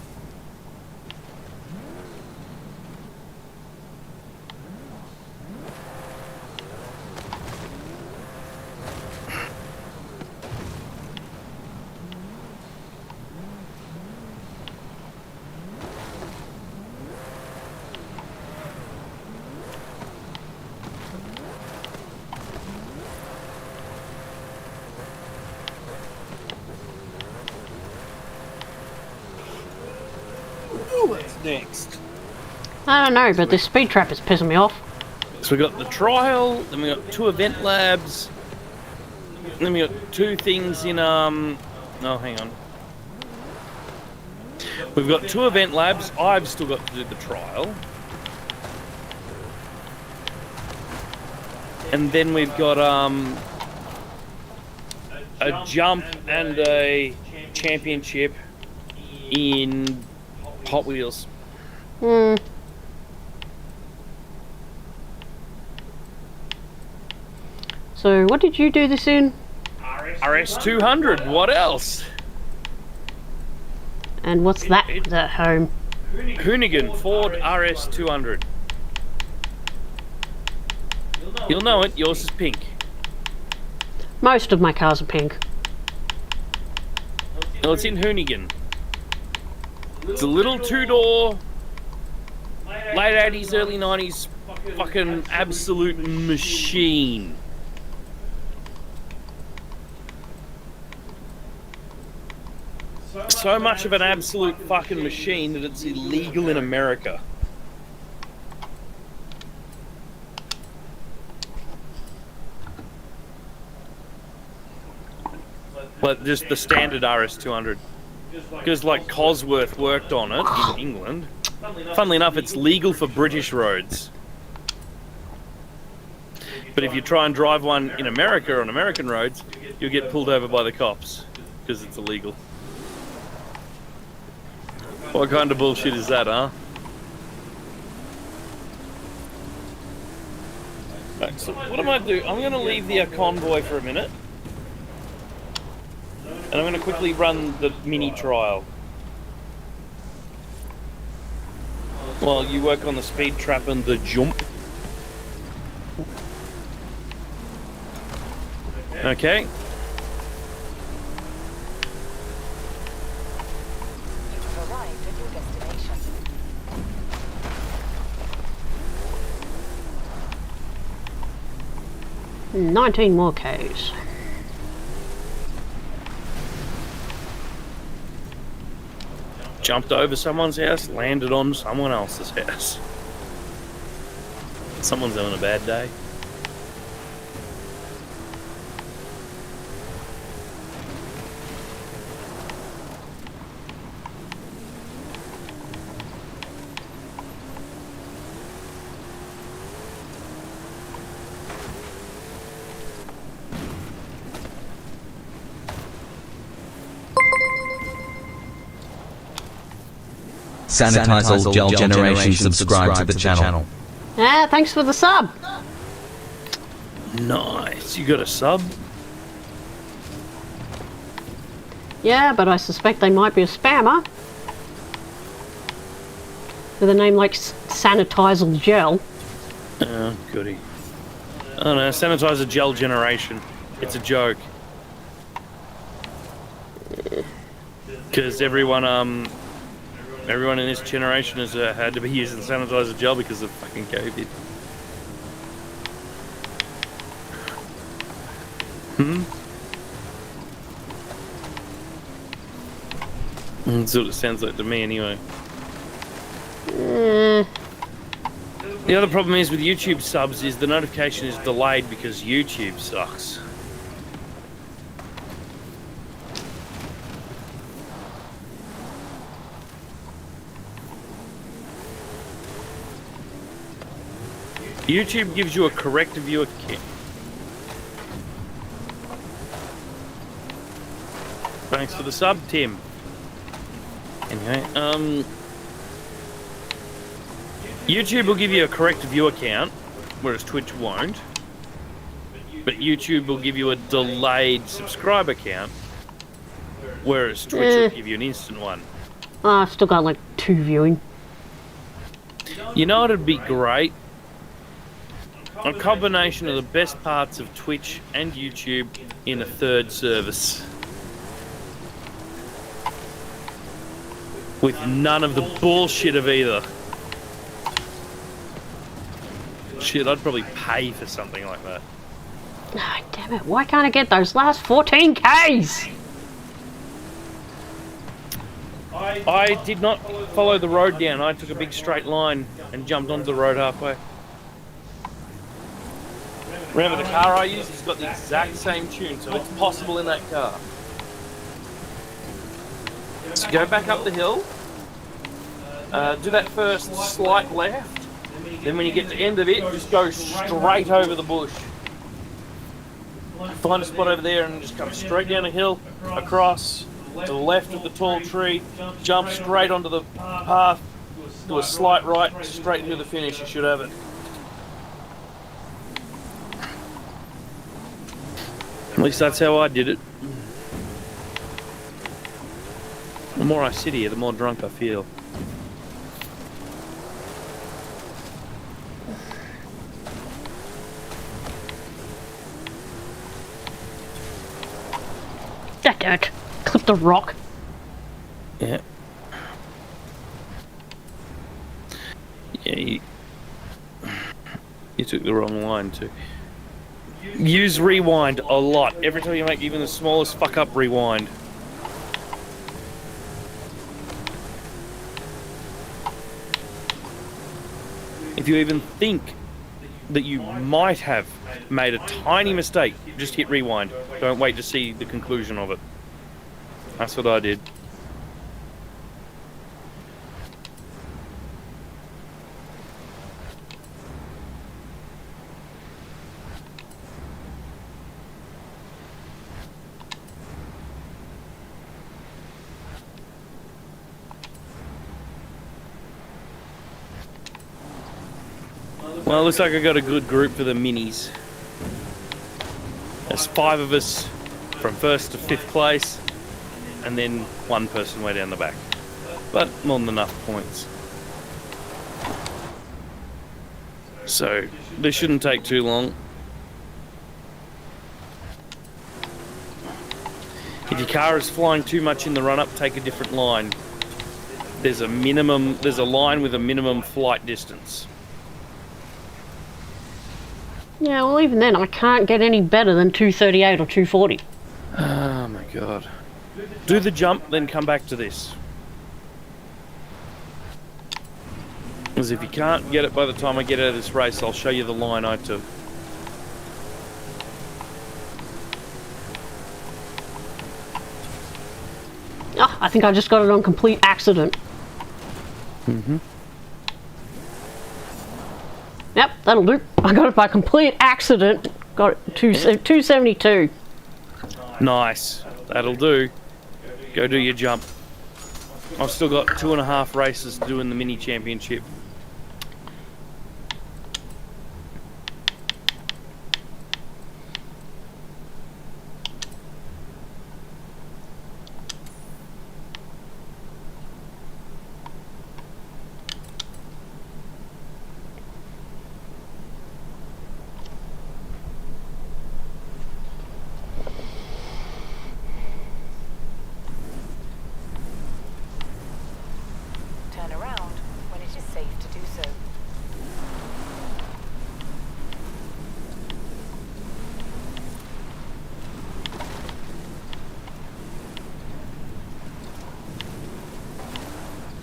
B: What's next?
A: I don't know, but this speed trap is pissing me off.
B: So we got the trial, then we got 2 event labs, then we got 2 things in oh, hang on. We've got 2 event labs. I've still got to do the trial. And then we've got a jump and a championship in Hot Wheels.
A: So what did you do this in?
B: RS200, what else?
A: And what's that at home?
B: Hoonigan Ford RS 200. You'll know it. Yours is pink.
A: Most of my cars are pink.
B: Well, it's in Hoonigan. It's a little two-door, late 80s, early 90s, fucking absolute machine. So much of an absolute fucking machine that it's illegal in America. But just the standard RS200. Because like Cosworth worked on it in England. Funnily enough, it's legal for British roads. But if you try and drive one in America on American roads, you'll get pulled over by the cops. Because it's illegal. What kind of bullshit is that, huh? Right, so what am I do? I'm going to leave the convoy for a minute. And I'm going to quickly run the mini trial. While you work on the speed trap and the jump. Okay.
E: You've arrived at your destination.
A: 19 more Ks.
B: Jumped over someone's house, landed on someone else's house. Someone's having a bad day.
F: Sanitize all gel generation, subscribe to the channel.
A: Ah, thanks for the sub.
B: Nice. You got a sub?
A: Yeah, but I suspect they might be a spammer. With a name like Sanitizer Gel.
B: Oh, goody. Oh no, sanitizer gel generation. It's a joke. Because everyone in this generation has had to be using sanitizer gel because of fucking COVID. That's what it sounds like to me anyway. The other problem is with YouTube subs is the notification is delayed because YouTube sucks. YouTube gives you a correct viewer count. Thanks for the sub, Tim. Anyway, YouTube will give you a correct viewer count, whereas Twitch won't. But YouTube will give you a delayed subscriber count, whereas Twitch will give you an instant one.
A: Oh, I've still got like 2 viewing.
B: You know what'd be great? A combination of the best parts of Twitch and YouTube in a third service. With none of the bullshit of either. Shit, I'd probably pay for something like that.
A: Ah, damn it, why can't I get those last 14 Ks?
B: I did not follow the road down. I took a big straight line and jumped onto the road halfway. Remember, the car I use has got the exact same tune, so it's possible in that car. So go back up the hill, do that first slight left, then when you get to the end of it, just go straight over the bush. Find a spot over there and just come straight down a hill, across, to the left of the tall tree, jump straight onto the path, do a slight right, straight through the finish, you should have it. At least that's how I did it. The more I sit here, the more drunk I feel.
A: Damn it. Clipped a rock.
B: Yeah. Yeah, you took the wrong line too. Use rewind a lot. Every time you make even the smallest fuck up, rewind. If you even think that you might have made a tiny mistake, just hit rewind. Don't wait to see the conclusion of it. That's what I did. Well, it looks like I got a good group for the minis. There's 5 of us from 1st to 5th place, and then 1 person way down the back. But more than enough points. So, this shouldn't take too long. If your car is flying too much in the run-up, take a different line. There's a line with a minimum flight distance.
A: Yeah, well, even then, I can't get any better than 238 or 240.
B: Oh my god. Do the jump, then come back to this. Because if you can't get it by the time I get out of this race, I'll show you the line I took.
A: Oh, I think I just got it on complete accident.
B: Mm-hmm.
A: Yep, that'll do. I got it by complete accident. Got it 272.
B: Nice. That'll do. Go do your jump. I've still got 2.5 races to do in the mini championship.
E: Turn around when it is safe to do so.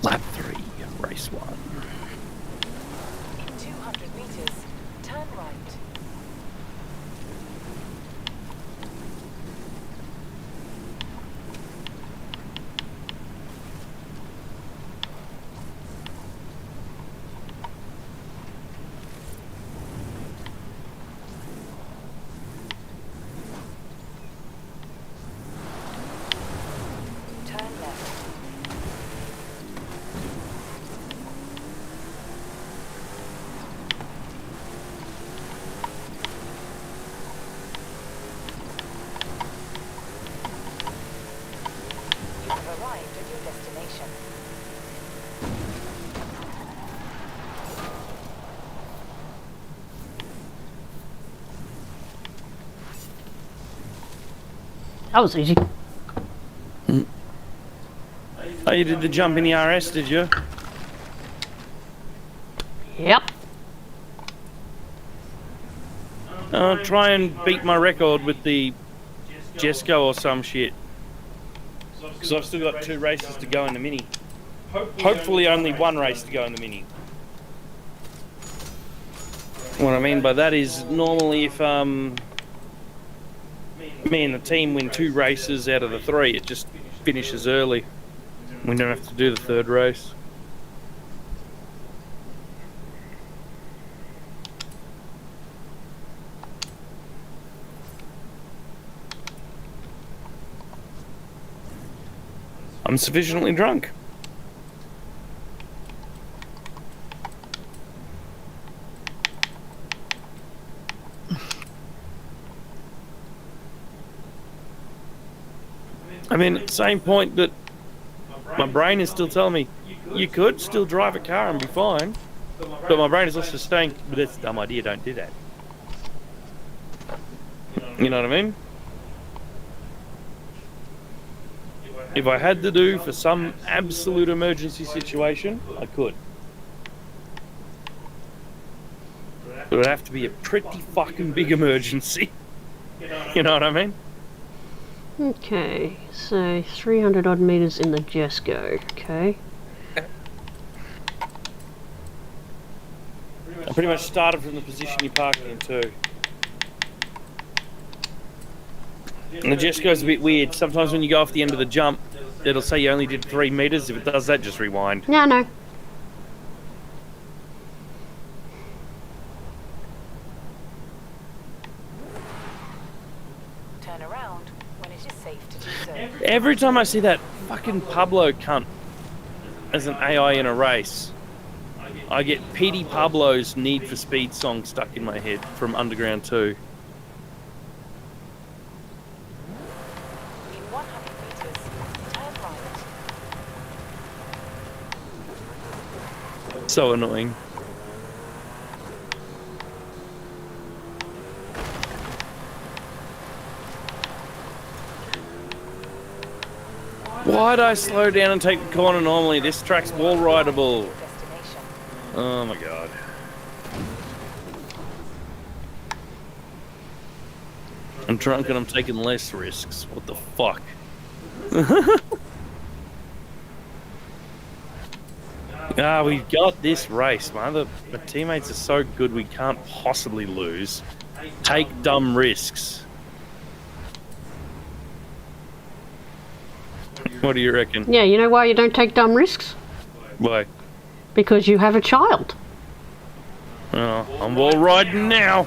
B: Lap 3, race 1.
E: In 200 meters, turn right. Turn left. You have arrived at your destination.
A: That was easy.
B: Oh, you did the jump in the RS, did you?
A: Yep.
B: Try and beat my record with the Jesco or some shit. Because I've still got 2 races to go in the mini. Hopefully only 1 race to go in the mini. What I mean by that is normally if me and the team win 2 races out of the 3, it just finishes early. We don't have to do the 3rd race. I'm sufficiently drunk. I mean, at the same point that My brain is still telling me, you could still drive a car and be fine. But my brain is also saying, but that's a dumb idea, don't do that. You know what I mean? If I had to do for some absolute emergency situation, I could. But it would have to be a pretty fucking big emergency. You know what I mean?
A: Okay, so 300 odd meters in the Jesco, okay.
B: I pretty much started from the position you parked in too. And the Jesco's a bit weird. Sometimes when you go off the end of the jump, it'll say you only did 3 meters. If it does that, just rewind.
A: Yeah, no.
E: Turn around when it is safe to do so.
B: Every time I see that fucking Pablo cunt as an AI in a race, I get Petey Pablo's Need for Speed song stuck in my head from Underground 2.
E: In 100 meters, turn right.
B: So annoying. Why'd I slow down and take the corner normally? This track's wall rideable.
E: Destination.
B: Oh my god. I'm drunk and I'm taking less risks. What the fuck? We've got this race, man. The teammates are so good we can't possibly lose. Take dumb risks. What do you reckon?
A: Yeah, you know why you don't take dumb risks?
B: Why?
A: Because you have a child.
B: Oh, I'm wall riding now.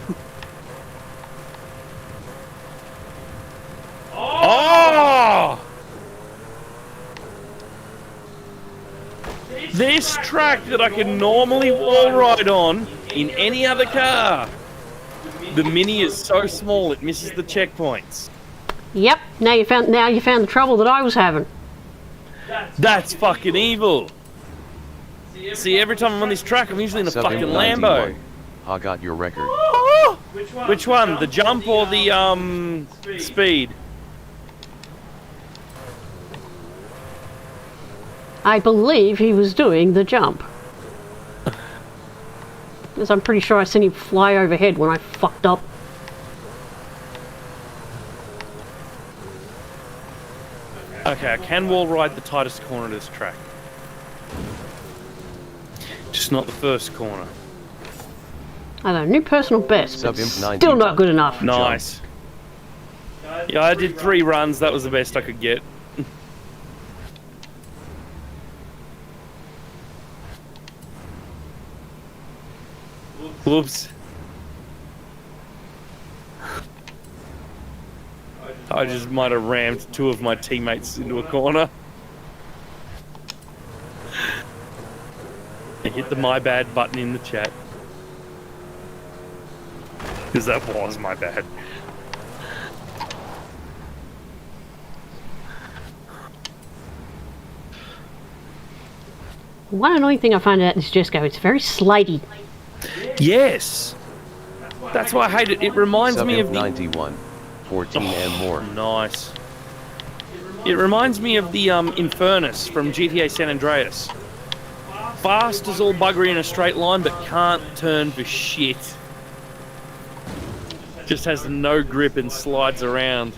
B: Oh! This track that I can normally wall ride on in any other car. The Mini is so small it misses the checkpoints.
A: Yep, now you found the trouble that I was having.
B: That's fucking evil. See, every time I'm on this track, I'm usually in a
C: Sub
B: fucking
C: Imp
B: Lambo.
C: 91. I got your record.
B: Which one? The jump or the speed?
A: I believe he was doing the jump. Because I'm pretty sure I seen him fly overhead when I fucked up.
B: Okay, I can wall ride the tightest corner of this track. Just not the first corner.
A: I don't know, new personal best, but
C: Sub Imp
A: still
C: 91.
A: not good enough.
B: Nice. Yeah, I did 3 runs. That was the best I could get. Whoops. I just might have rammed 2 of my teammates into a corner. I hit the my bad button in the chat. Because that was my bad.
A: One annoying thing I find out is Jesco, it's very slidey.
B: Yes! That's why I hate it. It reminds
C: Sub
B: me
C: Imp
B: of the...
C: 91. 14 and more.
B: Nice. It reminds me of the Infernus from GTA San Andreas. Fast as all buggery in a straight line, but can't turn for shit. Just has no grip and slides around.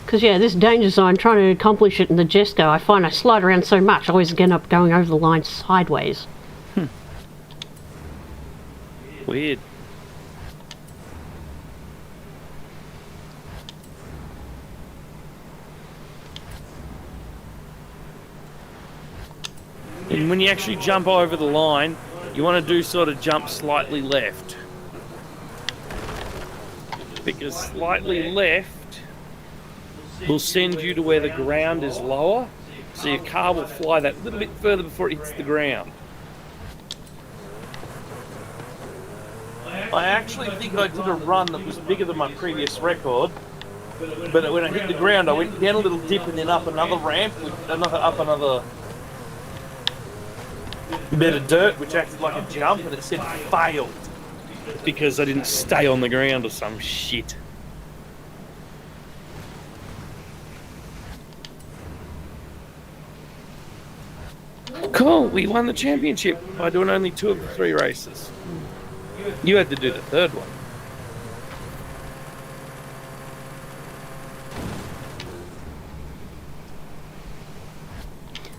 A: Because, yeah, this danger zone, trying to accomplish it in the Jesco, I find I slide around so much, I always end up going over the line sideways.
B: Weird. And when you actually jump over the line, you want to do sort of jump slightly left. Because slightly left will send you to where the ground is lower, so your car will fly that little bit further before it hits the ground. I actually think I did a run that was bigger than my previous record, but when I hit the ground, I went down a little dip and then up another ramp with another bit of dirt, which acted like a jump, and it said failed because I didn't stay on the ground or some shit. Cool, we won the championship by doing only 2 of the 3 races. You had to do the 3rd one.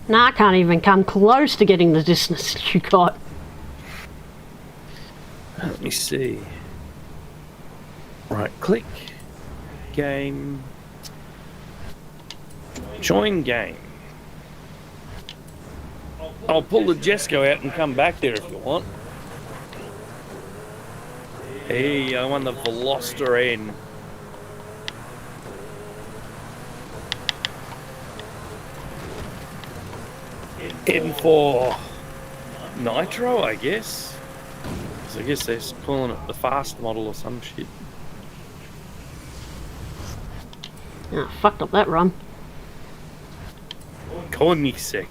A: Nah, I can't even come close to getting the distance you got.
B: Let me see. Right click. Game. Join game. I'll pull the Jesco out and come back there if you want. Hey, I won the Veloster N. N for Nitro, I guess. So I guess they're calling it the fast model or some shit.
A: Ah, fucked up that run.
B: Koenigsegg.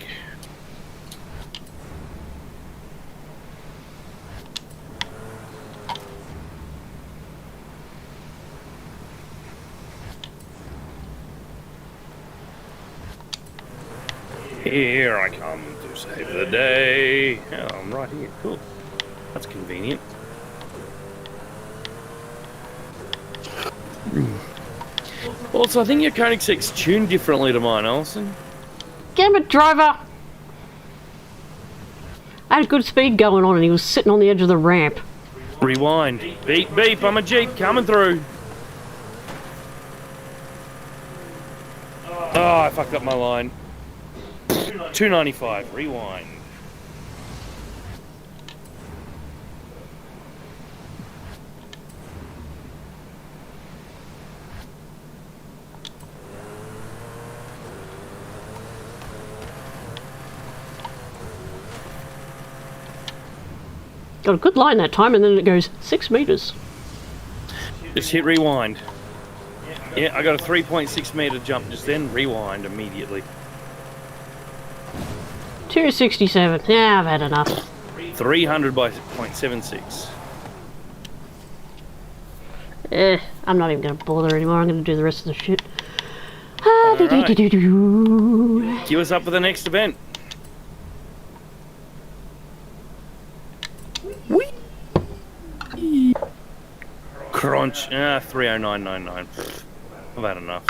B: Here I come to save the day. Oh, I'm right here. Cool. That's convenient. Also, I think your Koenigsegg's tuned differently to mine, Allison.
A: Damn it, driver! I had good speed going on and he was sitting on the edge of the ramp.
B: Rewind. Beep, beep. I'm a Jeep coming through. Oh, I fucked up my line. 295. Rewind.
A: Got a good line that time and then it goes 6 meters.
B: Just hit rewind. Yeah, I got a 3.6 meter jump just then. Rewind immediately.
A: 267. Yeah, I've had enough.
B: 300 by 0.76.
A: I'm not even going to bother anymore. I'm going to do the rest of the shit.
B: Queue us up for the next event. Whee! Crunch. 30999. I've had enough.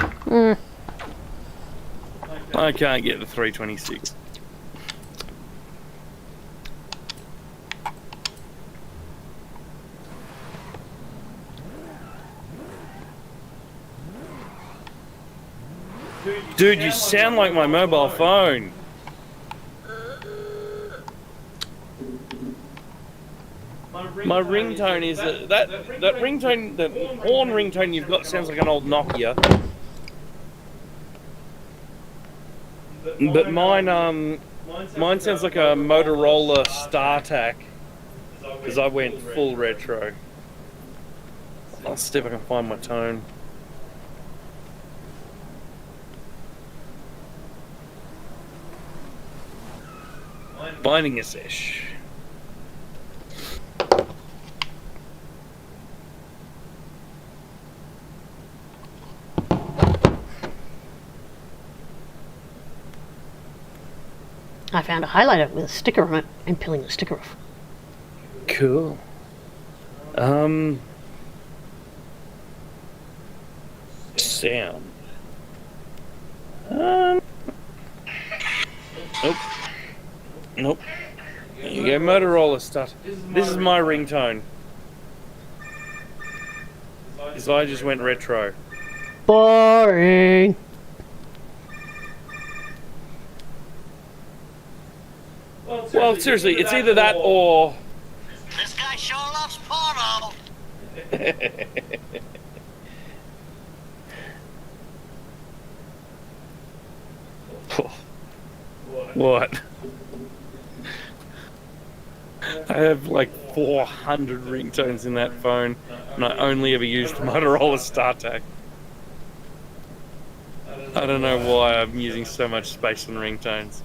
B: I can't get the 326. Dude, you sound like my mobile phone. My ringtone is that ringtone, that horn ringtone you've got sounds like an old Nokia. But mine sounds like a Motorola StarTAC because I went full retro. I'll see if I can find my tone. Finding a sesh.
A: I found a highlighter with a sticker on it and peeling the sticker off.
B: Cool. Sound. Nope. Nope. There you go, Motorola stuff. This is my ringtone. Because I just went retro.
A: Boring.
B: Well, seriously, it's either that or...
G: This guy sure loves porno.
B: What? I have like 400 ringtones in that phone, and I only ever used Motorola StarTAC. I don't know why I'm using so much space on ringtones.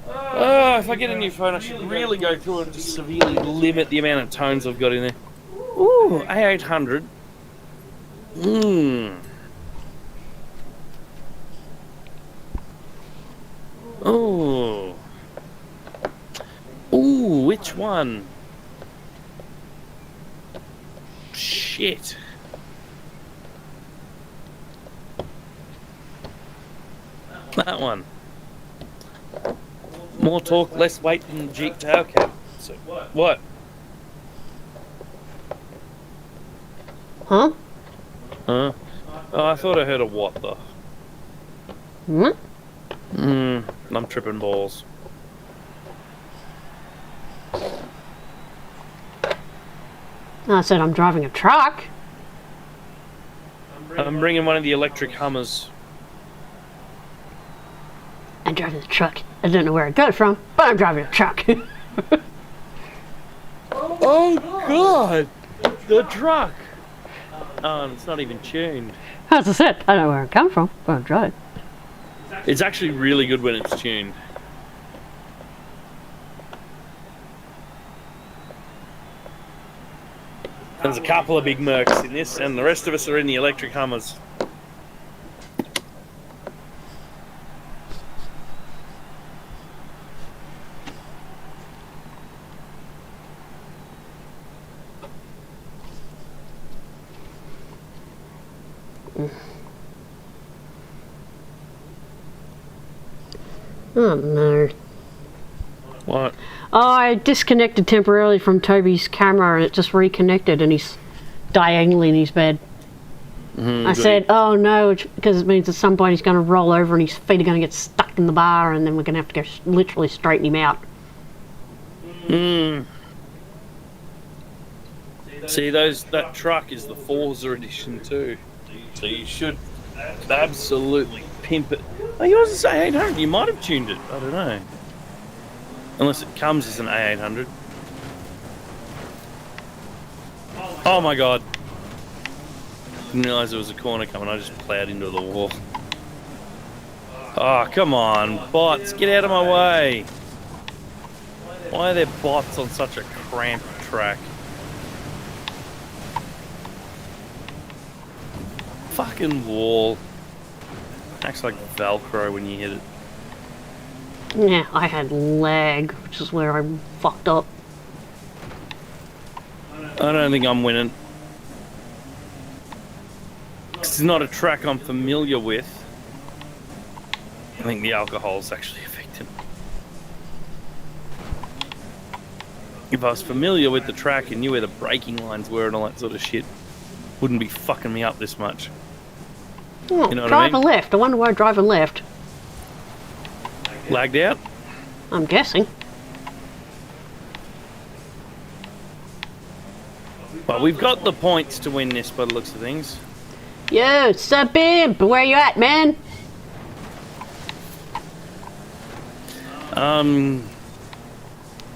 B: Oh, if I get a new phone, I should really go through and just severely limit the amount of tones I've got in there. Ooh, A800. Oh. Ooh, which one? Shit. That one. More torque, less weight than the Jeep Tailcap. So, what?
A: Huh?
B: Huh? Oh, I thought I heard a what though.
A: What?
B: I'm tripping balls.
A: I said I'm driving a truck.
B: I'm bringing one of the electric Hummers.
A: I'm driving the truck. I don't know where it got from, but I'm driving a truck.
B: Oh God! The truck! Oh, and it's not even tuned.
A: As I said, I don't know where it come from, but I'm driving.
B: It's actually really good when it's tuned. There's a couple of big Mercs in this, and the rest of us are in the electric Hummers.
A: Oh no.
B: What?
A: Oh, I disconnected temporarily from Toby's camera and it just reconnected and he's diagonally in his bed. I said, oh no, because it means at some point he's going to roll over and his feet are going to get stuck in the bar and then we're going to have to go literally straighten him out.
B: See, that truck is the Forza edition too. So you should absolutely pimp it. Oh, yours is A800. You might have tuned it. I don't know. Unless it comes as an A800. Oh my God. Didn't realise there was a corner coming. I just plowed into the wall. Oh, come on. Bots, get out of my way. Why are there bots on such a cramped track? Fucking wall. Acts like Velcro when you hit it.
A: Yeah, I had lag, which is where I fucked up.
B: I don't think I'm winning. It's not a track I'm familiar with. I think the alcohol's actually affecting. If I was familiar with the track and knew where the braking lines were and all that sort of shit, wouldn't be fucking me up this much.
A: Oh,
B: You know what
A: driver
B: I mean?
A: left. I wonder why driver left.
B: Lagged out?
A: I'm guessing.
B: Well, we've got the points to win this by the looks of things.
A: Yo, sup, Bib? Where you at, man?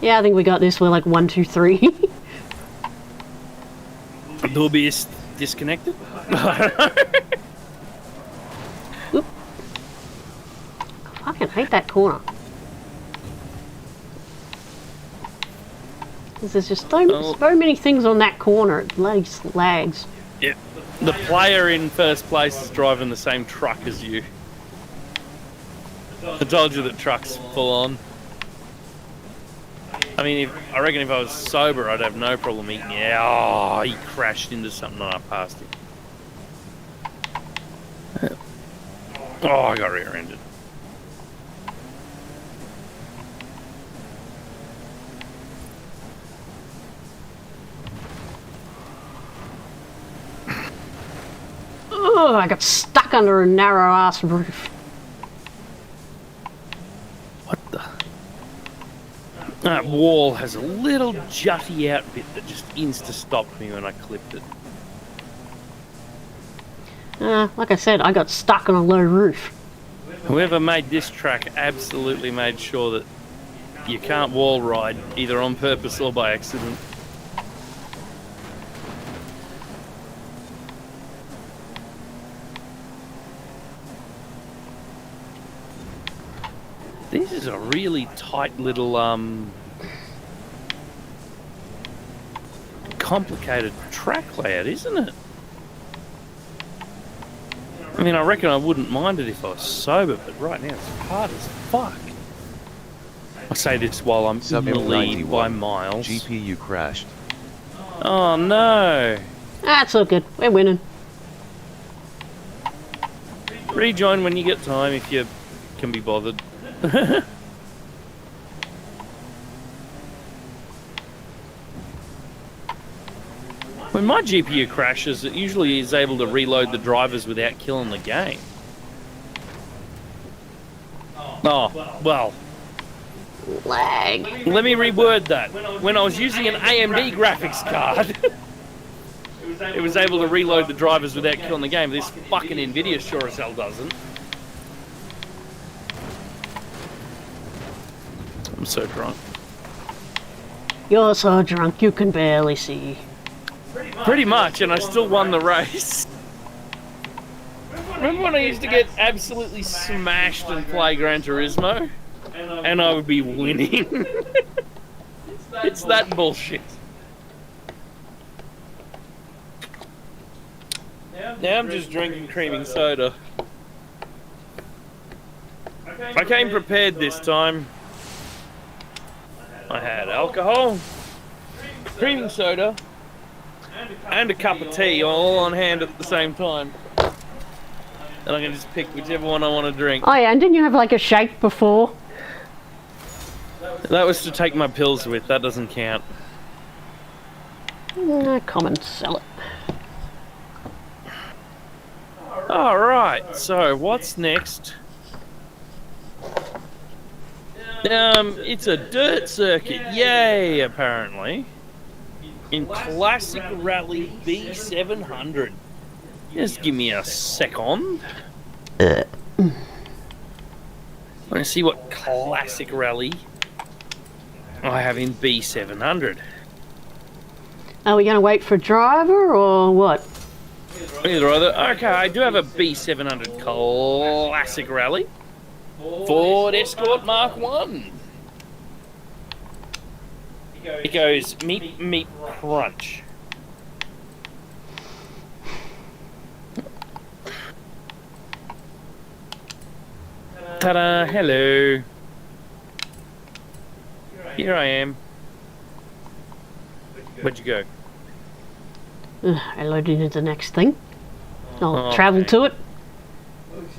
A: Yeah, I think we got this. We're like 1, 2, 3.
B: Dolby is disconnected?
A: Oop. I fucking hate that corner. There's just so many things on that corner. It lags.
B: Yeah. The player in first place is driving the same truck as you. I told you that truck's full on. I mean, I reckon if I was sober, I'd have no problem eating. Yeah, oh, he crashed into something and I passed him. Oh, I got rear-ended.
A: Oh, I got stuck under a narrow-ass roof.
B: What the? That wall has a little jutty out bit that just insta-stopped me when I clipped it.
A: Like I said, I got stuck on a low roof.
B: Whoever made this track absolutely made sure that you can't wall ride, either on purpose or by accident. This is a really tight little, complicated track layout, isn't it? I mean, I reckon I wouldn't mind it if I was sober, but right now it's hard as fuck. I say this while I'm in the lead by miles.
C: GPU crashed.
B: Oh no!
A: That's all good. We're winning.
B: Rejoin when you get time if you can be bothered. When my GPU crashes, it usually is able to reload the drivers without killing the game. Oh, well.
A: Lag.
B: Let me reword that. When I was using an AMD graphics card, it was able to reload the drivers without killing the game. This fucking Nvidia sure as hell doesn't. I'm so drunk.
A: You're so drunk you can barely see.
B: Pretty much, and I still won the race. Remember when I used to get absolutely smashed and play Gran Turismo? And I would be winning. It's that bullshit. Now I'm just drinking creaming soda. I came prepared this time. I had alcohol, creaming soda, and a cup of tea all on hand at the same time. And I can just pick whichever one I want to drink.
A: Oh yeah, and didn't you have like a shake before?
B: That was to take my pills with, that doesn't count.
A: Come and sell it.
B: Alright, so what's next? It's a dirt circuit, yay, apparently. In Classic Rally B700. Just give me a second. I want to see what Classic Rally I have in B700.
A: Are we going to wait for a driver or what?
B: Either either. Okay, I do have a B700 Classic Rally. Ford Escort Mark 1. It goes meet, meet, crunch. Ta-da, hello. Here I am. Where'd you go?
A: I loaded into the next thing. I'll travel to it.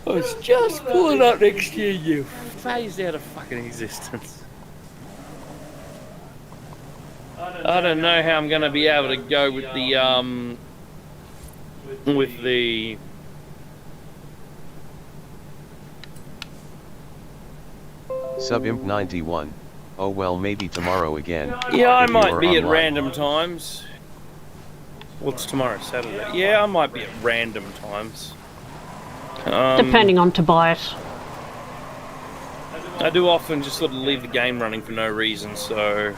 B: I was just pulling up next to you. Phased out of fucking existence. I don't know how I'm going to be able to go with the,
C: Subimp 91. Oh well, maybe tomorrow again.
B: Yeah, I
C: if you
B: might
C: are
B: be at
C: online.
B: random times. What's tomorrow? Saturday? Yeah, I might be at random times.
A: Depending on Tobias.
B: I do often just sort of leave the game running for no reason, so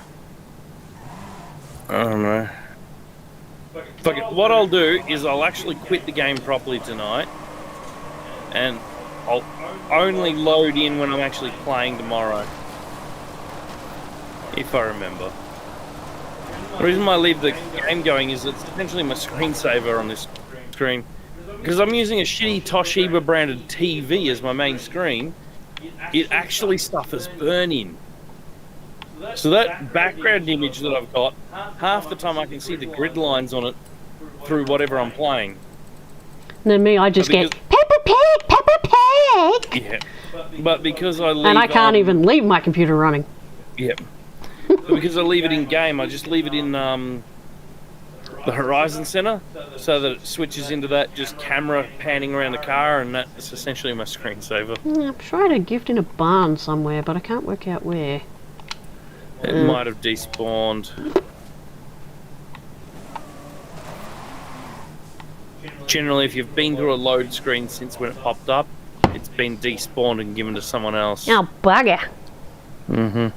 B: I don't know. Fuck it. What I'll do is I'll actually quit the game properly tonight, and I'll only load in when I'm actually playing tomorrow, if I remember. The reason why I leave the game going is it's essentially my screensaver on this screen. Because I'm using a shitty Toshiba branded TV as my main screen, it actually suffers burn-in. So that background image that I've got, half the time I can see the grid lines on it through whatever I'm playing.
A: And then me, I just get Peppa Pig, Peppa Pig!
B: Yeah, but because I leave...
A: And I can't even leave my computer running.
B: Yeah. But because I leave it in game, I just leave it in the Horizon Center, so that it switches into that just camera panning around the car, and that's essentially my screensaver.
A: I'm trying to gift in a barn somewhere, but I can't work out where.
B: It might have despawned. Generally, if you've been through a load screen since when it popped up, it's been despawned and given to someone else.
A: Oh, bugger.
B: Mm-hmm.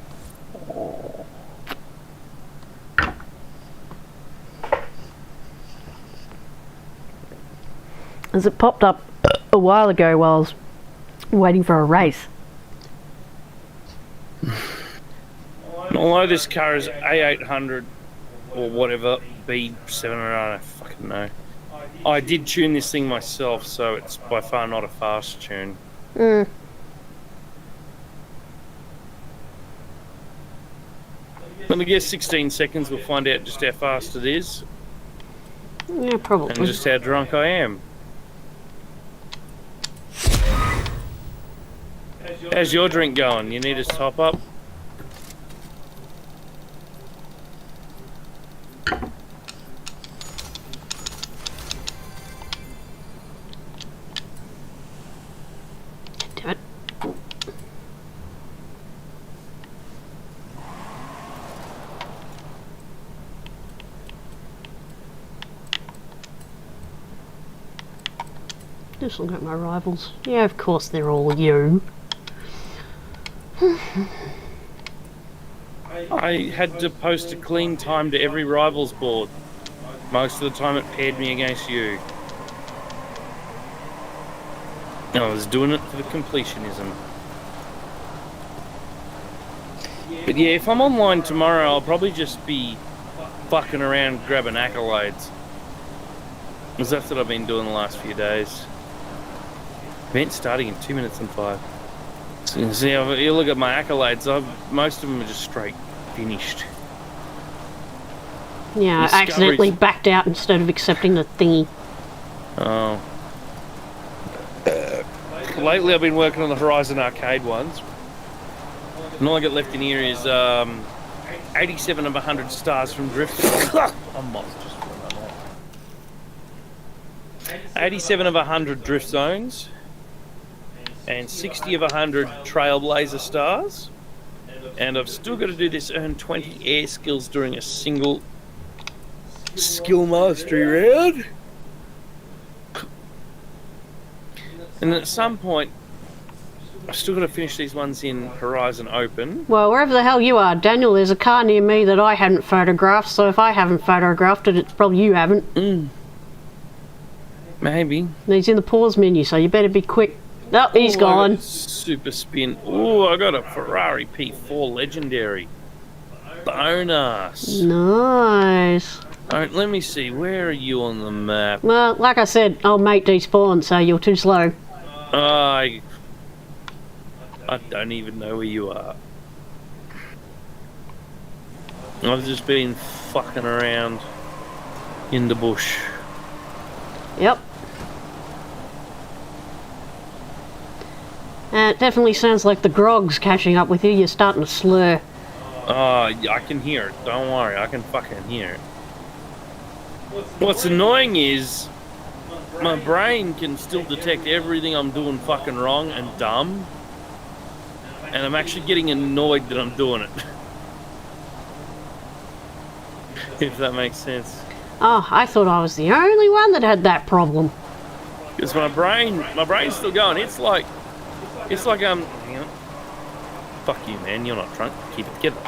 A: As it popped up a while ago while I was waiting for a race.
B: Although this car is A800 or whatever, B700, I don't fucking know. I did tune this thing myself, so it's by far not a fast tune.
A: Mm.
B: Let me guess 16 seconds, we'll find out just how fast it is.
A: Yeah, probably.
B: And just how drunk I am. How's your drink going? You need a top up?
A: Damn it. Just look at my rivals. Yeah, of course they're all you.
B: I had to post a clean time to every rivals board. Most of the time it paired me against you. I was doing it for the completionism. But yeah, if I'm online tomorrow, I'll probably just be fucking around grabbing accolades. Because that's what I've been doing the last few days. Event starting in 2 minutes and 5. So you can see, you look at my accolades, most of them are just straight finished.
A: Yeah, I accidentally backed out instead of accepting the thingy.
B: Oh. Lately I've been working on the Horizon arcade ones. And all I got left in here is 87 of 100 stars from Drift. I might just run that out. 87 of 100 Drift Zones. And 60 of 100 Trailblazer stars. And I've still got to do this earn 20 air skills during a single skill mastery round. And at some point, I've still got to finish these ones in Horizon Open.
A: Well, wherever the hell you are, Daniel, there's a car near me that I hadn't photographed, so if I haven't photographed it, it's probably you haven't.
B: Maybe.
A: And he's in the pause menu, so you better be quick. Oh, he's
B: Ooh,
A: gone.
B: Super spin. Oh, I got a Ferrari P4 Legendary. Bonus.
A: Nice.
B: Alright, let me see. Where are you on the map?
A: Well, like I said, old mate despawned, so you're too slow.
B: I don't even know where you are. I've just been fucking around in the bush.
A: Yep. It definitely sounds like the grog's catching up with you. You're starting to slur.
B: I can hear it. Don't worry, I can fucking hear it. What's annoying is my brain can still detect everything I'm doing fucking wrong and dumb. And I'm actually getting annoyed that I'm doing it. If that makes sense.
A: Oh, I thought I was the only one that had that problem.
B: Because my brain's still going. It's like you know, fuck you, man. You're not drunk. Keep it together.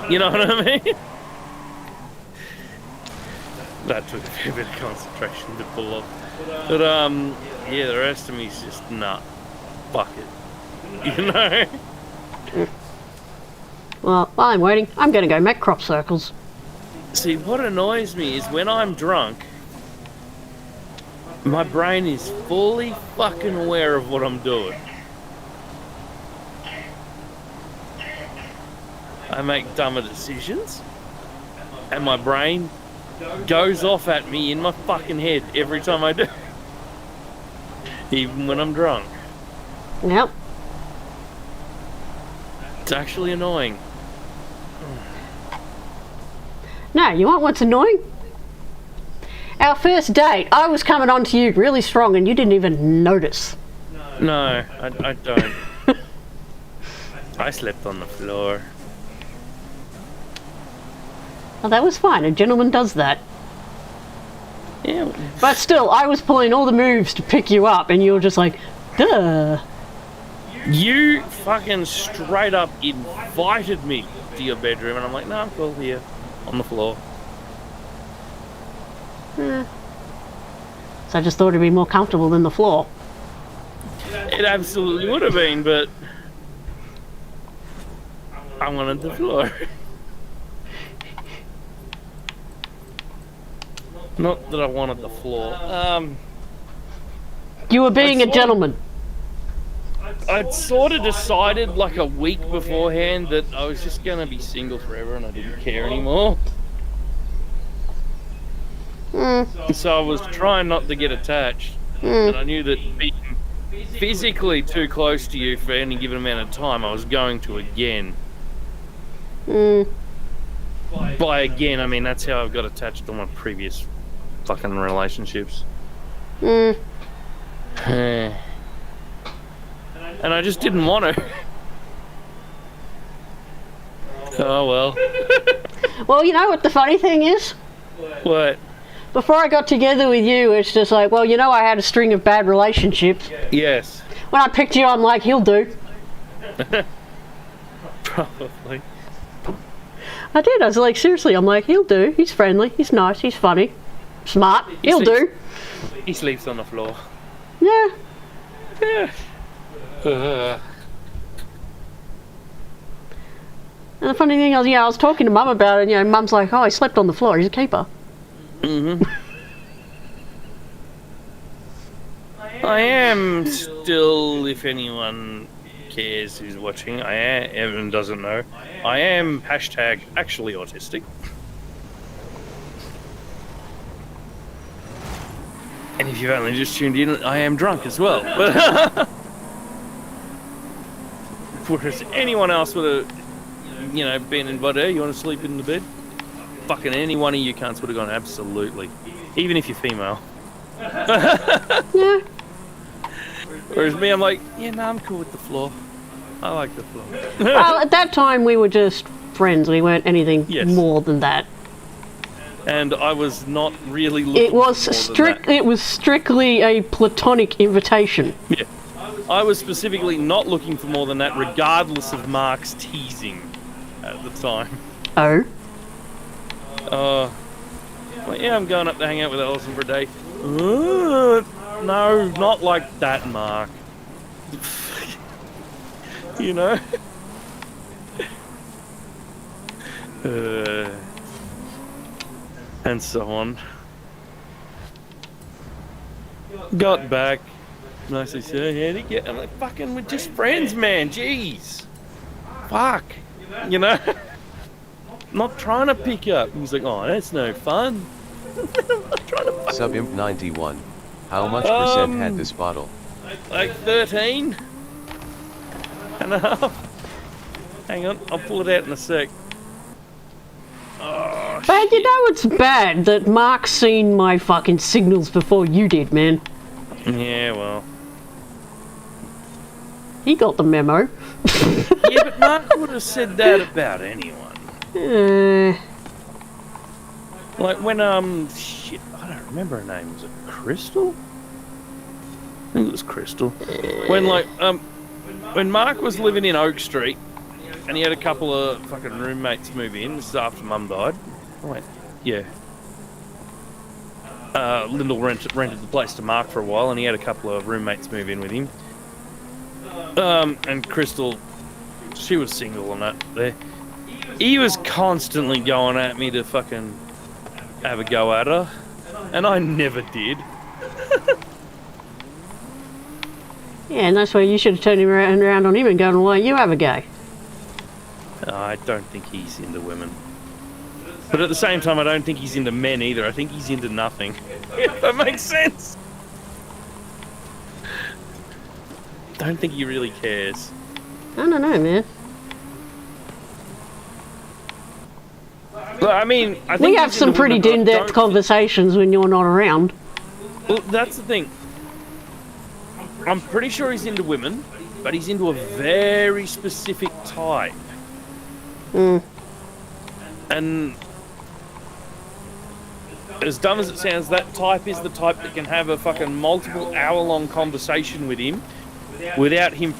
B: You know what I mean? That took a fair bit of concentration to pull off. But yeah, the rest of me's just nah. Fuck it. You know.
A: Well, while I'm waiting, I'm going to go make crop circles.
B: See, what annoys me is when I'm drunk, my brain is fully fucking aware of what I'm doing. I make dumber decisions, and my brain goes off at me in my fucking head every time I do. Even when I'm drunk.
A: Yep.
B: It's actually annoying.
A: No, you want what's annoying? Our first date, I was coming on to you really strong and you didn't even notice.
B: No, I don't. I slept on the floor.
A: Well, that was fine. A gentleman does that.
B: Yeah.
A: But still, I was pulling all the moves to pick you up and you were just like, duh.
B: You fucking straight up invited me to your bedroom, and I'm like, no, I'm cool here on the floor.
A: So I just thought it'd be more comfortable than the floor.
B: It absolutely would have been, but I wanted the floor. Not that I wanted the floor.
A: You were being a
B: sort of-
A: gentleman.
B: I'd sort of decided like a week beforehand that I was just going to be single forever and I didn't care anymore. So I was trying not to get attached. And I knew that being physically too close to you for any given amount of time, I was going to again. By again, I mean that's how I've got attached to my previous fucking relationships. And I just didn't want to. Oh well.
A: Well, you know what the funny thing is?
B: What?
A: Before I got together with you, it's just like, well, you know, I had a string of bad relationships.
B: Yes.
A: When I picked you, I'm like, he'll do.
B: Probably.
A: I did. I was like, seriously, I'm like, he'll do. He's friendly. He's nice. He's funny. Smart. He'll do.
B: He sleeps on the floor.
A: Yeah.
B: Yeah.
A: And the funny thing is, I was talking to Mum about it, and, Mum's like, oh, he slept on the floor. He's a keeper.
B: I am still, if anyone cares who's watching, Evan doesn't know, I am hashtag actually autistic. And if you've only just tuned in, I am drunk as well. But whereas anyone else would have, been invited, hey, you want to sleep in the bed? Fucking any one of you cunts would have gone, absolutely. Even if you're female.
A: Yeah.
B: Whereas me, I'm like, yeah, no, I'm cool with the floor. I like the floor.
A: Well, at that time, we were just friends. We weren't anything more than that.
B: And I was not really looking
A: It was It was strictly a platonic invitation.
B: Yeah. I was specifically not looking for more than that, regardless of Mark's teasing at the time.
A: Oh?
B: Well, yeah, I'm going up to hang out with Allison for a day. No, not like that, Mark. You know? And so on. Got back. Nicely said, how'd it get? I'm like, fucking, we're just friends, man. Jeez. Fuck. You know? Not trying to pick up. He's like, oh, that's no fun. I'm not trying to fuck.
C: Subimp 91. How much percent had this bottle?
B: Like 13 and a half. Hang on, I'll pull it out in a sec. Oh,
A: But you know it's bad that Mark's seen my fucking signals before you did, man.
B: yeah, well.
A: He got the memo.
B: Yeah, but Mark would have said that about anyone. Like when, shit, I don't remember her name. Was it Crystal? I think it was Crystal. When, like, when Mark was living in Oak Street, and he had a couple of fucking roommates move in, this is after Mum died. Oh, wait, yeah. Lyndall rented the place to Mark for a while, and he had a couple of roommates move in with him. And Crystal, she was single and that there. He was constantly going at me to fucking have a go at her, and I never did.
A: Yeah, and that's why you should have turned him around on him and gone, why you have a go?
B: I don't think he's into women. But at the same time, I don't think he's into men either. I think he's into nothing. If that makes sense. Don't think he really cares.
A: I don't know, man.
B: Well, I mean, I think
A: We have some pretty in-depth conversations when you're not around.
B: Well, that's the thing. I'm pretty sure he's into women, but he's into a very specific type. And as dumb as it sounds, that type is the type that can have a fucking multiple hour-long conversation with him without him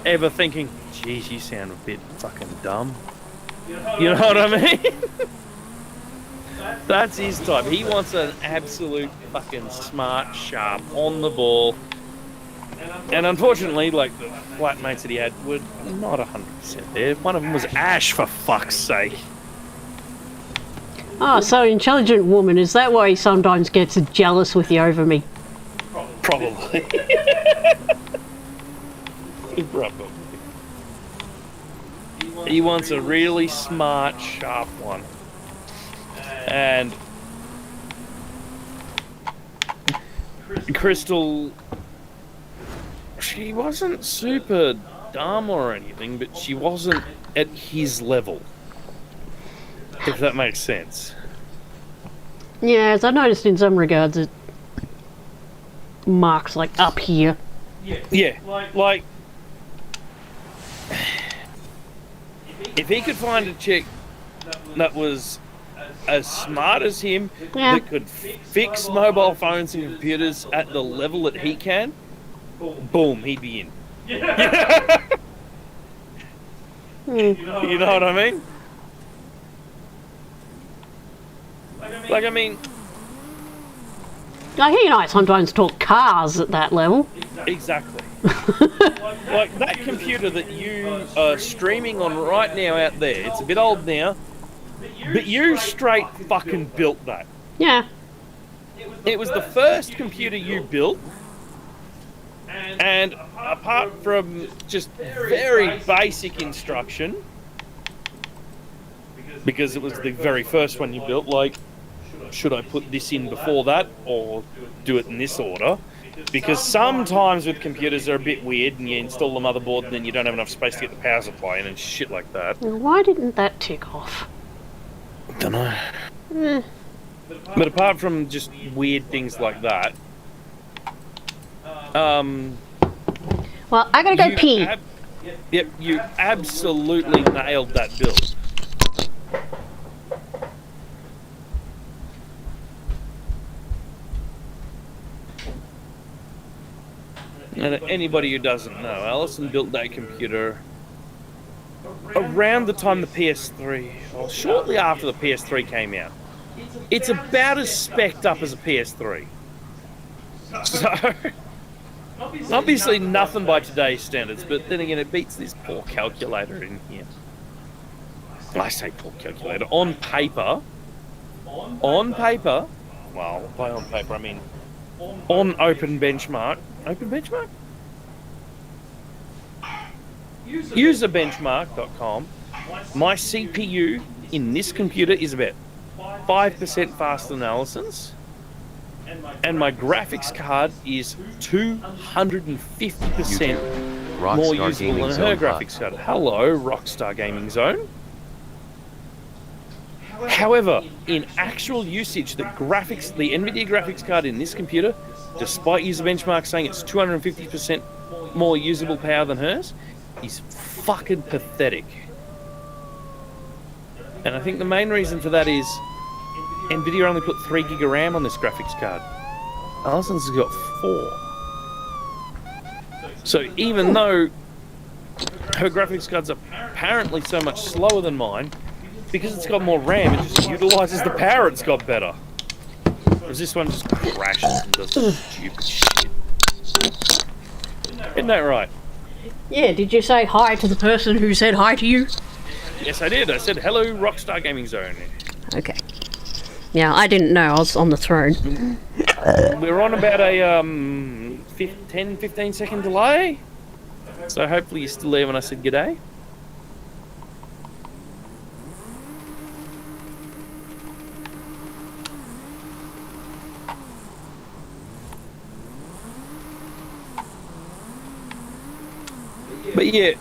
B: ever thinking, geez, you sound a bit fucking dumb. You know what I mean? That's his type. He wants an absolute fucking smart, sharp, on the ball. And unfortunately, like, the flatmates that he had were not 100% there. One of them was Ash, for fuck's sake.
A: Oh, so intelligent woman, is that why he sometimes gets jealous with you over me?
B: Probably. Probably. He wants a really smart, sharp one. And Crystal, she wasn't super dumb or anything, but she wasn't at his level. If that makes sense.
A: Yeah, as I noticed in some regards, it marks like up here.
B: Yeah, like if he could find a chick that was as smart as him, that could fix mobile phones and computers at the level that he can, boom, he'd be in. You know what I mean? Like, I mean...
A: I hear you know, sometimes talk cars at that level.
B: Exactly. Like that computer that you are streaming on right now out there, it's a bit old now, but you straight fucking built that.
A: Yeah.
B: It was the first computer you built, and apart from just very basic instruction, because it was the very first one you built, like, should I put this in before that or do it in this order? Because sometimes with computers they're a bit weird and you install the motherboard and then you don't have enough space to get the power supply in and shit like that.
A: Why didn't that tick off?
B: Dunno. But apart from just weird things like that,
A: well, I gotta go pee.
B: Yep, you absolutely nailed that build. And anybody who doesn't know, Allison built that computer around the time the PS3, or shortly after the PS3 came out. It's about as spec'd up as a PS3. So, obviously nothing by today's standards, but then again it beats this poor calculator in here. I say poor calculator. On paper, well, by on paper I mean on Open Benchmark. Open Benchmark? Userbenchmark.com. My CPU in this computer is about 5% faster than Allison's, and my graphics card is 250% more usable than her graphics card. Hello, Rockstar Gaming Zone. However, in actual usage, the NVIDIA graphics card in this computer, despite user benchmark saying it's 250% more usable power than hers, is fucking pathetic. And I think the main reason for that is NVIDIA only put 3 gig of RAM on this graphics card. Allison's has got 4. So even though her graphics card's apparently so much slower than mine, because it's got more RAM, it just utilises the power it's got better. Whereas this one just crashes and does stupid shit. Isn't that right?
A: Yeah, did you say hi to the person who said hi to you?
B: Yes, I did. I said, hello, Rockstar Gaming Zone.
A: Okay. Yeah, I didn't know. I was on the throne.
B: We're on about a 10-15 second delay. So hopefully you're still there when I said g'day. But yeah,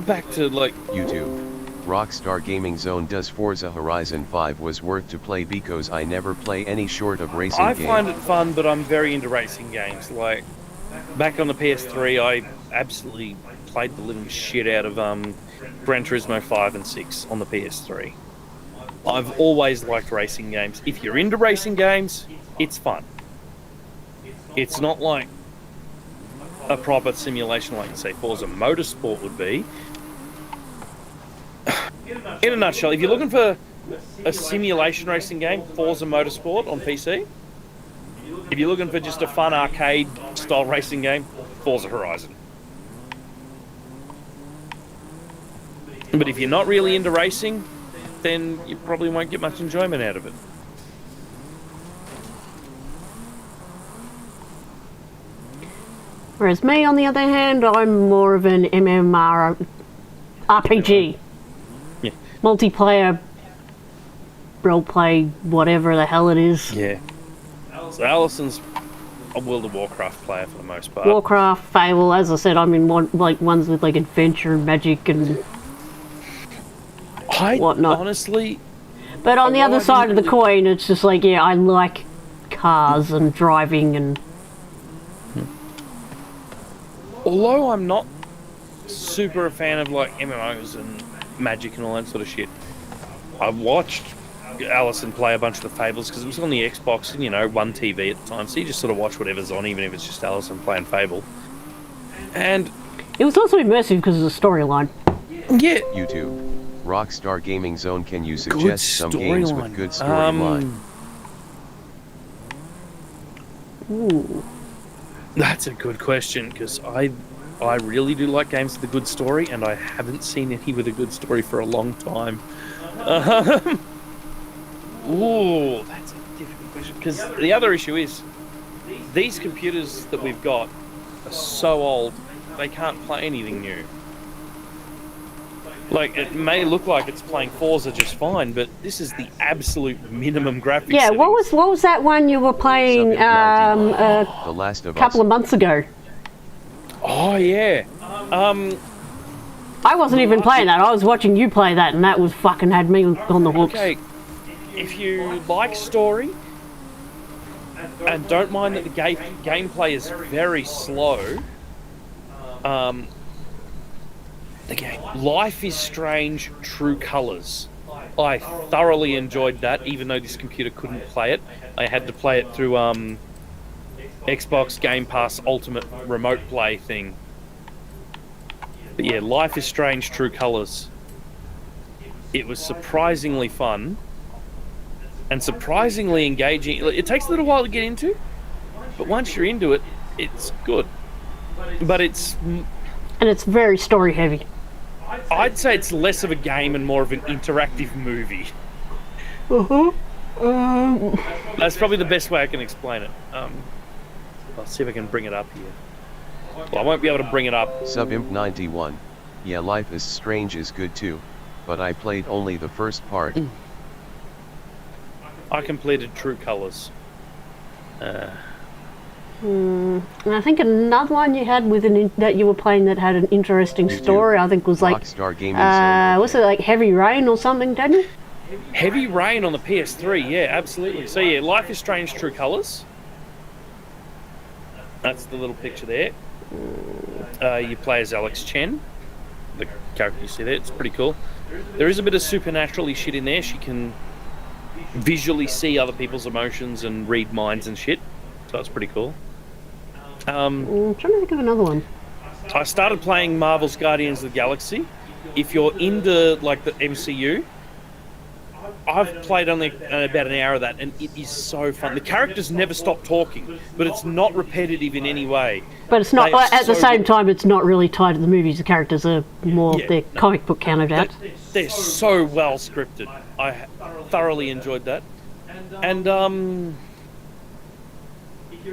B: back to like
C: YouTube. Rockstar Gaming Zone does Forza Horizon 5 was worth to play because I never play any short of racing games.
B: I find it fun, but I'm very into racing games. Like, back on the PS3, I absolutely played the living shit out of Gran Turismo 5 and 6 on the PS3. I've always liked racing games. If you're into racing games, it's fun. It's not like a proper simulation like, say, Forza Motorsport would be. In a nutshell, if you're looking for a simulation racing game, Forza Motorsport on PC. If you're looking for just a fun arcade-style racing game, Forza Horizon. But if you're not really into racing, then you probably won't get much enjoyment out of it.
A: Whereas me, on the other hand, I'm more of an MMR RPG.
B: Yeah.
A: Multiplayer, roleplay, whatever the hell it is.
B: Yeah. So Allison's a World of Warcraft player for the most part.
A: Warcraft, Fable, as I said, I'm in ones with like adventure and magic and whatnot.
B: Honestly...
A: But on the other side of the coin, it's just like, yeah, I like cars and driving and...
B: Although I'm not super a fan of like MMOs and magic and all that sort of shit, I watched Allison play a bunch of the Fables because it was on the Xbox and, you know, one TV at the time, so you just sort of watch whatever's on, even if it's just Allison playing Fable. And
A: it was also immersive because of the storyline.
B: Yeah.
C: YouTube. Rockstar Gaming Zone, can you suggest some games with good storyline?
A: Ooh.
B: That's a good question, because I really do like games with a good story, and I haven't seen any with a good story for a long time. Ooh, that's a difficult question, because the other issue is, these computers that we've got are so old, they can't play anything new. Like, it may look like it's playing Forza just fine, but this is the absolute minimum graphics.
A: Yeah,
B: settings.
A: what was that one you were playing
C: The Last of
A: couple of months ago?
B: Oh, yeah.
A: I wasn't even playing that. I was watching you play that, and that was fucking had me on the hooks.
B: Okay, if you like story and don't mind that the gameplay is very slow, the game Life is Strange True Colors. I thoroughly enjoyed that, even though this computer couldn't play it. I had to play it through Xbox Game Pass Ultimate Remote Play thing. But yeah, Life is Strange True Colors. It was surprisingly fun and surprisingly engaging. It takes a little while to get into, but once you're into it, it's good. But and
A: it's very story heavy.
B: I'd say it's less of a game and more of an interactive movie. That's probably the best way I can explain it. I'll see if I can bring it up here. Well, I won't be able to bring it up.
C: Subimp91. Yeah, Life is Strange is good too, but I played only the first part.
B: I completed True Colors.
A: And I think another one you had that you were playing that had an interesting story, I think was like,
C: Rockstar Gaming Zone.
A: was it like Heavy Rain or something, Daniel?
B: Heavy Rain on the PS3, yeah, absolutely. So yeah, Life is Strange True Colors. That's the little picture there. You play as Alex Chen, the character you see there. It's pretty cool. There is a bit of supernaturally shit in there. She can visually see other people's emotions and read minds and shit. So that's pretty cool.
A: I'm trying to think of another one.
B: I started playing Marvel's Guardians of the Galaxy. If you're into like the MCU, I've played only about an hour of that, and it is so fun. The characters never stop talking, but it's not repetitive in any way.
A: But it's not, at the same time, it's not really tied to the movies. The characters are more, they're comic book counterparts.
B: They're so well scripted. I thoroughly enjoyed that. And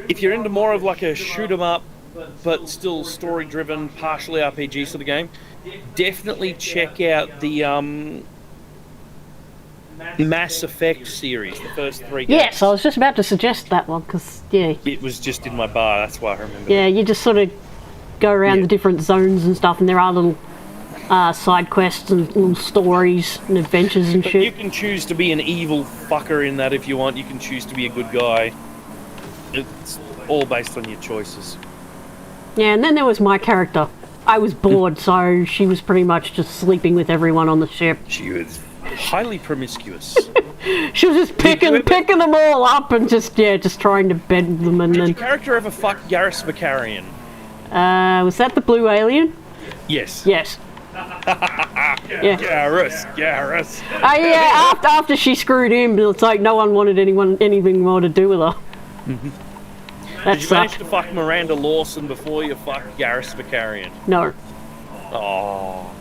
B: if you're into more of like a shoot 'em up, but still story driven, partially RPG sort of game, definitely check out the Mass Effect series, the first 3 games.
A: Yes, I was just about to suggest that one, because, yeah.
B: It was just in my bar, that's why I remember.
A: Yeah, you just sort of go around the different zones and stuff, and there are little side quests and little stories and adventures and shit.
B: You can choose to be an evil fucker in that if you want. You can choose to be a good guy. It's all based on your choices.
A: Yeah, and then there was my character. I was bored, so she was pretty much just sleeping with everyone on the ship.
B: She was highly promiscuous.
A: She was just picking them all up and just trying to bed them. And
B: Did your character ever fuck Garrus Vakarian?
A: Was that the blue alien?
B: Yes.
A: Yes.
B: Yeah. Garrus.
A: Yeah, after she screwed him, it's like no one wanted anything more to do with her. That
B: Did you manage
A: sucked.
B: to fuck Miranda Lawson before you fucked Garrus Vicarian?
A: No.
B: Oh.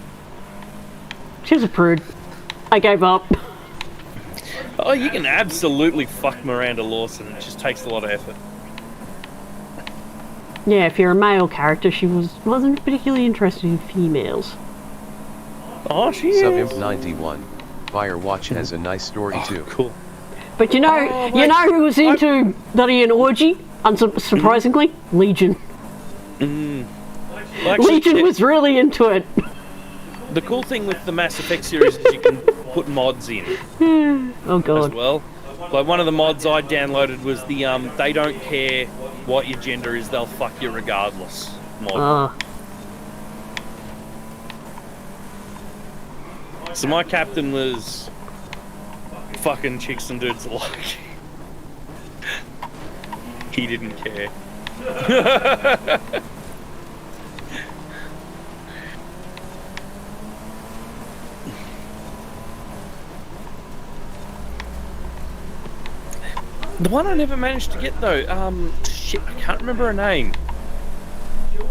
A: She was a prude. I gave up.
B: Oh, you can absolutely fuck Miranda Lawson. It just takes a lot of effort.
A: Yeah, if you're a male character, she wasn't particularly interested in females.
B: Oh, she is.
C: Subimp 91. Firewatch has a nice story too.
B: Cool.
A: But you know,
B: wait.
A: who was into bloody an orgy? Unsurprisingly, Legion.
B: Well, actually,
A: Legion was really into it.
B: the cool thing with the Mass Effect series is you can put mods in
A: Oh
B: as
A: god.
B: well. Like one of the mods I downloaded was the they don't care what your gender is, they'll fuck you regardless mod. So my captain was fucking chicks and dudes alike. He didn't care. The one I never managed to get though, shit, I can't remember her name.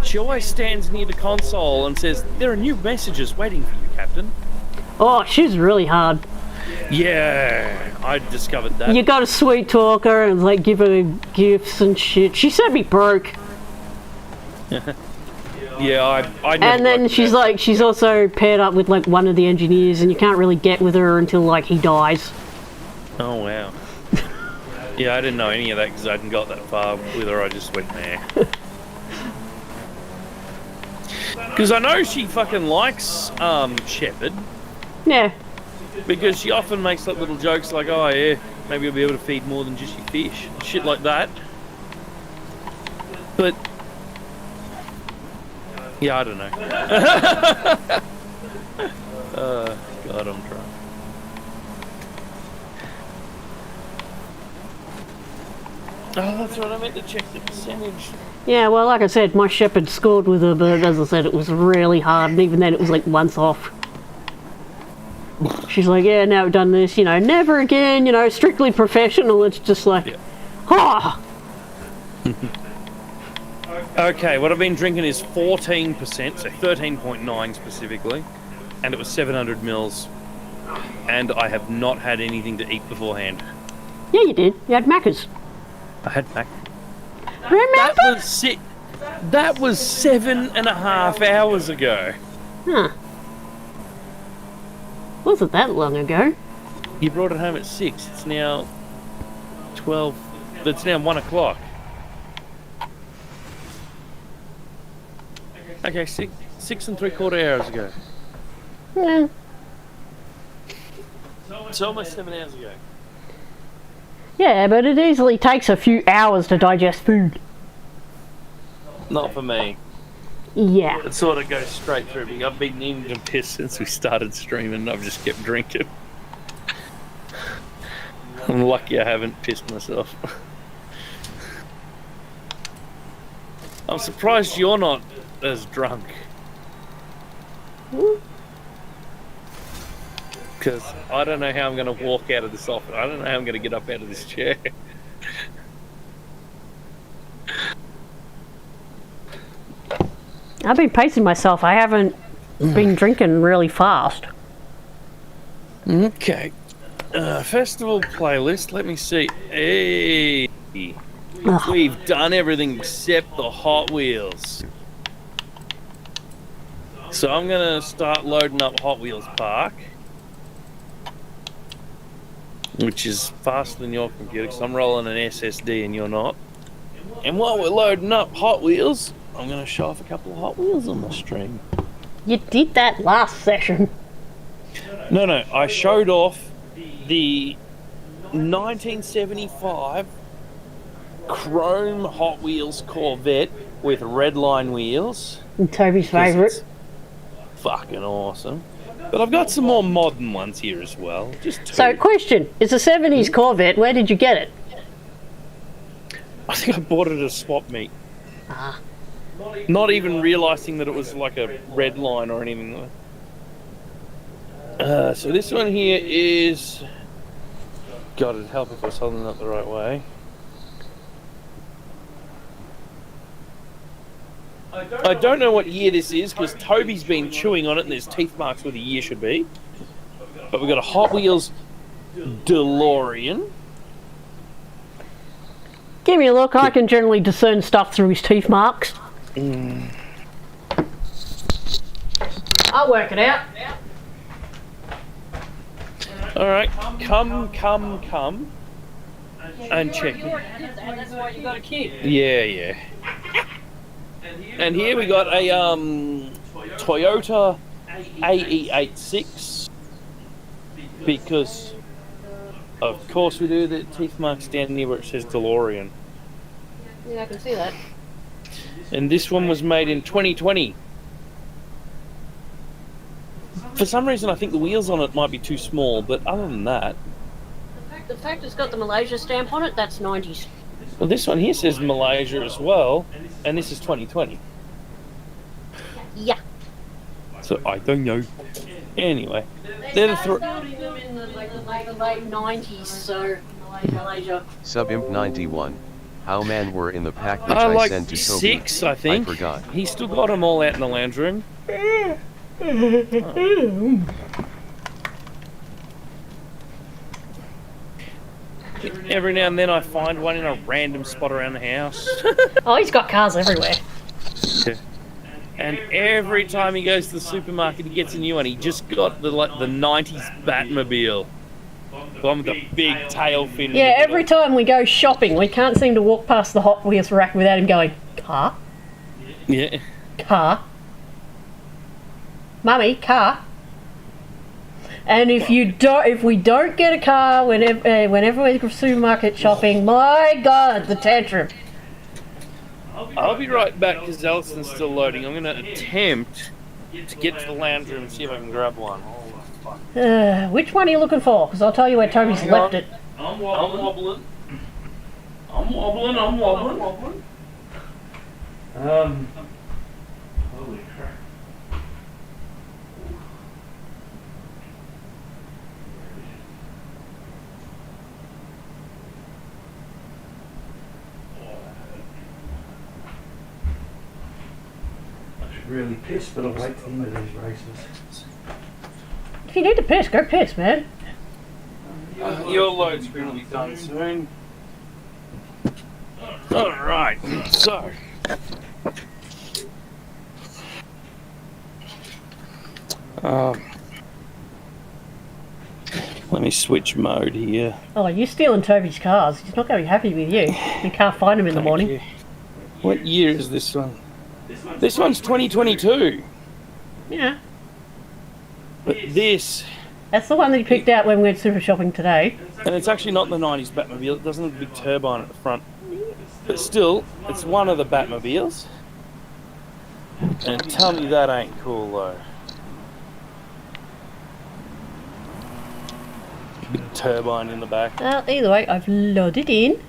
B: She always stands near the console and says, "There are new messages waiting for you, Captain."
A: Oh, she's really hard.
B: Yeah, I discovered that.
A: You gotta sweet talk her and like give her gifts and shit. She said me broke.
B: Yeah, I never
A: And then
B: liked
A: she's
B: that.
A: like, she's also paired up with like one of the engineers, and you can't really get with her until like he dies.
B: Oh wow. Yeah, I didn't know any of that because I hadn't got that far with her. I just went there. Because I know she fucking likes Shepard.
A: Yeah.
B: Because she often makes like little jokes like, "Oh yeah, maybe you'll be able to feed more than just your fish," shit like that. But yeah, I don't know. God, I'm drunk. Oh, that's right. I meant to check the percentage.
A: Yeah, well, like I said, my Shepherd scored with her, but as I said, it was really hard, and even then it was like once off. She's like, yeah, now we've done this, you know, never again, you know, strictly professional. It's just like,
B: Yeah.
A: ah!
B: Okay, what I've been drinking is 14%, so 13.9 specifically, and it was 700 mils, and I have not had anything to eat beforehand.
A: Yeah, you did. You had Macca's.
B: I had mac.
A: Remember?
B: That was 7.5 hours ago.
A: Huh. Wasn't that long ago.
B: You brought it home at 6. It's now 12. It's now 1 o'clock. Okay, 6.75 hours ago.
A: Yeah.
B: It's almost 7 hours ago.
A: Yeah, but it easily takes a few hours to digest food.
B: Not for me.
A: Yeah.
B: It sort of goes straight through me. I've been eating to piss since we started streaming. I've just kept drinking. I'm lucky I haven't pissed myself. I'm surprised you're not as drunk. Because I don't know how I'm going to walk out of this office. I don't know how I'm going to get up out of this chair.
A: I've been pacing myself. I haven't been drinking really fast.
B: Okay. Festival playlist. Let me see. Hey.
A: Ugh.
B: We've done everything except the Hot Wheels. So I'm going to start loading up Hot Wheels Park. Which is faster than your computer, because I'm rolling an SSD and you're not. And while we're loading up Hot Wheels, I'm going to show off a couple of Hot Wheels on the stream.
A: You did that last session.
B: No, I showed off the 1975 Chrome Hot Wheels Corvette with red line wheels.
A: And Toby's
B: 'Cause
A: favourite.
B: it's fucking awesome. But I've got some more modern ones here as well. Just two.
A: So, question. It's a 70s Corvette. Where did you get it?
B: I think I bought it at a swap meet.
A: Ah.
B: Not even realising that it was like a red line or anything. So this one here is... God, it'd help if I was holding it up the right way. I don't know what year this is because Toby's been chewing on it and there's teeth marks where the year should be. But we've got a Hot Wheels DeLorean.
A: Give me a look. I can generally discern stuff through his teeth marks. I'll work it out.
B: Alright, come. And check.
A: That's why you got a kid.
B: Yeah. And here we got a Toyota AE86 because of course we do. The teeth marks down near where it says DeLorean.
A: Yeah, I can see that.
B: And this one was made in 2020. For some reason I think the wheels on it might be too small, but other than that...
A: The fact it's got the Malaysia stamp on it, that's 90s.
B: Well, this one here says Malaysia as well, and this is 2020.
A: Yeah.
B: So I don't know. Anyway, they're the
A: building them in the late 90s, so Malaysia.
C: Subimp 91. How man were in the pack which
B: I
C: I
B: like
C: sent to Toby.
B: 6, I think.
C: I forgot.
B: He's still got them all out in the lounge room. Every now and then I find one in a random spot around the house.
A: Oh, he's got cars everywhere.
B: And every time he goes to the supermarket, he gets a new one. He just got the 90s Batmobile. The one with the big tail fin.
A: Yeah, every time we go shopping, we can't seem to walk past the Hot Wheels rack without him going, car?
B: Yeah.
A: Car? Mummy, car? And if we don't get a car whenever we go supermarket shopping, my God, the tantrum.
B: I'll be right back because Allison's still loading. I'm going to attempt to get to the lounge room and see if I can grab one.
A: Which one are you looking for? Because I'll tell you where Toby's left it.
B: I'm wobbling. Holy crap. Really pissed, but I'll wait till the end of these races.
A: If you need to piss, go piss, man.
B: Your load screen will be done soon. Alright, so. Let me switch mode here.
A: Oh, you're stealing Toby's cars. He's not going to be happy with you. You can't find him in the morning.
B: You. What year is this one? This one's 2022.
A: Yeah.
B: But this...
A: That's the one that you picked out when we went super shopping today.
B: And it's actually not the 90s Batmobile. It doesn't have a big turbine at the front. But still, it's one of the Batmobiles. And tell me that ain't cool, though. Big turbine in the back.
A: Well, either way, I've loaded in.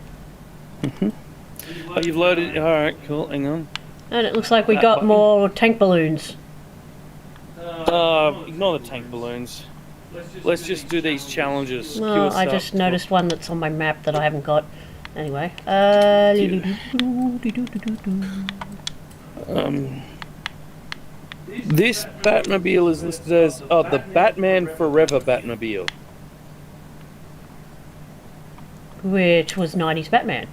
B: Oh, you've loaded... Alright, cool. Hang on.
A: And it looks like we got more tank balloons.
B: Ignore the tank balloons. Let's just do these challenges.
A: Well, I just noticed one that's on my map that I haven't got. Anyway.
B: This Batmobile is listed as the Batman Forever Batmobile.
A: Which was 90s Batman.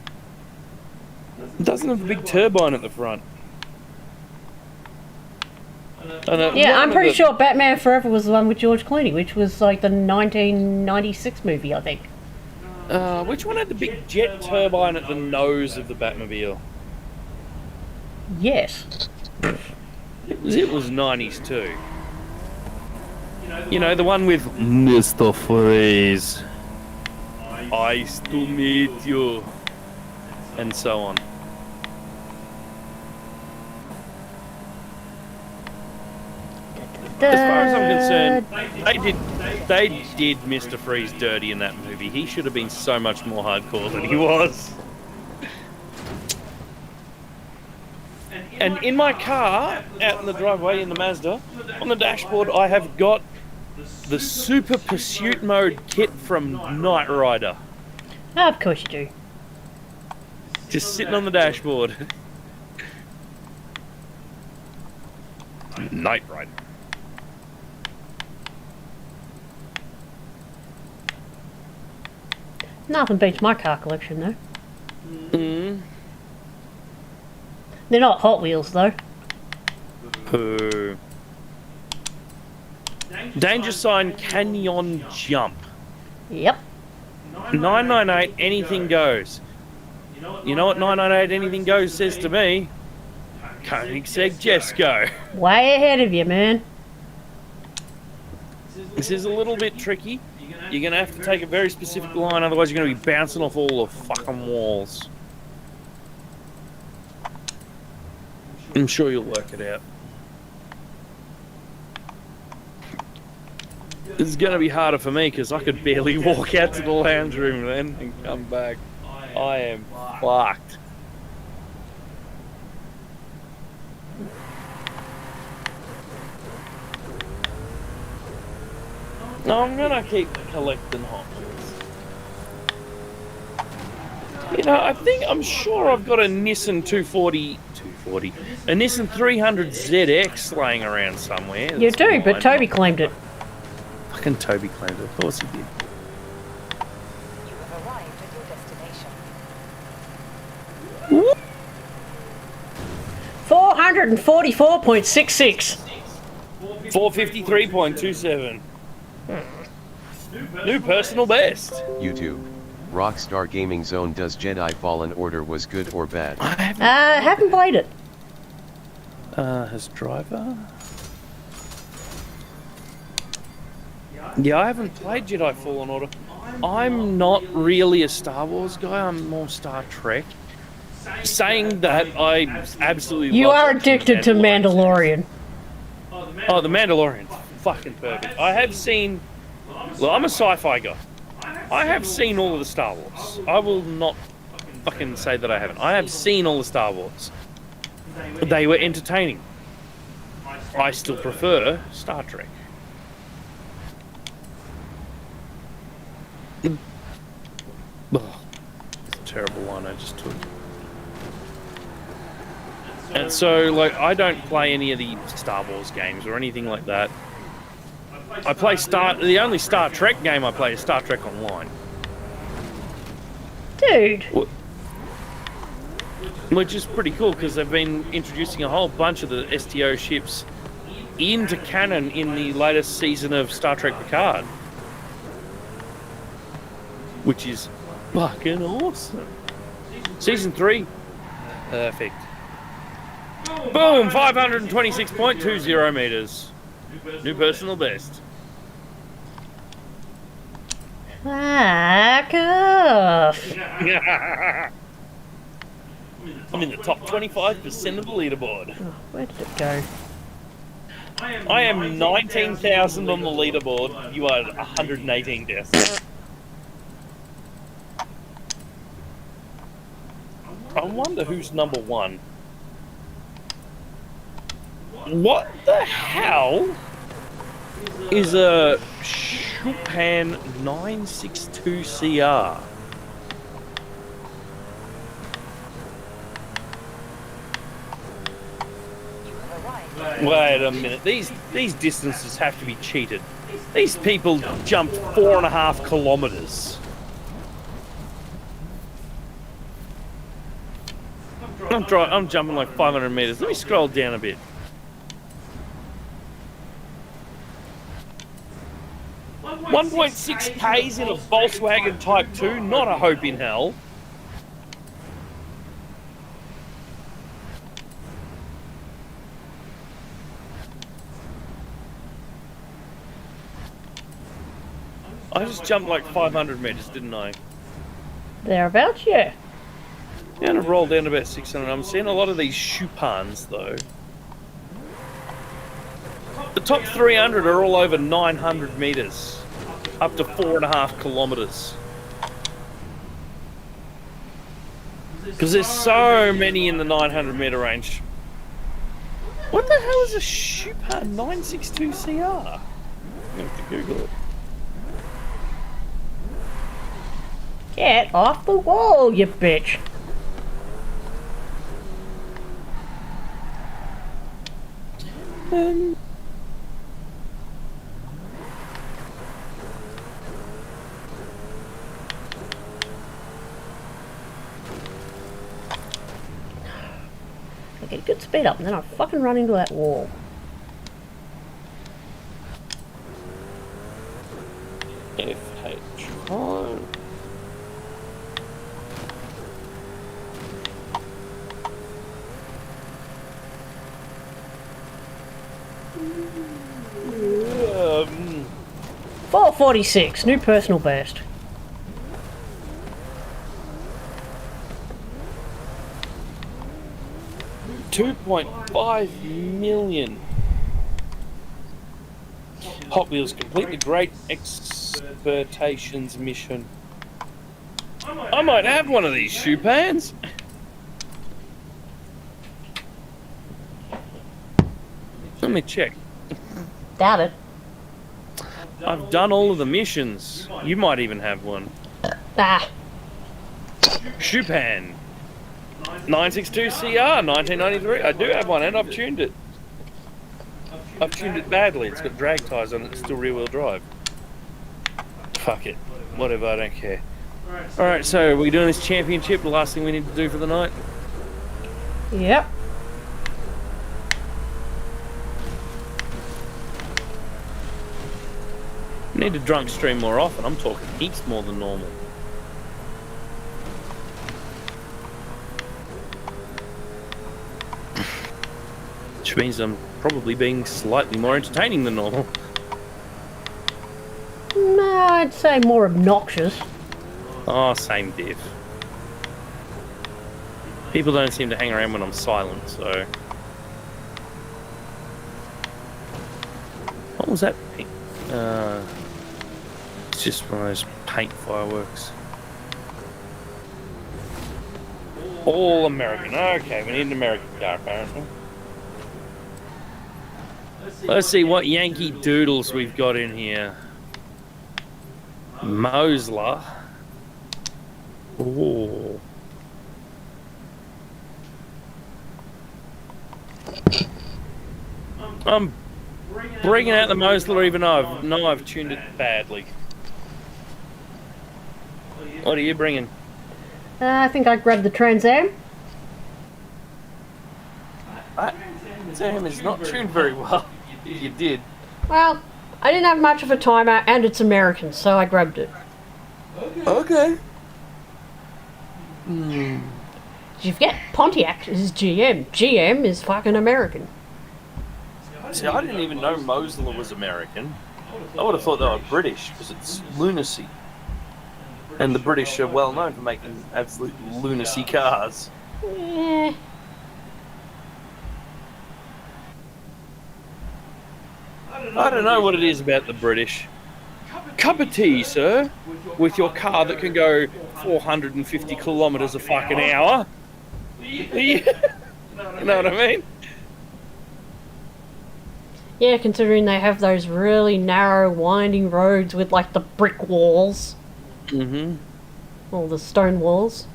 B: It doesn't have a big turbine at the front.
A: Yeah, I'm pretty sure Batman Forever was the one with George Clooney, which was like the 1996 movie, I think.
B: Which one had the big jet turbine at the nose of the Batmobile?
A: Yes.
B: It was 90s too. You know, the one with Mr. Freeze. Nice to meet you. And so on. As far as I'm concerned, they did Mr. Freeze dirty in that movie. He should have been so much more hardcore than he was. And in my car, out in the driveway in the Mazda, on the dashboard I have got the Super Pursuit Mode kit from Knight Rider.
A: Oh, of course you do.
B: Just sitting on the dashboard. Knight Rider.
A: Nothing beats my car collection, though.
B: Mm.
A: They're not Hot Wheels, though.
B: Pooh. Danger sign Canyon Jump.
A: Yep.
B: 998 anything goes. You know what 998 anything goes says to me? Koenigsegg Jesko.
A: Way ahead of you, man.
B: This is a little bit tricky. You're going to have to take a very specific line, otherwise you're going to be bouncing off all the fucking walls. I'm sure you'll work it out. It's going to be harder for me because I could barely walk out to the lounge room then and come back. I am fucked. No, I'm going to keep collecting Hot Wheels. You know, I'm sure I've got a Nissan 240, a Nissan 300 ZX laying around somewhere.
A: You do,
B: mine.
A: but Toby claimed it.
B: Fucking Toby claimed it. Of course he did.
E: You have arrived at your destination.
A: 444.66.
B: 453.27. New personal best.
C: YouTube. Rockstar Gaming Zone. Does Jedi Fallen Order was good or bad?
A: Haven't played it.
B: Has driver? Yeah, I haven't played Jedi Fallen Order. I'm not really a Star Wars guy, I'm more Star Trek. Saying that, I absolutely
A: You
B: love
A: are
B: watching
A: addicted to Mandalorian.
B: Oh, The Mandalorian's fucking perfect. I have seen... Well, I'm a sci-fi guy. I have seen all of the Star Wars. I will not fucking say that I haven't. I have seen all the Star Wars. They were entertaining. I still prefer Star Trek. Oh, it's a terrible line I just took. And so, like, I don't play any of the Star Wars games or anything like that. I play the only Star Trek game I play is Star Trek Online.
A: Dude.
B: Which is pretty cool because they've been introducing a whole bunch of the STO ships into canon in the latest season of Star Trek Picard. Which is fucking awesome. Season 3. Perfect. Boom! 526.20 meters. New personal best.
A: Fuck off.
B: I'm in the top 25% of the leaderboard.
A: Oh, where did it go?
B: I am 19,000 on the leaderboard. You are 118,000. I wonder who's number one. What the hell is a Chopin 962CR? Wait a minute, these distances have to be cheated. These people jumped 4.5 kilometers. I'm jumping like 500 meters. Let me scroll down a bit. .6 Ks in a Volkswagen Type 2, not a hope in hell. I just jumped like 500 meters, didn't I?
A: Thereabouts, yeah.
B: And I've rolled down to about 600. I'm seeing a lot of these Chopins though. The top 300 are all over 900 meters. Up to 4.5 kilometers. Because there's so many in the 900 meter range. What the hell is a Chopin 962CR? I'm going to have to Google it.
A: Get off the wall, you bitch. I get a good speed up and then I fucking run into that wall.
B: FH1. Um,
A: 446, new personal best.
B: $2.5 million. Hot Wheels complete the Great Expertations mission. I might have one of these shoe pans. Let me check.
A: Doubt it.
B: I've done all of the missions. You might even have one.
A: Ah,
B: Shoe pan. 962 CR, 1993. I do have one and I've tuned it. I've tuned it badly. It's got drag tyres on it. It's still rear-wheel drive. Fuck it. Whatever, I don't care. Alright, so we're doing this championship. The last thing we need to do for the night.
A: yep.
B: Need to drunk stream more often. I'm talking heaps more than normal. Which means I'm probably being slightly more entertaining than normal.
A: No, I'd say more obnoxious.
B: Oh, same diff. People don't seem to hang around when I'm silent, so... What was that pink? It's just one of those paint fireworks. All American. Okay, we need an American car, apparently. Let's see what Yankee Doodles we've got in here. Mosler. Ooh. I'm bringing out the Mosler even though I've tuned it badly. What are you bringing?
A: I think I grabbed the Trans Am.
B: That Sam is not tuned very well. You did.
A: Well, I didn't have much of a timer and it's American, so I grabbed it.
B: Okay.
A: Did you forget Pontiac is GM? GM is fucking American.
B: See, I didn't even know Mosler was American. I would have thought they were British because it's lunacy. And the British are well known for making absolute lunacy cars.
A: Eh.
B: I don't know what it is about the British. Cup of tea, sir, with your car that can go 450 kilometres a fucking hour. You know what I mean?
A: Yeah, considering they have those really narrow, winding roads with like the brick walls.
B: Mm-hmm.
A: Or the stone walls.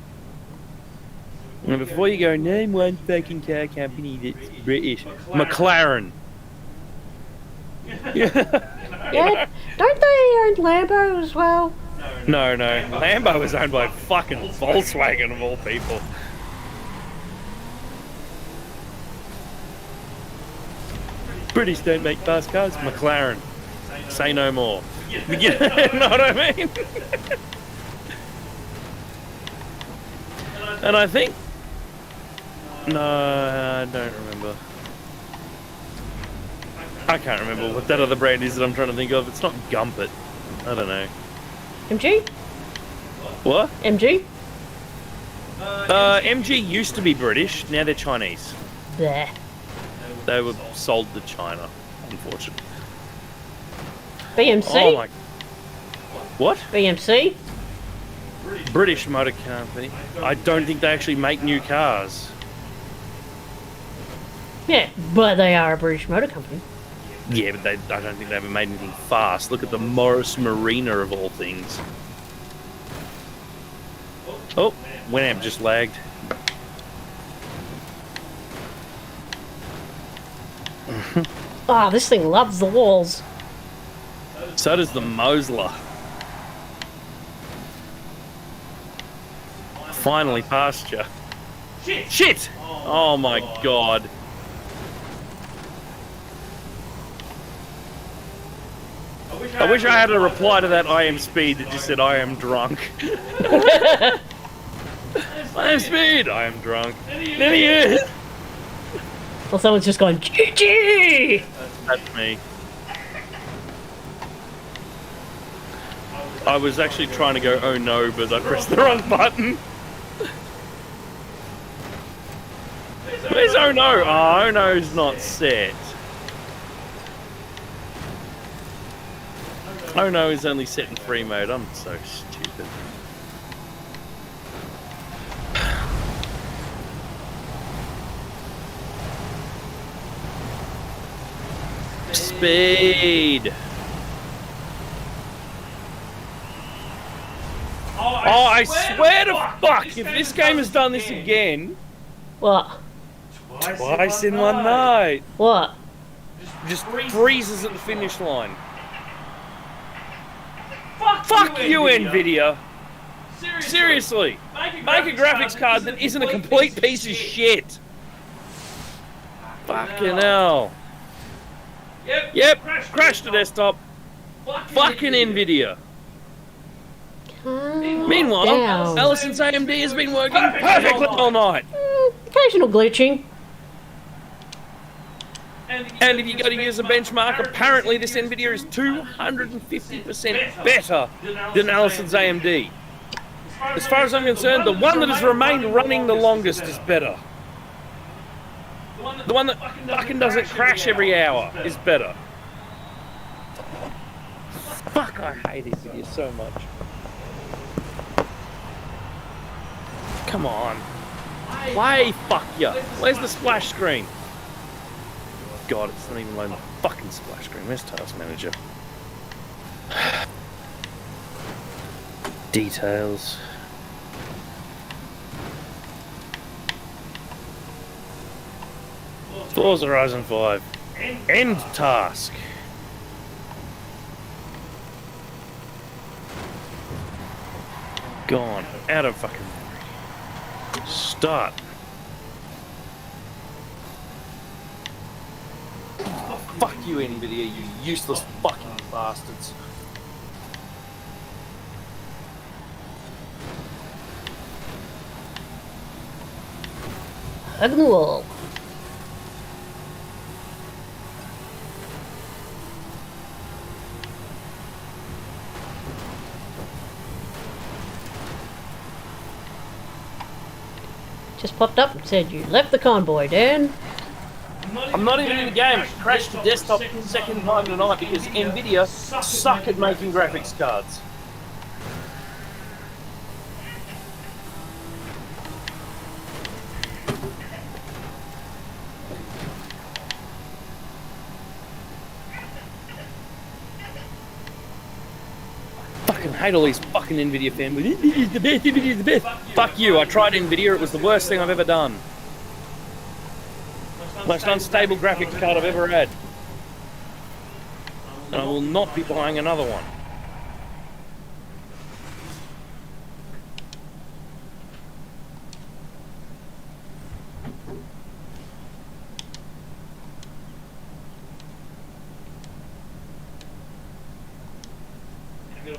B: And before you go, name one fucking car company that's British. McLaren.
A: Yeah, don't they own Lambo as well?
B: No. Lambo is owned by fucking Volkswagen of all people. British don't make fast cars. McLaren. Say no more. You know what I mean? And I think... No, I don't remember. I can't remember what that other brand is that I'm trying to think of. It's not Gumpet. I don't know.
A: MG?
B: What?
A: MG?
B: MG used to be British. Now they're Chinese.
A: There.
B: They were sold to China, unfortunately.
A: BMC?
B: Oh my... What?
A: BMC?
B: British Motor Company. I don't think they actually make new cars.
A: Yeah, but they are a British motor company.
B: Yeah, but I don't think they ever made anything fast. Look at the Morris Marina of all things. Oh, Winamp just lagged.
A: Ah, this thing loves the walls.
B: So does the Mosler. Finally past you. Shit! Oh my god. I wish I had a reply to that I am speed that just said I am drunk. I am speed, I am drunk. There he is!
A: Well, someone's just going, GG!
B: That's me. I was actually trying to go, oh no, but I pressed the wrong button. Where's oh no? Oh no's not set. Oh no is only set in free mode. I'm so stupid. Speed. Oh, I swear to fuck, if this game has done this again.
A: What?
B: Twice in one night.
A: What?
B: Just freezes at the finish line. Fuck you, Nvidia. Seriously. Make a graphics card that isn't a complete piece of shit. Fucking hell. Yep, crash the desktop. Fucking Nvidia. Meanwhile,
A: Down.
B: Allison's AMD has been working perfectly all night.
A: Occasional glitching.
B: And if you go to use a benchmark, apparently this Nvidia is 250% better than Allison's AMD. As far as I'm concerned, the one that has remained running the longest is better. The one that fucking doesn't crash every hour is better. Fuck, I hate Nvidia so much. Come on. Why fuck ya? Where's the splash screen? God, it's not even loading the fucking splash screen. Where's Task Manager? Details. Forza Horizon 5. End task. Gone. Out of fucking memory. Start. Fuck you, Nvidia, you useless fucking bastards.
A: Hug the wall. Just popped up and said you left the convoy, Dan.
B: I'm not even in the game. I crashed the desktop the second time tonight because Nvidia suck at making graphics cards. Fucking hate all these fucking Nvidia fanboys. Nvidia's the best, Nvidia's the best. Fuck you, I tried Nvidia, it was the worst thing I've ever done. Most unstable graphics card I've ever had. And I will not be buying another one.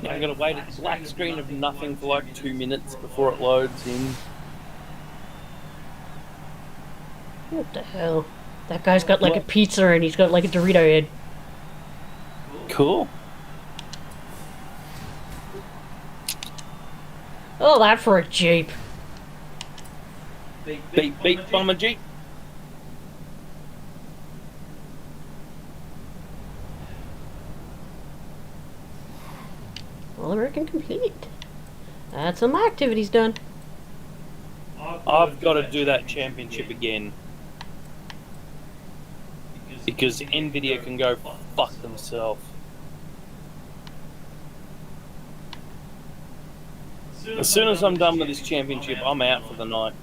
B: I'm gonna wait at the black screen of nothing for like 2 minutes before it loads in.
A: What the hell? That guy's got like a pizza and he's got like a Dorito head.
B: Cool.
A: Oh, that for a Jeep.
B: Beep beep bomber Jeep.
A: All American complete. That's all my activities done.
B: I've got to do that championship again. Because Nvidia can go fuck themselves. As soon as I'm done with this championship, I'm out for the night.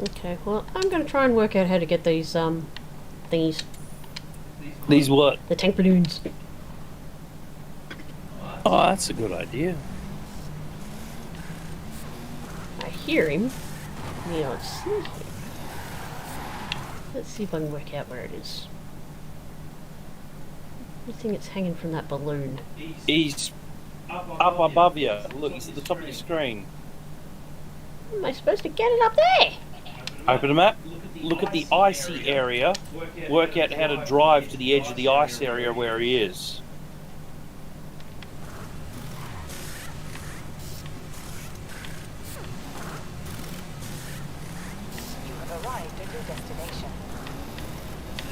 A: Okay, well, I'm going to try and work out how to get these, thingies.
B: These what?
A: The tank balloons.
B: Oh, that's a good idea.
A: I hear him. Yeah, let's see. Let's see if I can work out where it is. I think it's hanging from that balloon.
B: He's up above you. Look, he's at the top of your screen.
A: How am I supposed to get it up there?
B: Open a map. Look at the icy area. Work out how to drive to the edge of the ice area where he is.
E: You have arrived at your destination.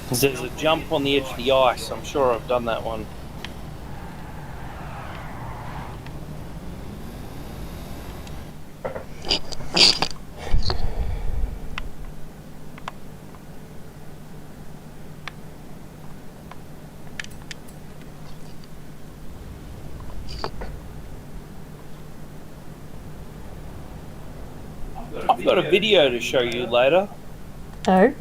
B: There's a jump on the edge of the ice. I'm sure I've done that one. I've got a video to show you later.
A: Oh?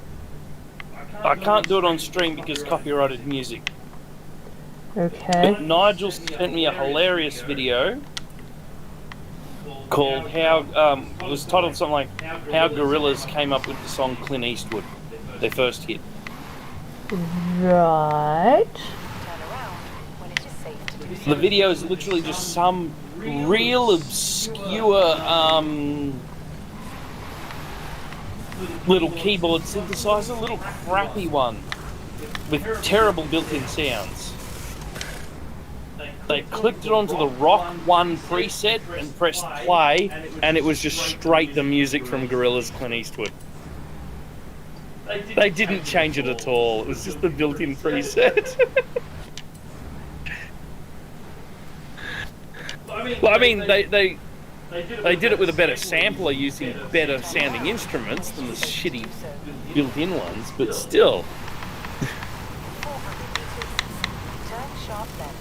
B: I can't do it on stream because copyrighted music.
A: Okay.
B: But Nigel sent me a hilarious video called how it was titled something like "How Gorillas Came Up with the Song Clint Eastwood," their first hit.
A: Right.
E: Turn around when it is safe to do so.
B: The video is literally just some real obscure little keyboard synthesizer, little crappy one with terrible built-in sounds. They clicked it onto the Rock 1 preset and pressed play, and it was just straight the music from Gorillaz Clint Eastwood. They didn't change it at all. It was just the built-in preset. Well, I mean, they did it with a better sampler using better sounding instruments than the shitty built-in ones, but still.
E: 400 meters. Turn sharp left.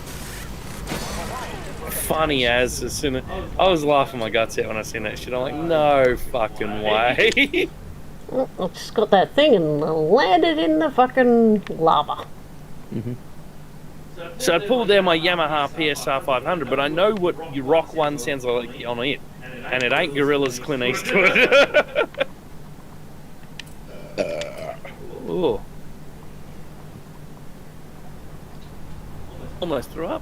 B: Funny as soon as I was laughing my guts out when I seen that shit. I'm like, no fucking way.
A: Oh, I just got that thing and landed in the fucking lava.
B: So I pulled down my Yamaha PSR 500, but I know what your Rock 1 sounds like on it, and it ain't Gorillaz Clint Eastwood. Oh, almost threw up.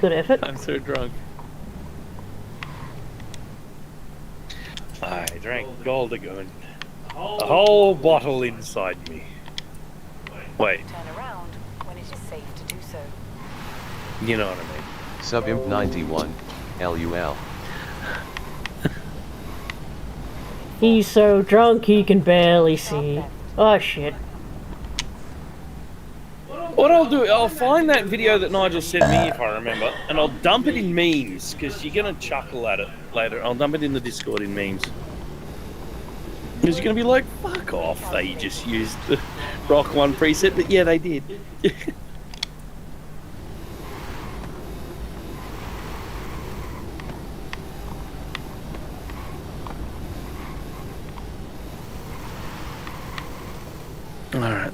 A: Good effort.
B: I'm so drunk. I drank gold again. A whole bottle inside me. Wait,
E: Turn around when it is safe to do so.
B: you know what I mean.
C: Subimp 91, LUL.
A: He's so drunk he can barely see. Oh shit.
B: What I'll do, I'll find that video that Nigel sent me, if I remember, and I'll dump it in memes, because you're going to chuckle at it later. I'll dump it in the Discord in memes. Because you're going to be like, fuck off, they just used the Rock 1 preset, but yeah, they did. Alright.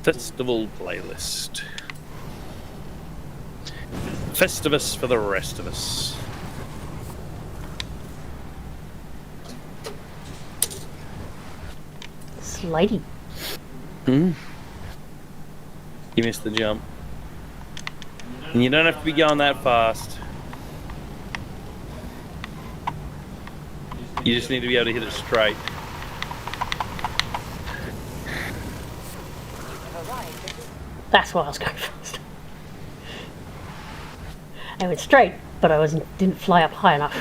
B: Festival playlist. Festivus for the rest of us.
A: Slidey.
B: You missed the jump. And you don't have to be going that fast. You just need to be able to hit it straight.
A: That's why I was going fast. I went straight, but I didn't fly up high enough.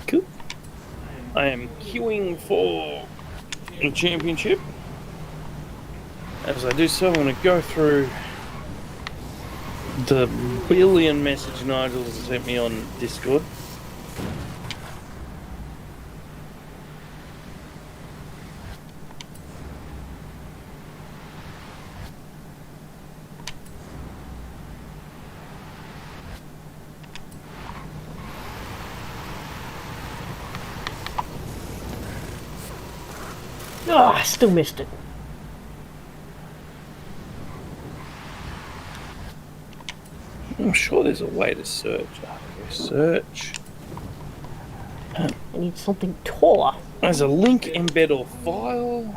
B: Cool. I am queuing for a championship. As I do so, I'm going to go through the billion message Nigel has sent me on Discord.
A: Oh, I still missed it.
B: I'm sure there's a way to search. Search.
A: I need something taller.
B: There's a link, embed or file.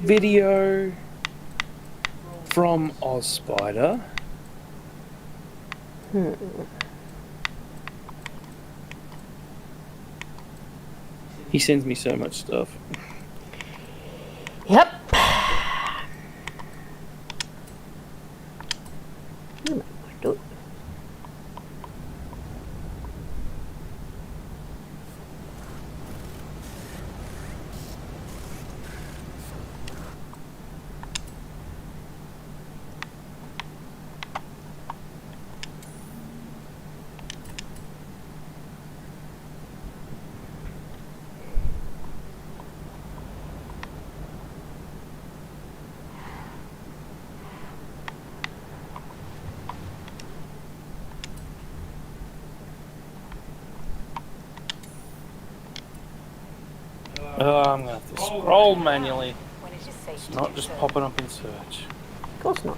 B: Video from OzSpider. He sends me so much stuff.
A: Yep. Do it.
B: Oh, I'm gonna have to scroll manually.
E: When it is safe
B: It's
E: to
B: not
E: do
B: just
E: so.
B: popping up in search.
A: Of course not.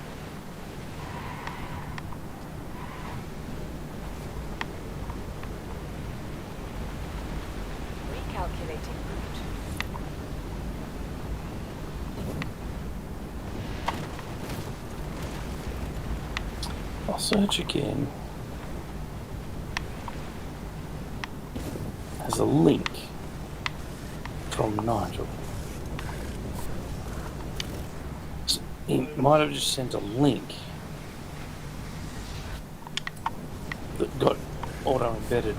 E: Recalculating route.
B: I'll search again. There's a link from Nigel. He might have just sent a link that got auto-embedded.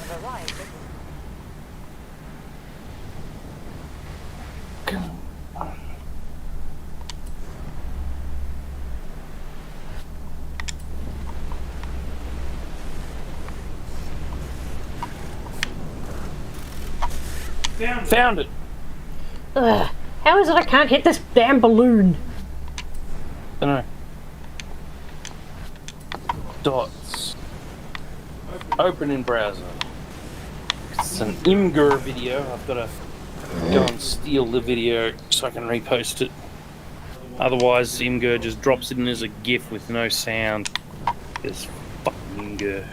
E: Have arrived at
B: Found it!
A: Ugh. How is it I can't hit this damn balloon?
B: Dunno. Dots. Open in browser. It's an Imgur video. I've got to go and steal the video so I can repost it. Otherwise, Imgur just drops it in as a GIF with no sound. This fucking Imgur.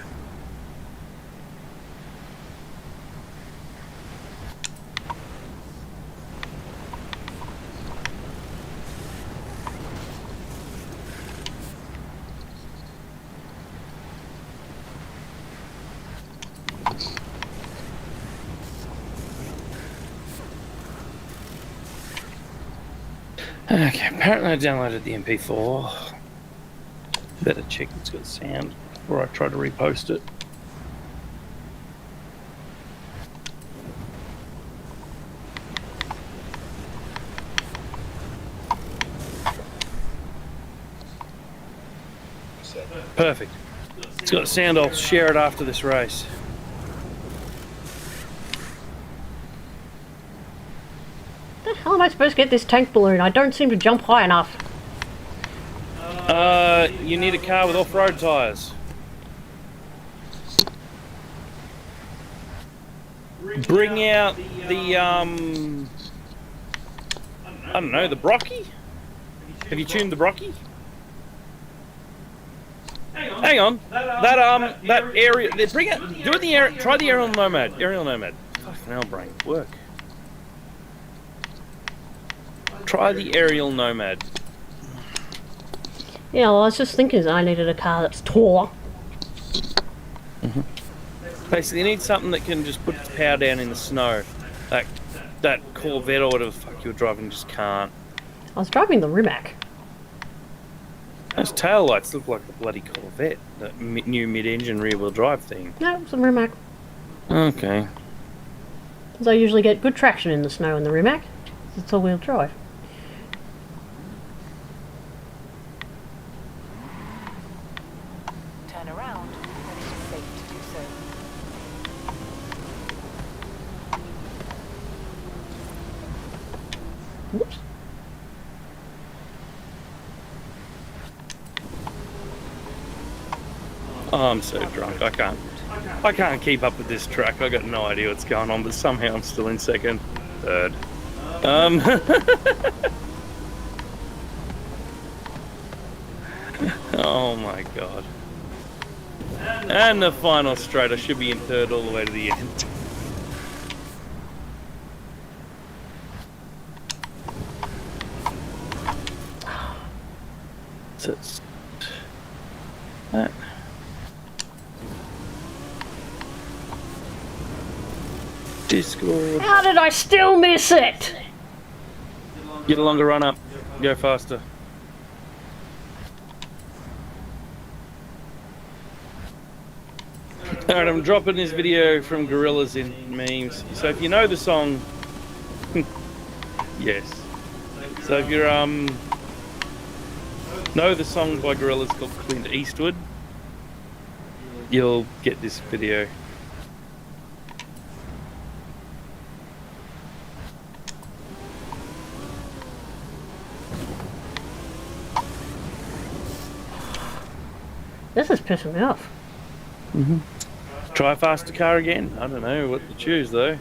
B: Okay, apparently I downloaded the MP4. Better check it's got sound before I try to repost it. Perfect. It's got sound, I'll share it after this race.
A: How am I supposed to get this tank balloon? I don't seem to jump high enough.
B: You need a car with off-road tyres. Bring out the, I don't know, the Brocky? Have you tuned the Brocky? Hang on. That area, bring it, do it the air, try the aerial nomad. Aerial nomad. Fucking hell, brain, work. Try the aerial nomad.
A: Yeah, well, I was just thinking I needed a car that's taller.
B: Basically, you need something that can just put its power down in the snow. That Corvette or whatever the fuck you're driving just can't.
A: I was driving the Rimac.
B: Those taillights look like the bloody Corvette. That new mid-engine rear-wheel drive thing.
A: No, it's a Rimac.
B: Okay.
A: So I usually get good traction in the snow in the Rimac. It's all-wheel drive.
E: turn around when it is safe to do so.
B: Oh, I'm so drunk. I can't keep up with this track. I got no idea what's going on, but somehow I'm still in second, third. Oh my god. And the final straight. I should be in third all the way to the end. So it's that. Discord.
A: How did I still miss it?
B: Get a longer run up. Go faster. Alright, I'm dropping this video from Gorillas in memes. So if you know the song, yes. So if you're know the song by Gorillas called Clint Eastwood, you'll get this video.
A: This is pissing me off.
B: Try a faster car again. I don't know what to choose though.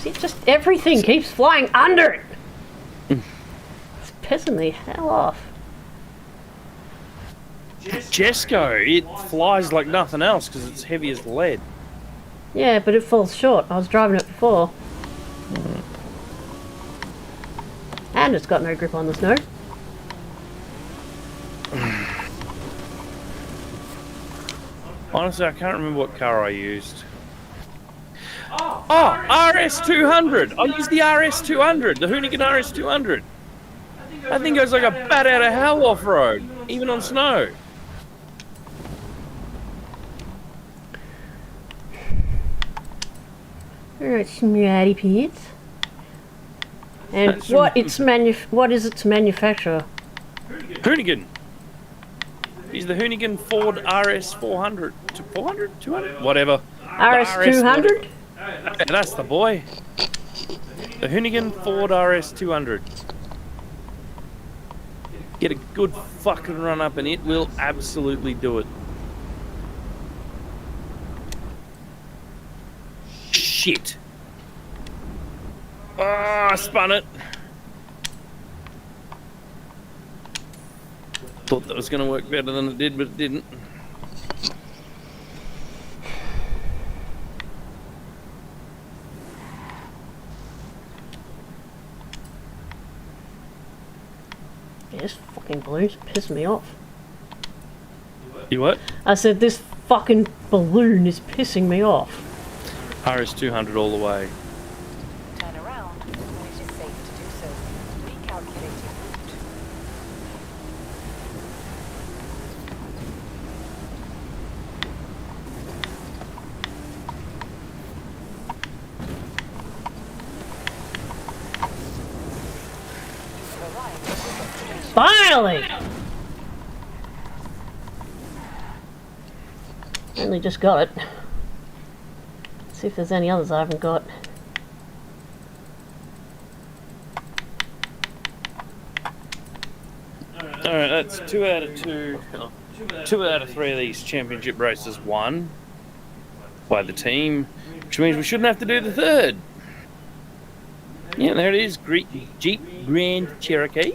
A: See, just everything keeps flying under it. It's pissing me hell off.
B: Jesco, it flies like nothing else because it's heavy as lead.
A: Yeah, but it falls short. I was driving it before. And it's got no grip on the snow.
B: Honestly, I can't remember what car I used. Oh, RS200! I used the RS200, the Hoonigan RS200. That thing goes like a bat out of hell off-road, even on snow.
A: Alright, smarty pants. And
B: That's
A: what is its manufacturer?
B: Hoonigan. He's the Hoonigan Ford RS400. 400? 200? Whatever.
A: RS200?
B: Yeah, that's the boy. The Hoonigan Ford RS200. Get a good fucking run up and it will absolutely do it. Shit. Oh, I spun it. Thought that was going to work better than it did, but it didn't.
A: Yeah, this fucking balloon's pissing me off.
B: You what?
A: I said this fucking balloon is pissing me off.
B: RS200 all the way.
E: Turn around when it is safe to do so. Recalculating route. Arrived at your destination.
A: Finally! Only just got it. See if there's any others I haven't got.
B: Alright, that's 2 out of 2. 2 out of 3 of these championship races won by the team, which means we shouldn't have to do the third. Yeah, there it is. Jeep Grand Cherokee.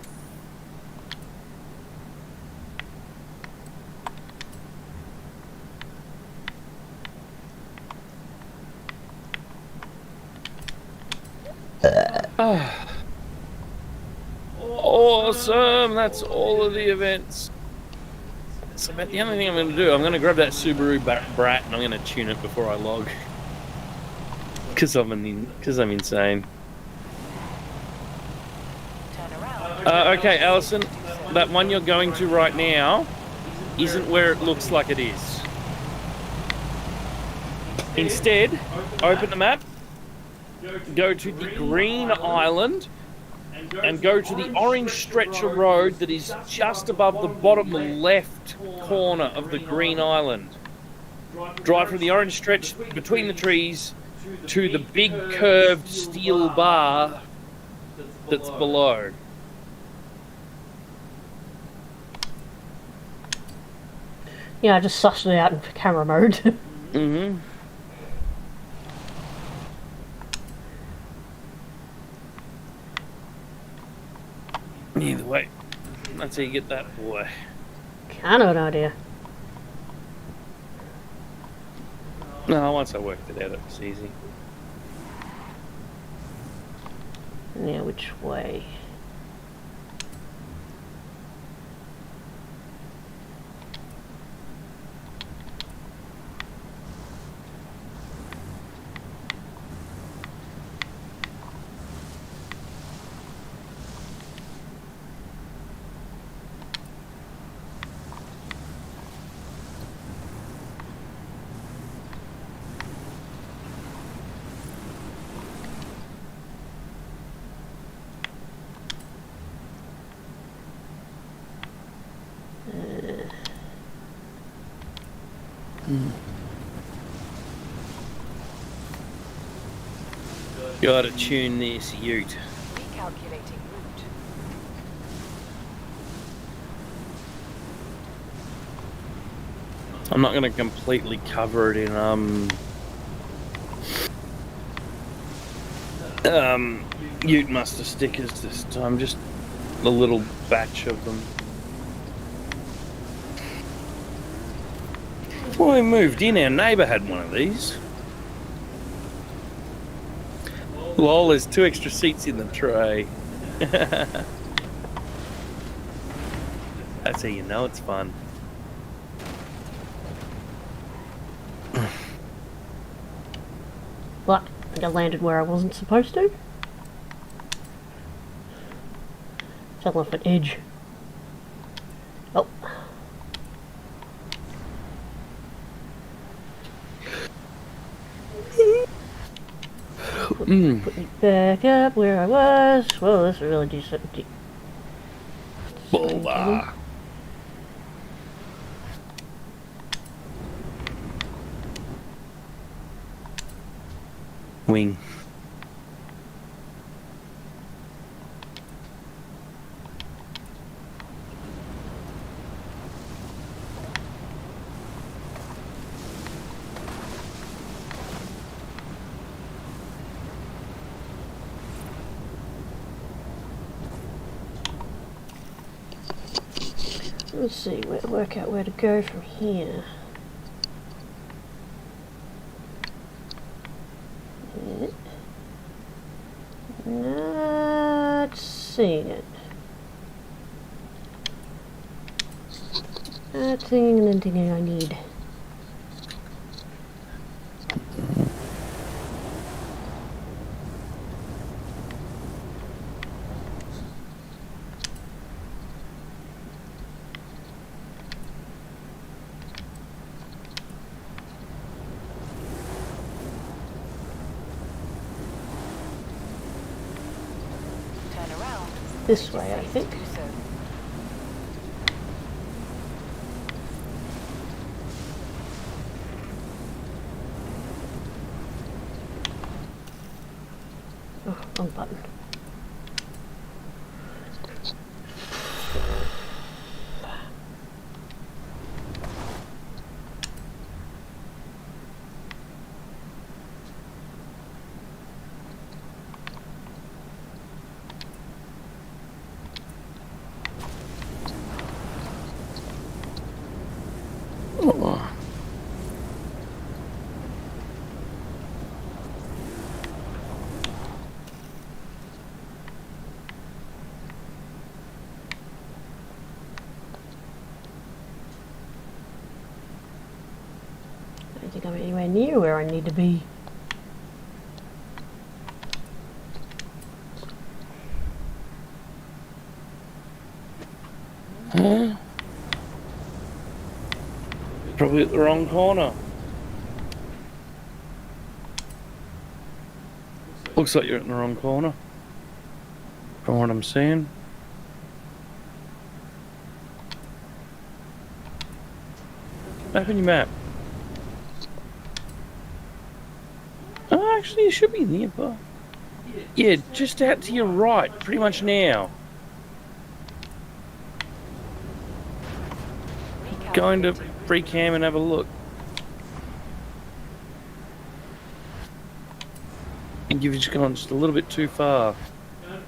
B: Awesome! That's all of the events. That's about the only thing I'm going to do. I'm going to grab that Subaru Brat and I'm going to tune it before I log. Because I'm insane.
E: Turn around.
B: Okay, Allison, that one you're going to right now isn't where it looks like it is. Instead, open the map, go to the green island, and go to the orange stretch of road that is just above the bottom left corner of the green island. Drive from the orange stretch between the trees to the big curved steel bar that's below.
A: Yeah, I just sussed it out in camera mode.
B: Mm-hmm. Either way, that's how you get that boy.
A: Kind of an idea.
B: No, once I worked it out, it was easy.
A: Now, which way?
B: Gotta tune this ute.
E: Recalculating route.
B: I'm not gonna completely cover it in ute muster stickers this time, just a little batch of them. Before we moved in, our neighbour had one of these. Lol, there's 2 extra seats in the tray. That's how you know it's fun.
A: What? I think I landed where I wasn't supposed to? Fell off an edge. Oh. Put me back up where I was. Whoa, this is really decent.
B: Boulder. Wing.
A: Let's see, work out where to go from here. Not seeing it. Not seeing anything I need. This way, I think. Oh, wrong button. I don't think I'm anywhere near where I need to be.
B: Huh? Probably at the wrong corner. Looks like you're in the wrong corner. From what I'm seeing. Open your map. actually, it should be nearby. Yeah, just out to your right, pretty much now. Going to free cam and have a look. And you've just gone just a little bit too far.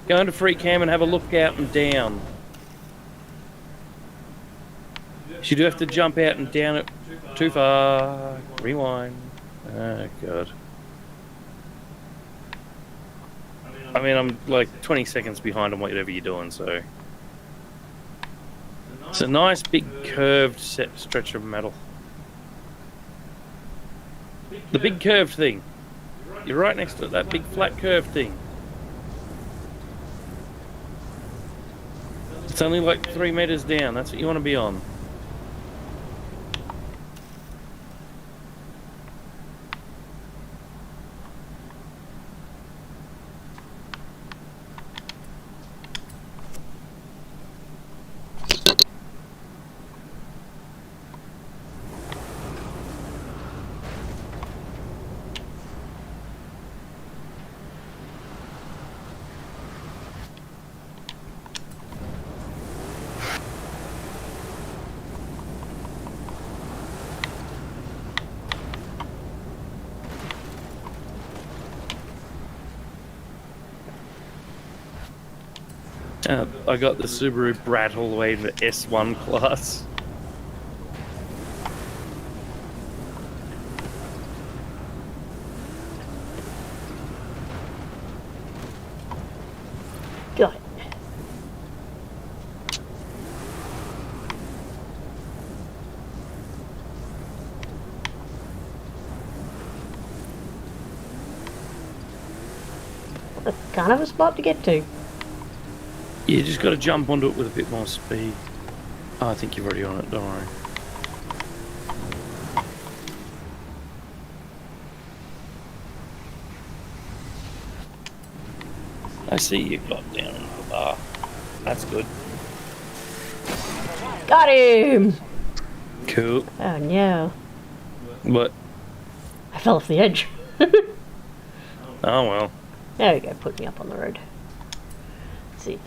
B: Go into free cam and have a look out and down. So you do have to jump out and down it too far. Rewind. Oh, God. I mean, I'm like 20 seconds behind on whatever you're doing, so... It's a nice big curved stretch of metal. The big curved thing. You're right next to it, that big flat curved thing. It's only like 3 meters down, that's what you want to be on. I got the Subaru Brat all the way to S1 class.
A: Got it. What a kind of a spot to get to.
B: You just got to jump onto it with a bit more speed. Oh, I think you're already on it, don't worry. I see you got down into the bar. That's good.
A: Got him!
B: Cool.
A: Oh no.
B: What?
A: I fell off the edge.
B: Oh well.
A: There we go, put me up on the road. Let's see if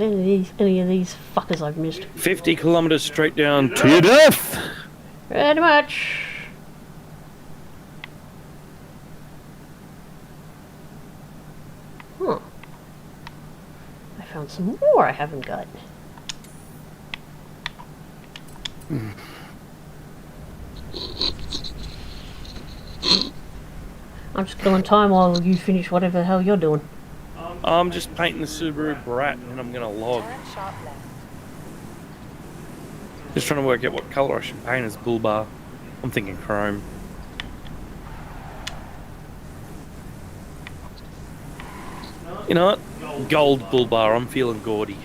A: any of these fuckers I've missed.
B: 50 kilometers straight down to your death!
A: Pretty much. Huh. I found some more I haven't got. I'm just killing time while you finish whatever the hell you're doing.
B: I'm just painting the Subaru Brat and I'm gonna log.
E: Turn sharp left.
B: Just trying to work out what colour I should paint as bull bar. I'm thinking chrome. You know what? Gold bull bar, I'm feeling gaudy.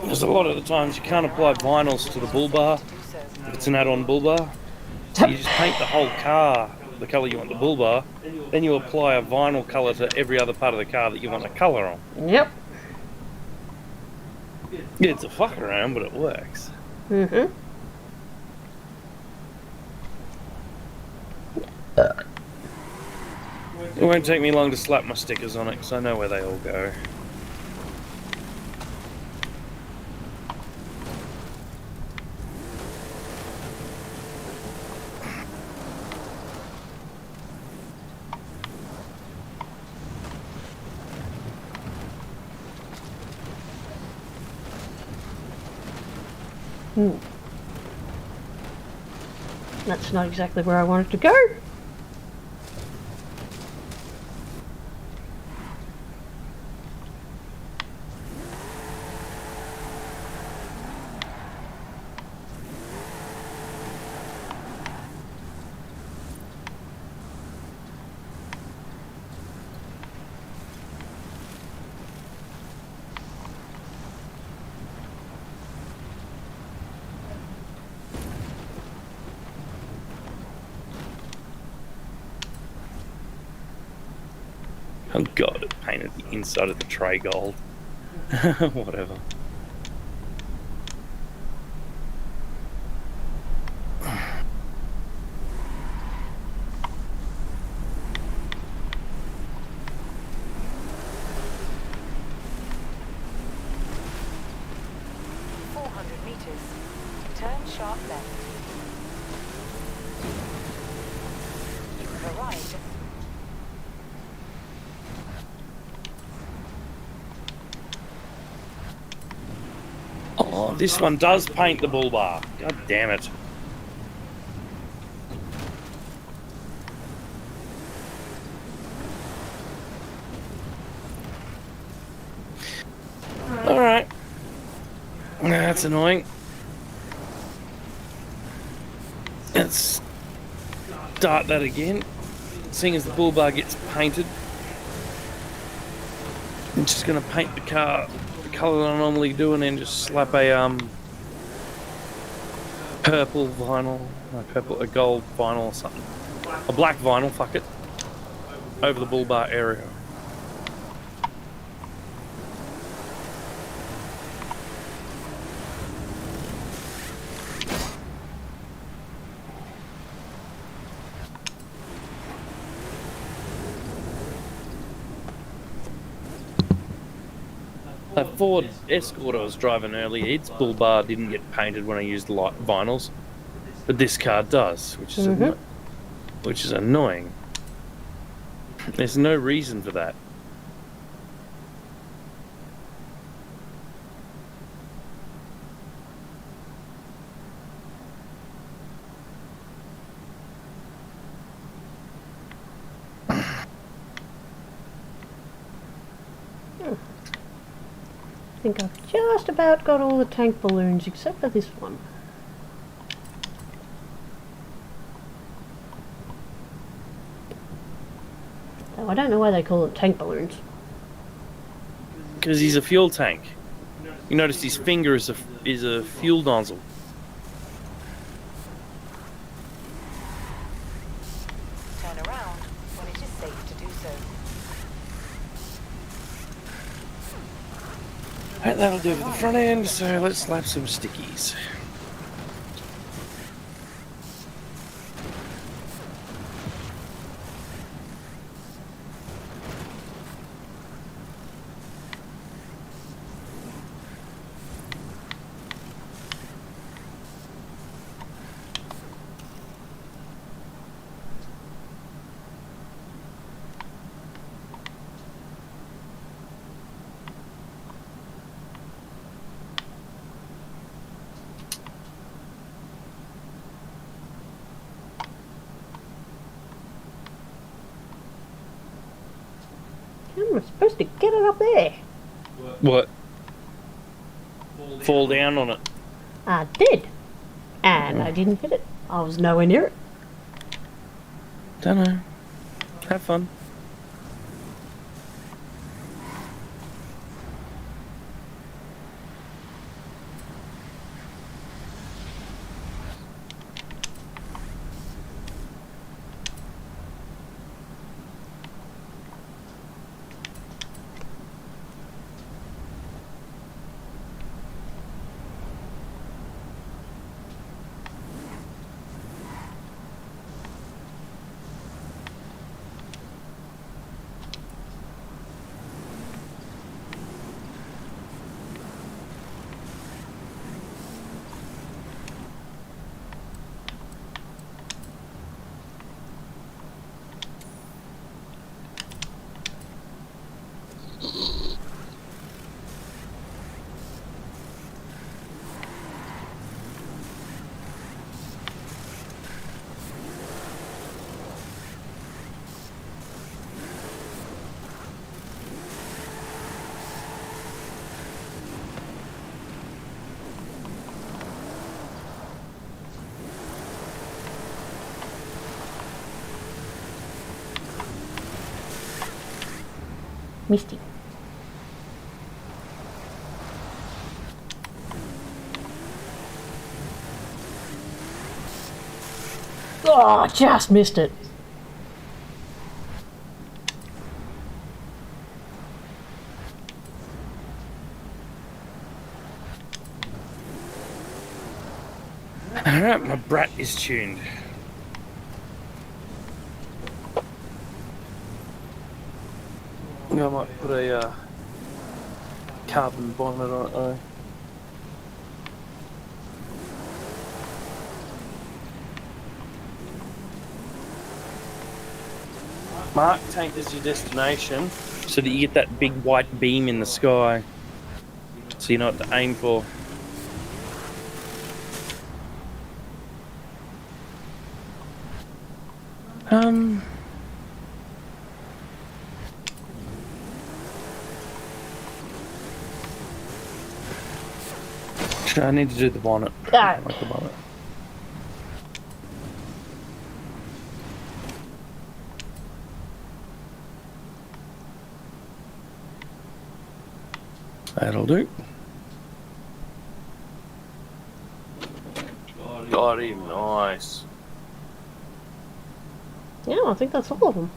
B: Because a lot of the times you can't apply vinyls to the bull bar if it's an add-on bull bar. So you just paint the whole car the colour you want the bull bar, then you apply a vinyl colour to every other part of the car that you want a colour on.
A: Yep.
B: Yeah, it's a fuck around, but it works.
A: Mm-hmm.
B: It won't take me long to slap my stickers on it because I know where they all go.
A: That's not exactly where I wanted to go.
B: Oh god, it painted the inside of the tray gold. Whatever.
E: Turn sharp left. You have arrived.
B: Oh, this one does paint the bull bar. God damn it. Alright. That's annoying. Let's start that again. Seeing as the bull bar gets painted, I'm just going to paint the car the colour I normally do and then just slap a purple vinyl, a gold vinyl or something. A black vinyl, fuck it, over the bull bar area. That Ford Escort I was driving earlier, its bull bar didn't get painted when I used light vinyls, but this car does, which is annoying. There's no reason for that.
A: I think I've just about got all the tank balloons except for this one. Though I don't know why they call it tank balloons.
B: Because he's a fuel tank. You notice his finger is a fuel nozzle.
E: Turn around when it is safe to do so.
B: Right, that'll do for the front end, so let's slap some stickies.
A: How am I supposed to get it up there?
B: What? Fall down on it.
A: I did. And I didn't hit it. I was nowhere near it.
B: Dunno. Have fun.
A: Misty. Oh, just missed it.
B: Alright, my brat is tuned. I might put a carbon bonnet on it though. Mark tank is your destination so that you get that big white beam in the sky. So you know what to aim for. I need to do the bonnet.
A: Ah.
B: Like the bonnet. That'll do. Got him, nice.
A: Yeah, I think that's all of them.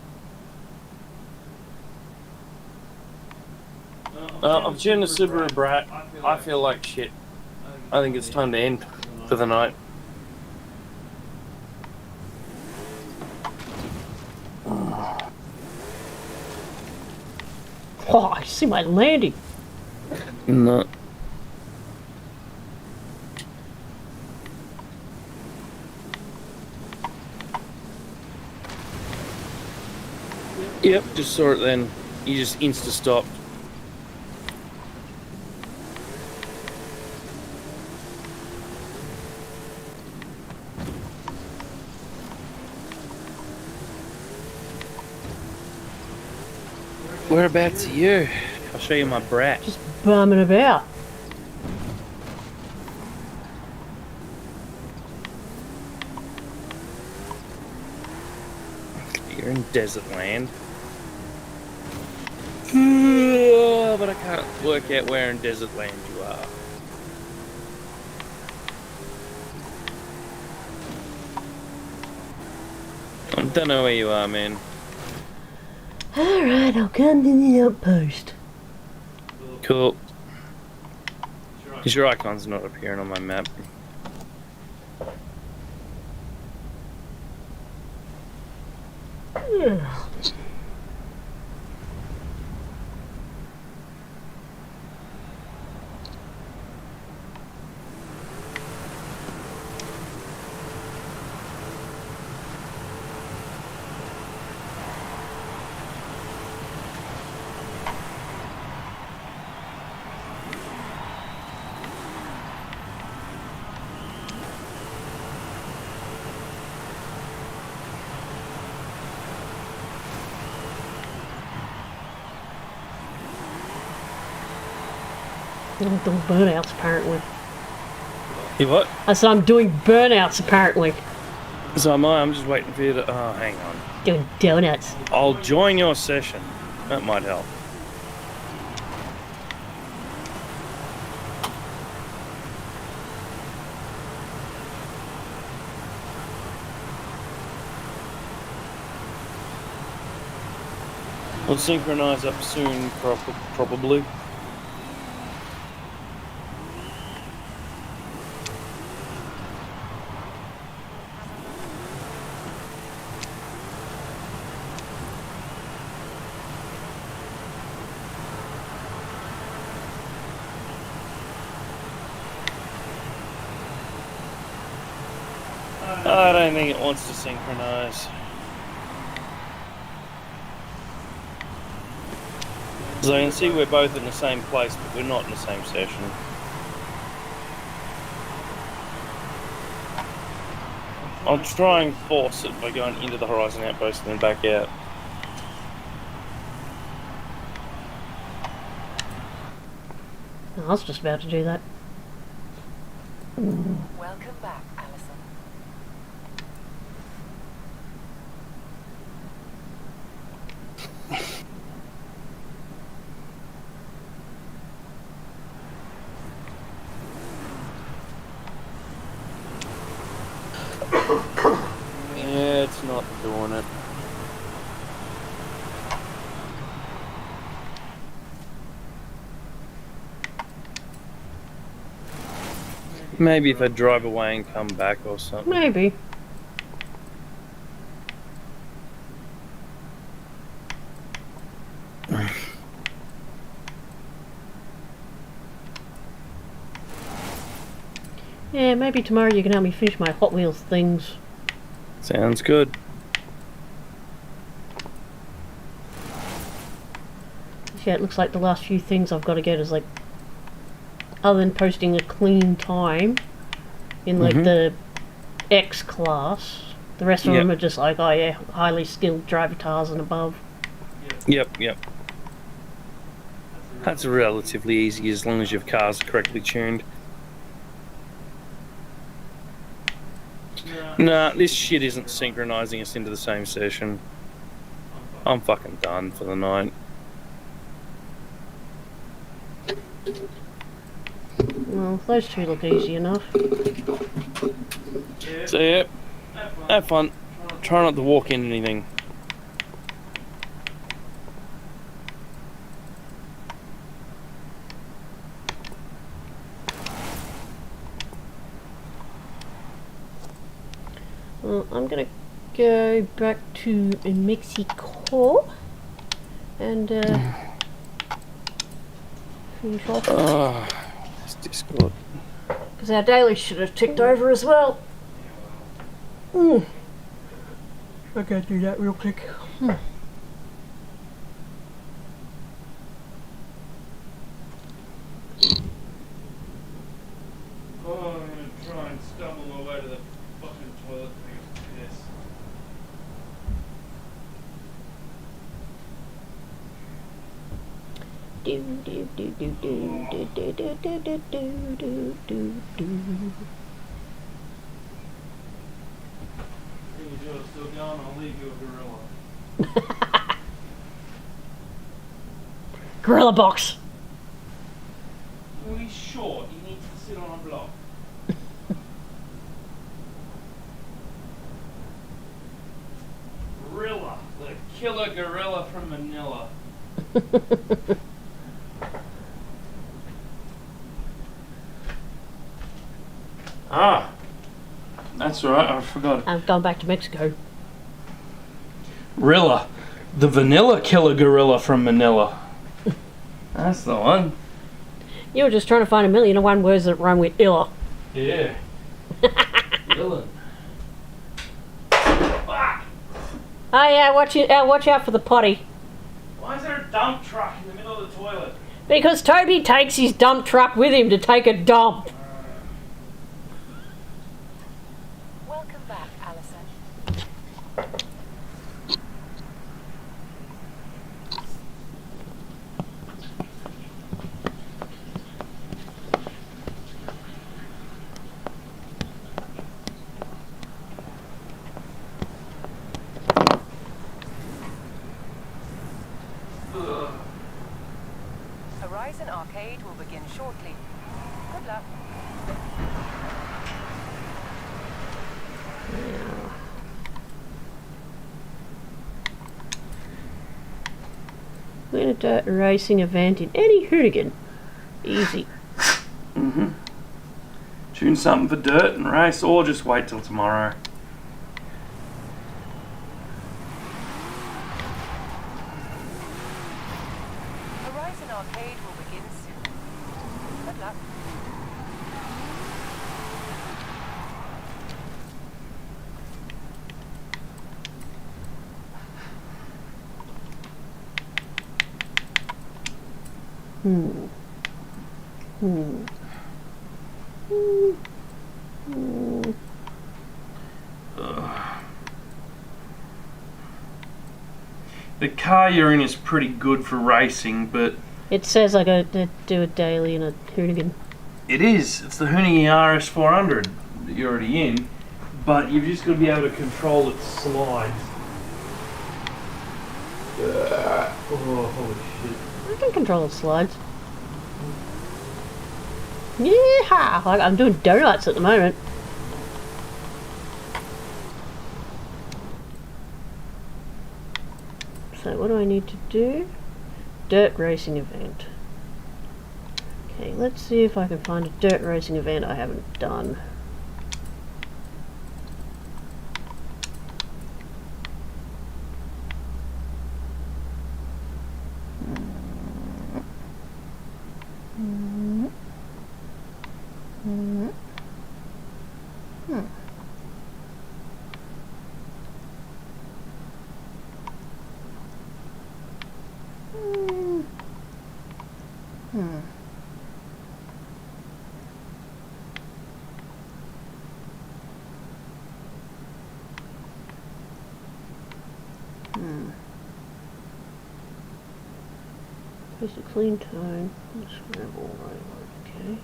B: I'm tuning the Subaru Brat. I feel like shit. I think it's time to end for the night.
A: Oh, I see my landing.
B: No. Yep, just saw it then. You just insta-stopped. Whereabouts are you? I'll show you my brat.
A: Just bumming about.
B: You're in desert land. But I can't work out where in desert land you are. I don't know where you are, man.
A: Alright, I'll come to the outpost.
B: Cool. Because your icon's not appearing on my map.
A: I'm doing burnouts apparently.
B: You what?
A: I said I'm doing burnouts apparently.
B: So am I. I'm just waiting for you to... Oh, hang on.
A: Doing donuts.
B: I'll join your session. That might help. We'll synchronize up soon, probably. I don't think it wants to synchronize. So you can see we're both in the same place, but we're not in the same session. I'll try and force it by going into the Horizon outpost and then back out.
A: I was just about to do that.
E: Welcome back, Allison.
B: Maybe if I drive away and come back or something.
A: Maybe. Yeah, maybe tomorrow you can help me finish my Hot Wheels things.
B: Sounds good.
A: Yeah, it looks like the last few things I've got to get is like, other than posting a clean time in like the X class, the rest of them are just like, oh yeah, highly skilled driver tars and above.
B: Yep. That's relatively easy as long as your car's correctly tuned. Nah, this shit isn't synchronizing us into the same session. I'm fucking done for the night.
A: Well, those two look easy enough.
B: So yeah, have fun. Try not to walk into anything.
A: Well, I'm gonna go back to Mexico and finish off.
B: It's Discord.
A: Because our daily should have ticked over as well. I'm gonna do that real quick.
B: Oh, I'm gonna try and stumble my way to the fucking toilet to piss.
A: Do do do do do do do do do do do do do.
B: You're still going, I'll leave you a gorilla.
A: Gorilla box.
B: Well, he's short, he needs to sit on a block. Gorilla, the killer gorilla from Manila. That's right, I forgot.
A: I've gone back to Mexico.
B: Rilla, the vanilla killer gorilla from Manila. That's the one.
A: You were just trying to find 1,000,001 words that rhyme with illa.
B: Yeah. Villain. Fuck!
A: Oh yeah, watch out for the potty.
B: Why is there a dump truck in the middle of the toilet?
A: Because Toby takes his dump truck with him to take a dump.
E: Welcome back, Allison. Horizon Arcade will begin shortly. Good luck.
A: Win a dirt racing event in any hooligan. Easy.
B: Tune something for dirt and race, or just wait till tomorrow.
E: Horizon Arcade will begin soon. Good luck.
B: The car you're in is pretty good for racing, but
A: It says I got to do it daily in a hooligan.
B: it is. It's the Hooney RS 400 that you're already in, but you've just got to be able to control its slides. Oh, holy shit.
A: I can control the slides. Yeah, like I'm doing donuts at the moment. So what do I need to do? Dirt racing event. Okay, let's see if I can find a dirt racing event I haven't done. Place a clean tone. Scramble right. Okay.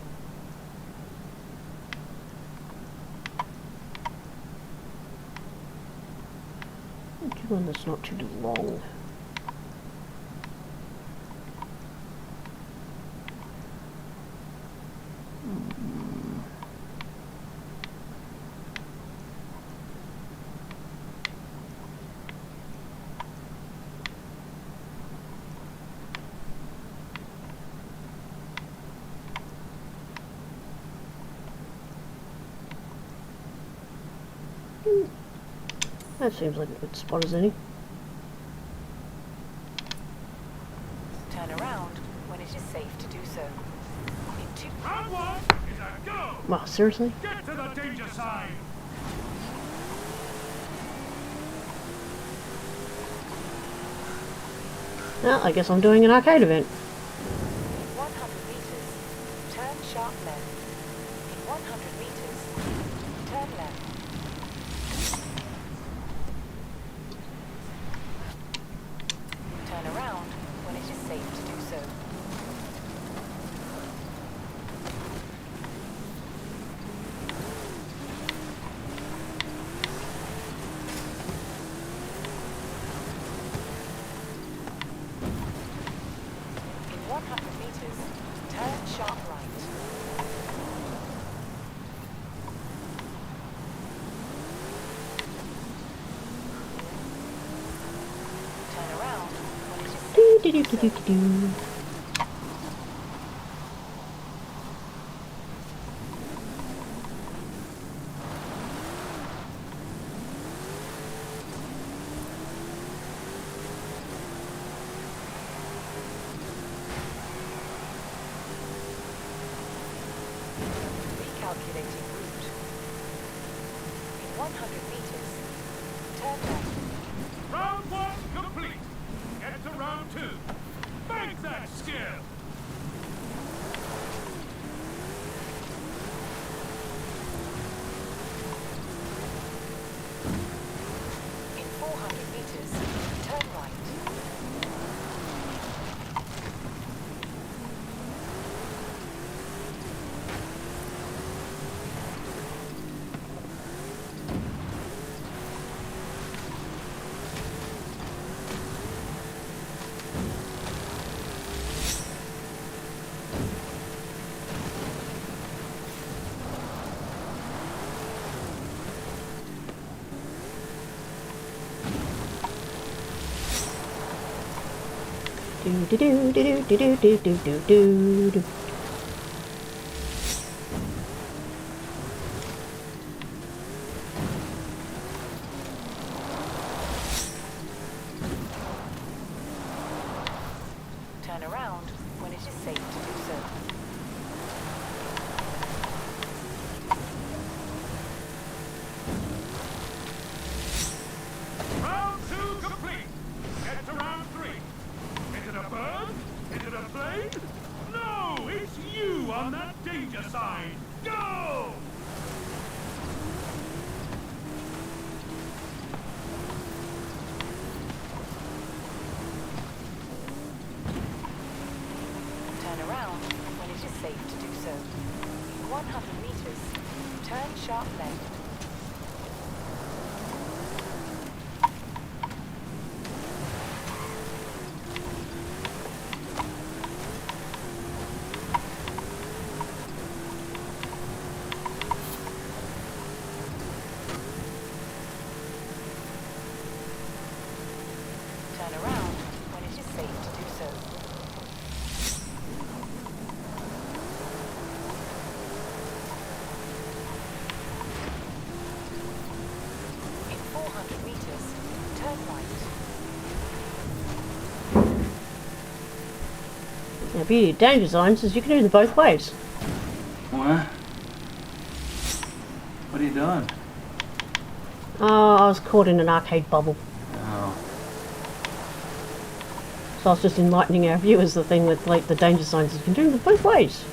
A: Do one that's not too long. That seems like a good spot as any.
E: Turn around when it is safe to do so.
H: Round one is a go!
A: Wow, seriously?
H: Get to the danger sign!
A: Well, I guess I'm doing an arcade event.
E: In 100 meters, turn sharp left. In 100 meters, turn left. Turn around when it is safe to do so. In 100 meters, turn sharp right. Turn around when it is safe to do so. Recalculating route. In 100 meters, turn left.
H: Round one complete! Get to round two! Make that skill!
E: In 400 meters, turn right.
A: Do do do do do do do do do do do.
E: Turn around when it is safe to do so.
H: Round two complete! Get to round three! Is it a bird? Is it a plane? No! It's you on that danger sign! Go!
E: Turn around when it is safe to do so. In 100 meters, turn sharp left. Turn around when it is safe to do so.
A: The beauty of danger zones is you can do them both ways.
I: What? What are you doing?
A: Oh, I was caught in an arcade bubble.
I: Oh.
A: So I was just enlightening our viewers the thing with like the danger zones is you can do them both ways.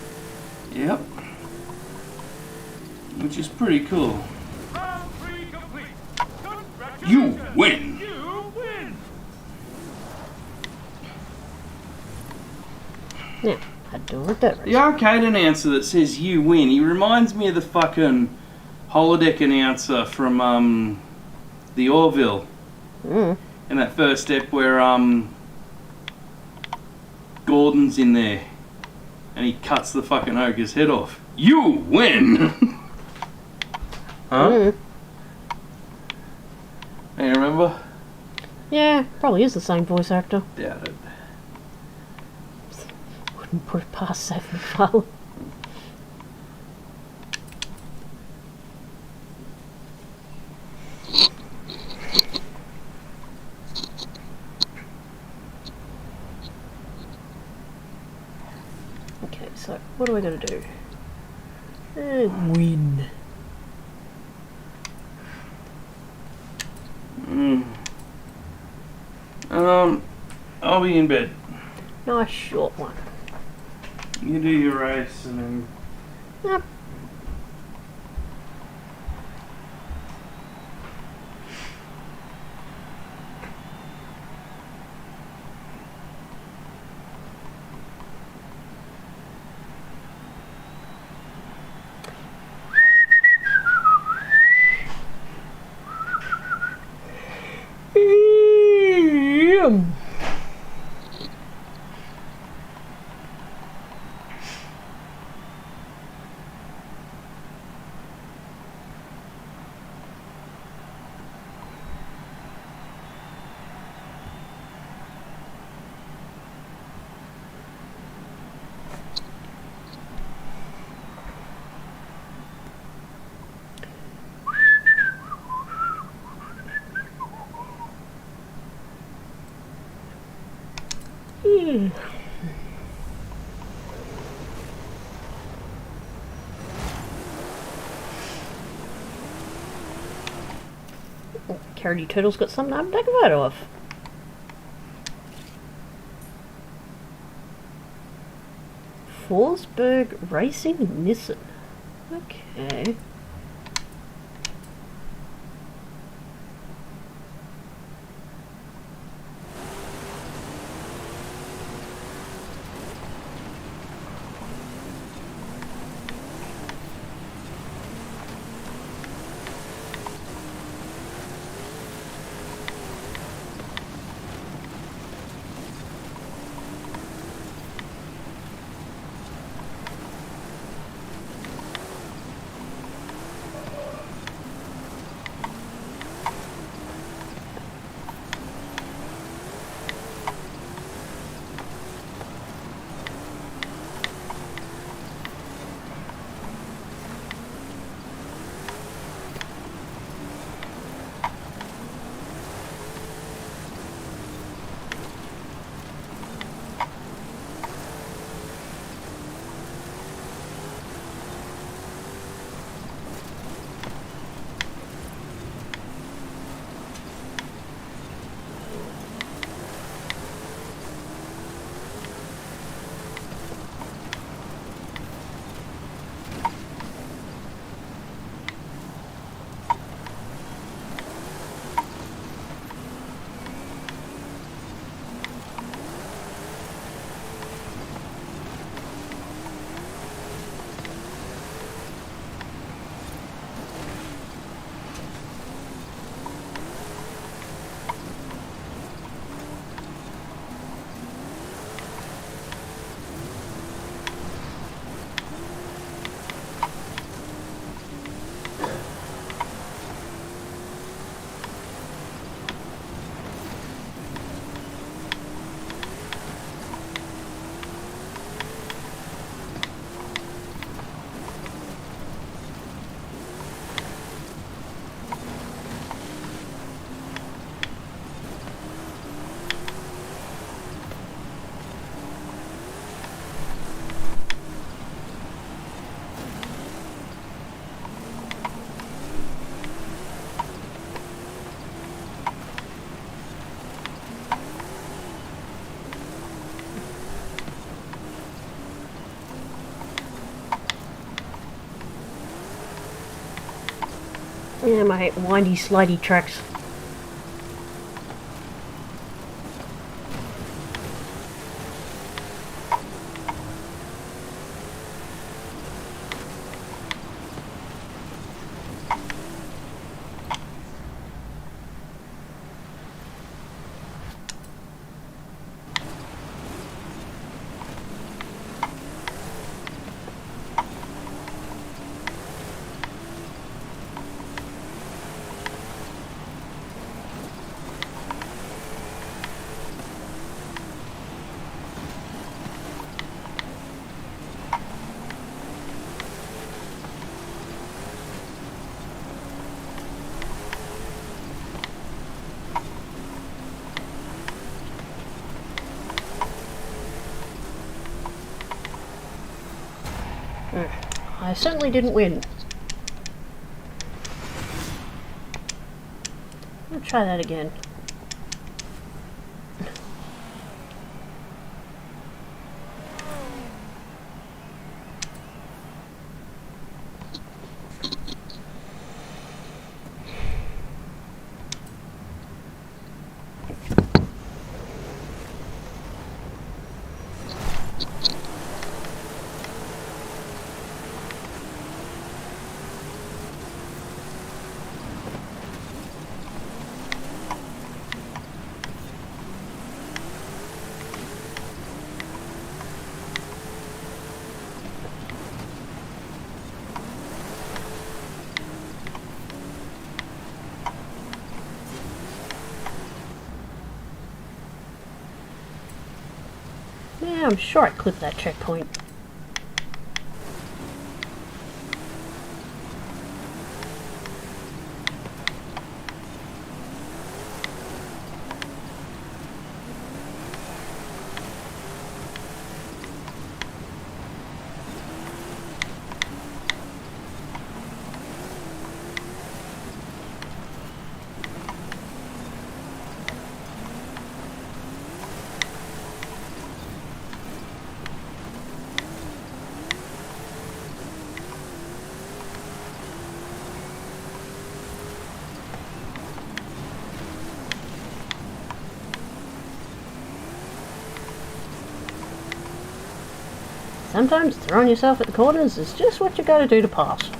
I: Yep. Which is pretty cool.
H: Round 3 complete. Congratulations.
I: You win!
H: You win.
A: Now, I'd do it that
I: The arcade announcer that says you win, he reminds me of the fucking holodeck announcer from the Orville.
A: Mm.
I: In that first step where Gordon's in there and he cuts the fucking ogre's head off. You win! Huh?
A: Mm.
I: Do you remember?
A: Yeah, probably is the same voice actor.
I: Doubt it.
A: Wouldn't put it past that fellow. Okay, so what do I gotta do? Win.
I: I'll be in bed.
A: Nice short one.
I: You do your race and then...
A: Yep. Carroty Turtle's got something I'm taking a photo of. Forsberg Racing Nissan. Okay. Yeah, I hate windy, slidey tracks. I certainly didn't win. I'll try that again. Yeah, I'm sure I clipped that checkpoint. Sometimes throwing yourself at the corners is just what you gotta do to pass.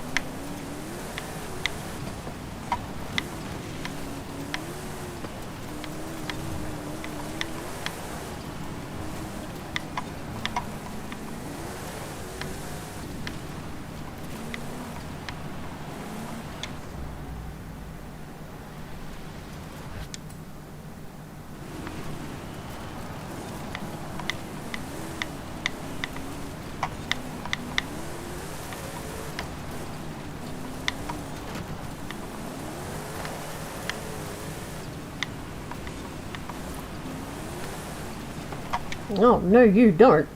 A: Oh, no you don't.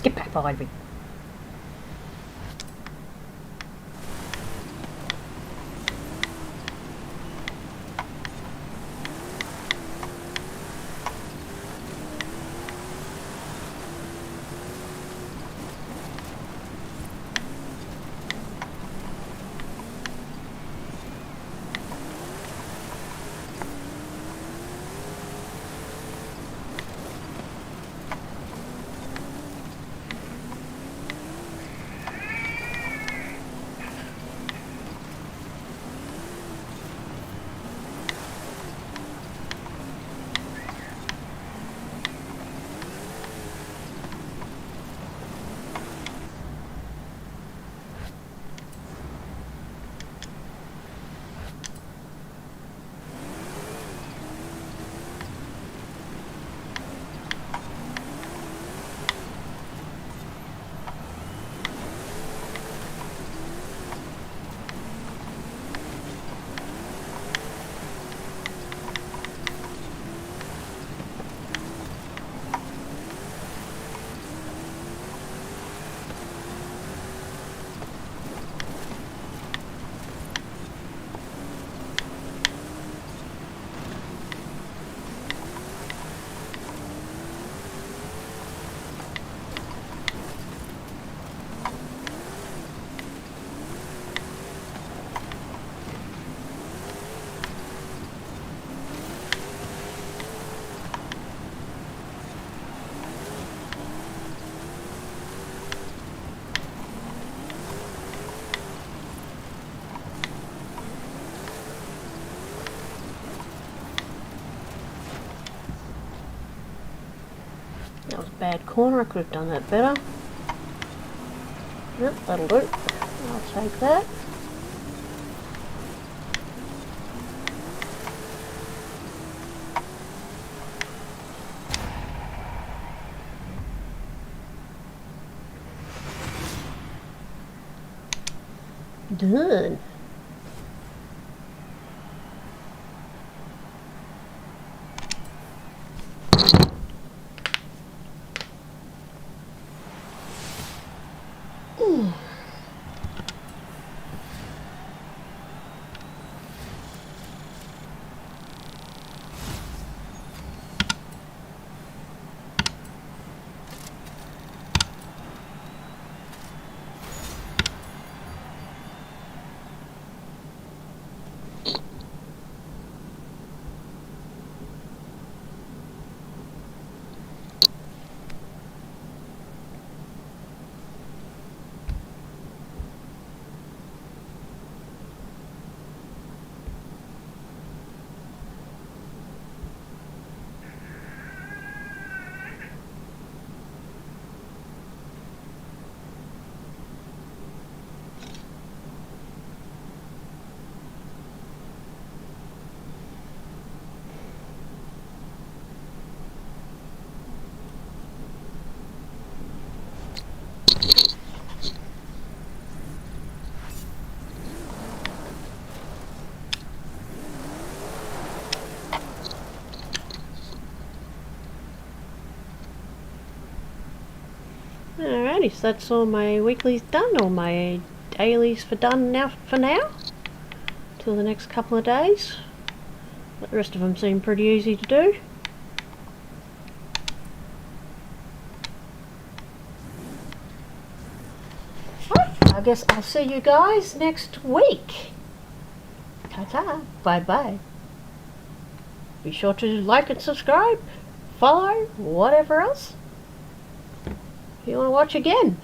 A: Get back behind me. That was a bad corner, I could have done that better. Yep, that'll do. I'll take that. Done. Alrighty, so that's all my weeklies done, all my dailies done now for now. Till the next couple of days. But the rest of them seem pretty easy to do. I guess I'll see you guys next week. Ta-ta, bye-bye. Be sure to like and subscribe, follow, whatever else. If you want to watch again.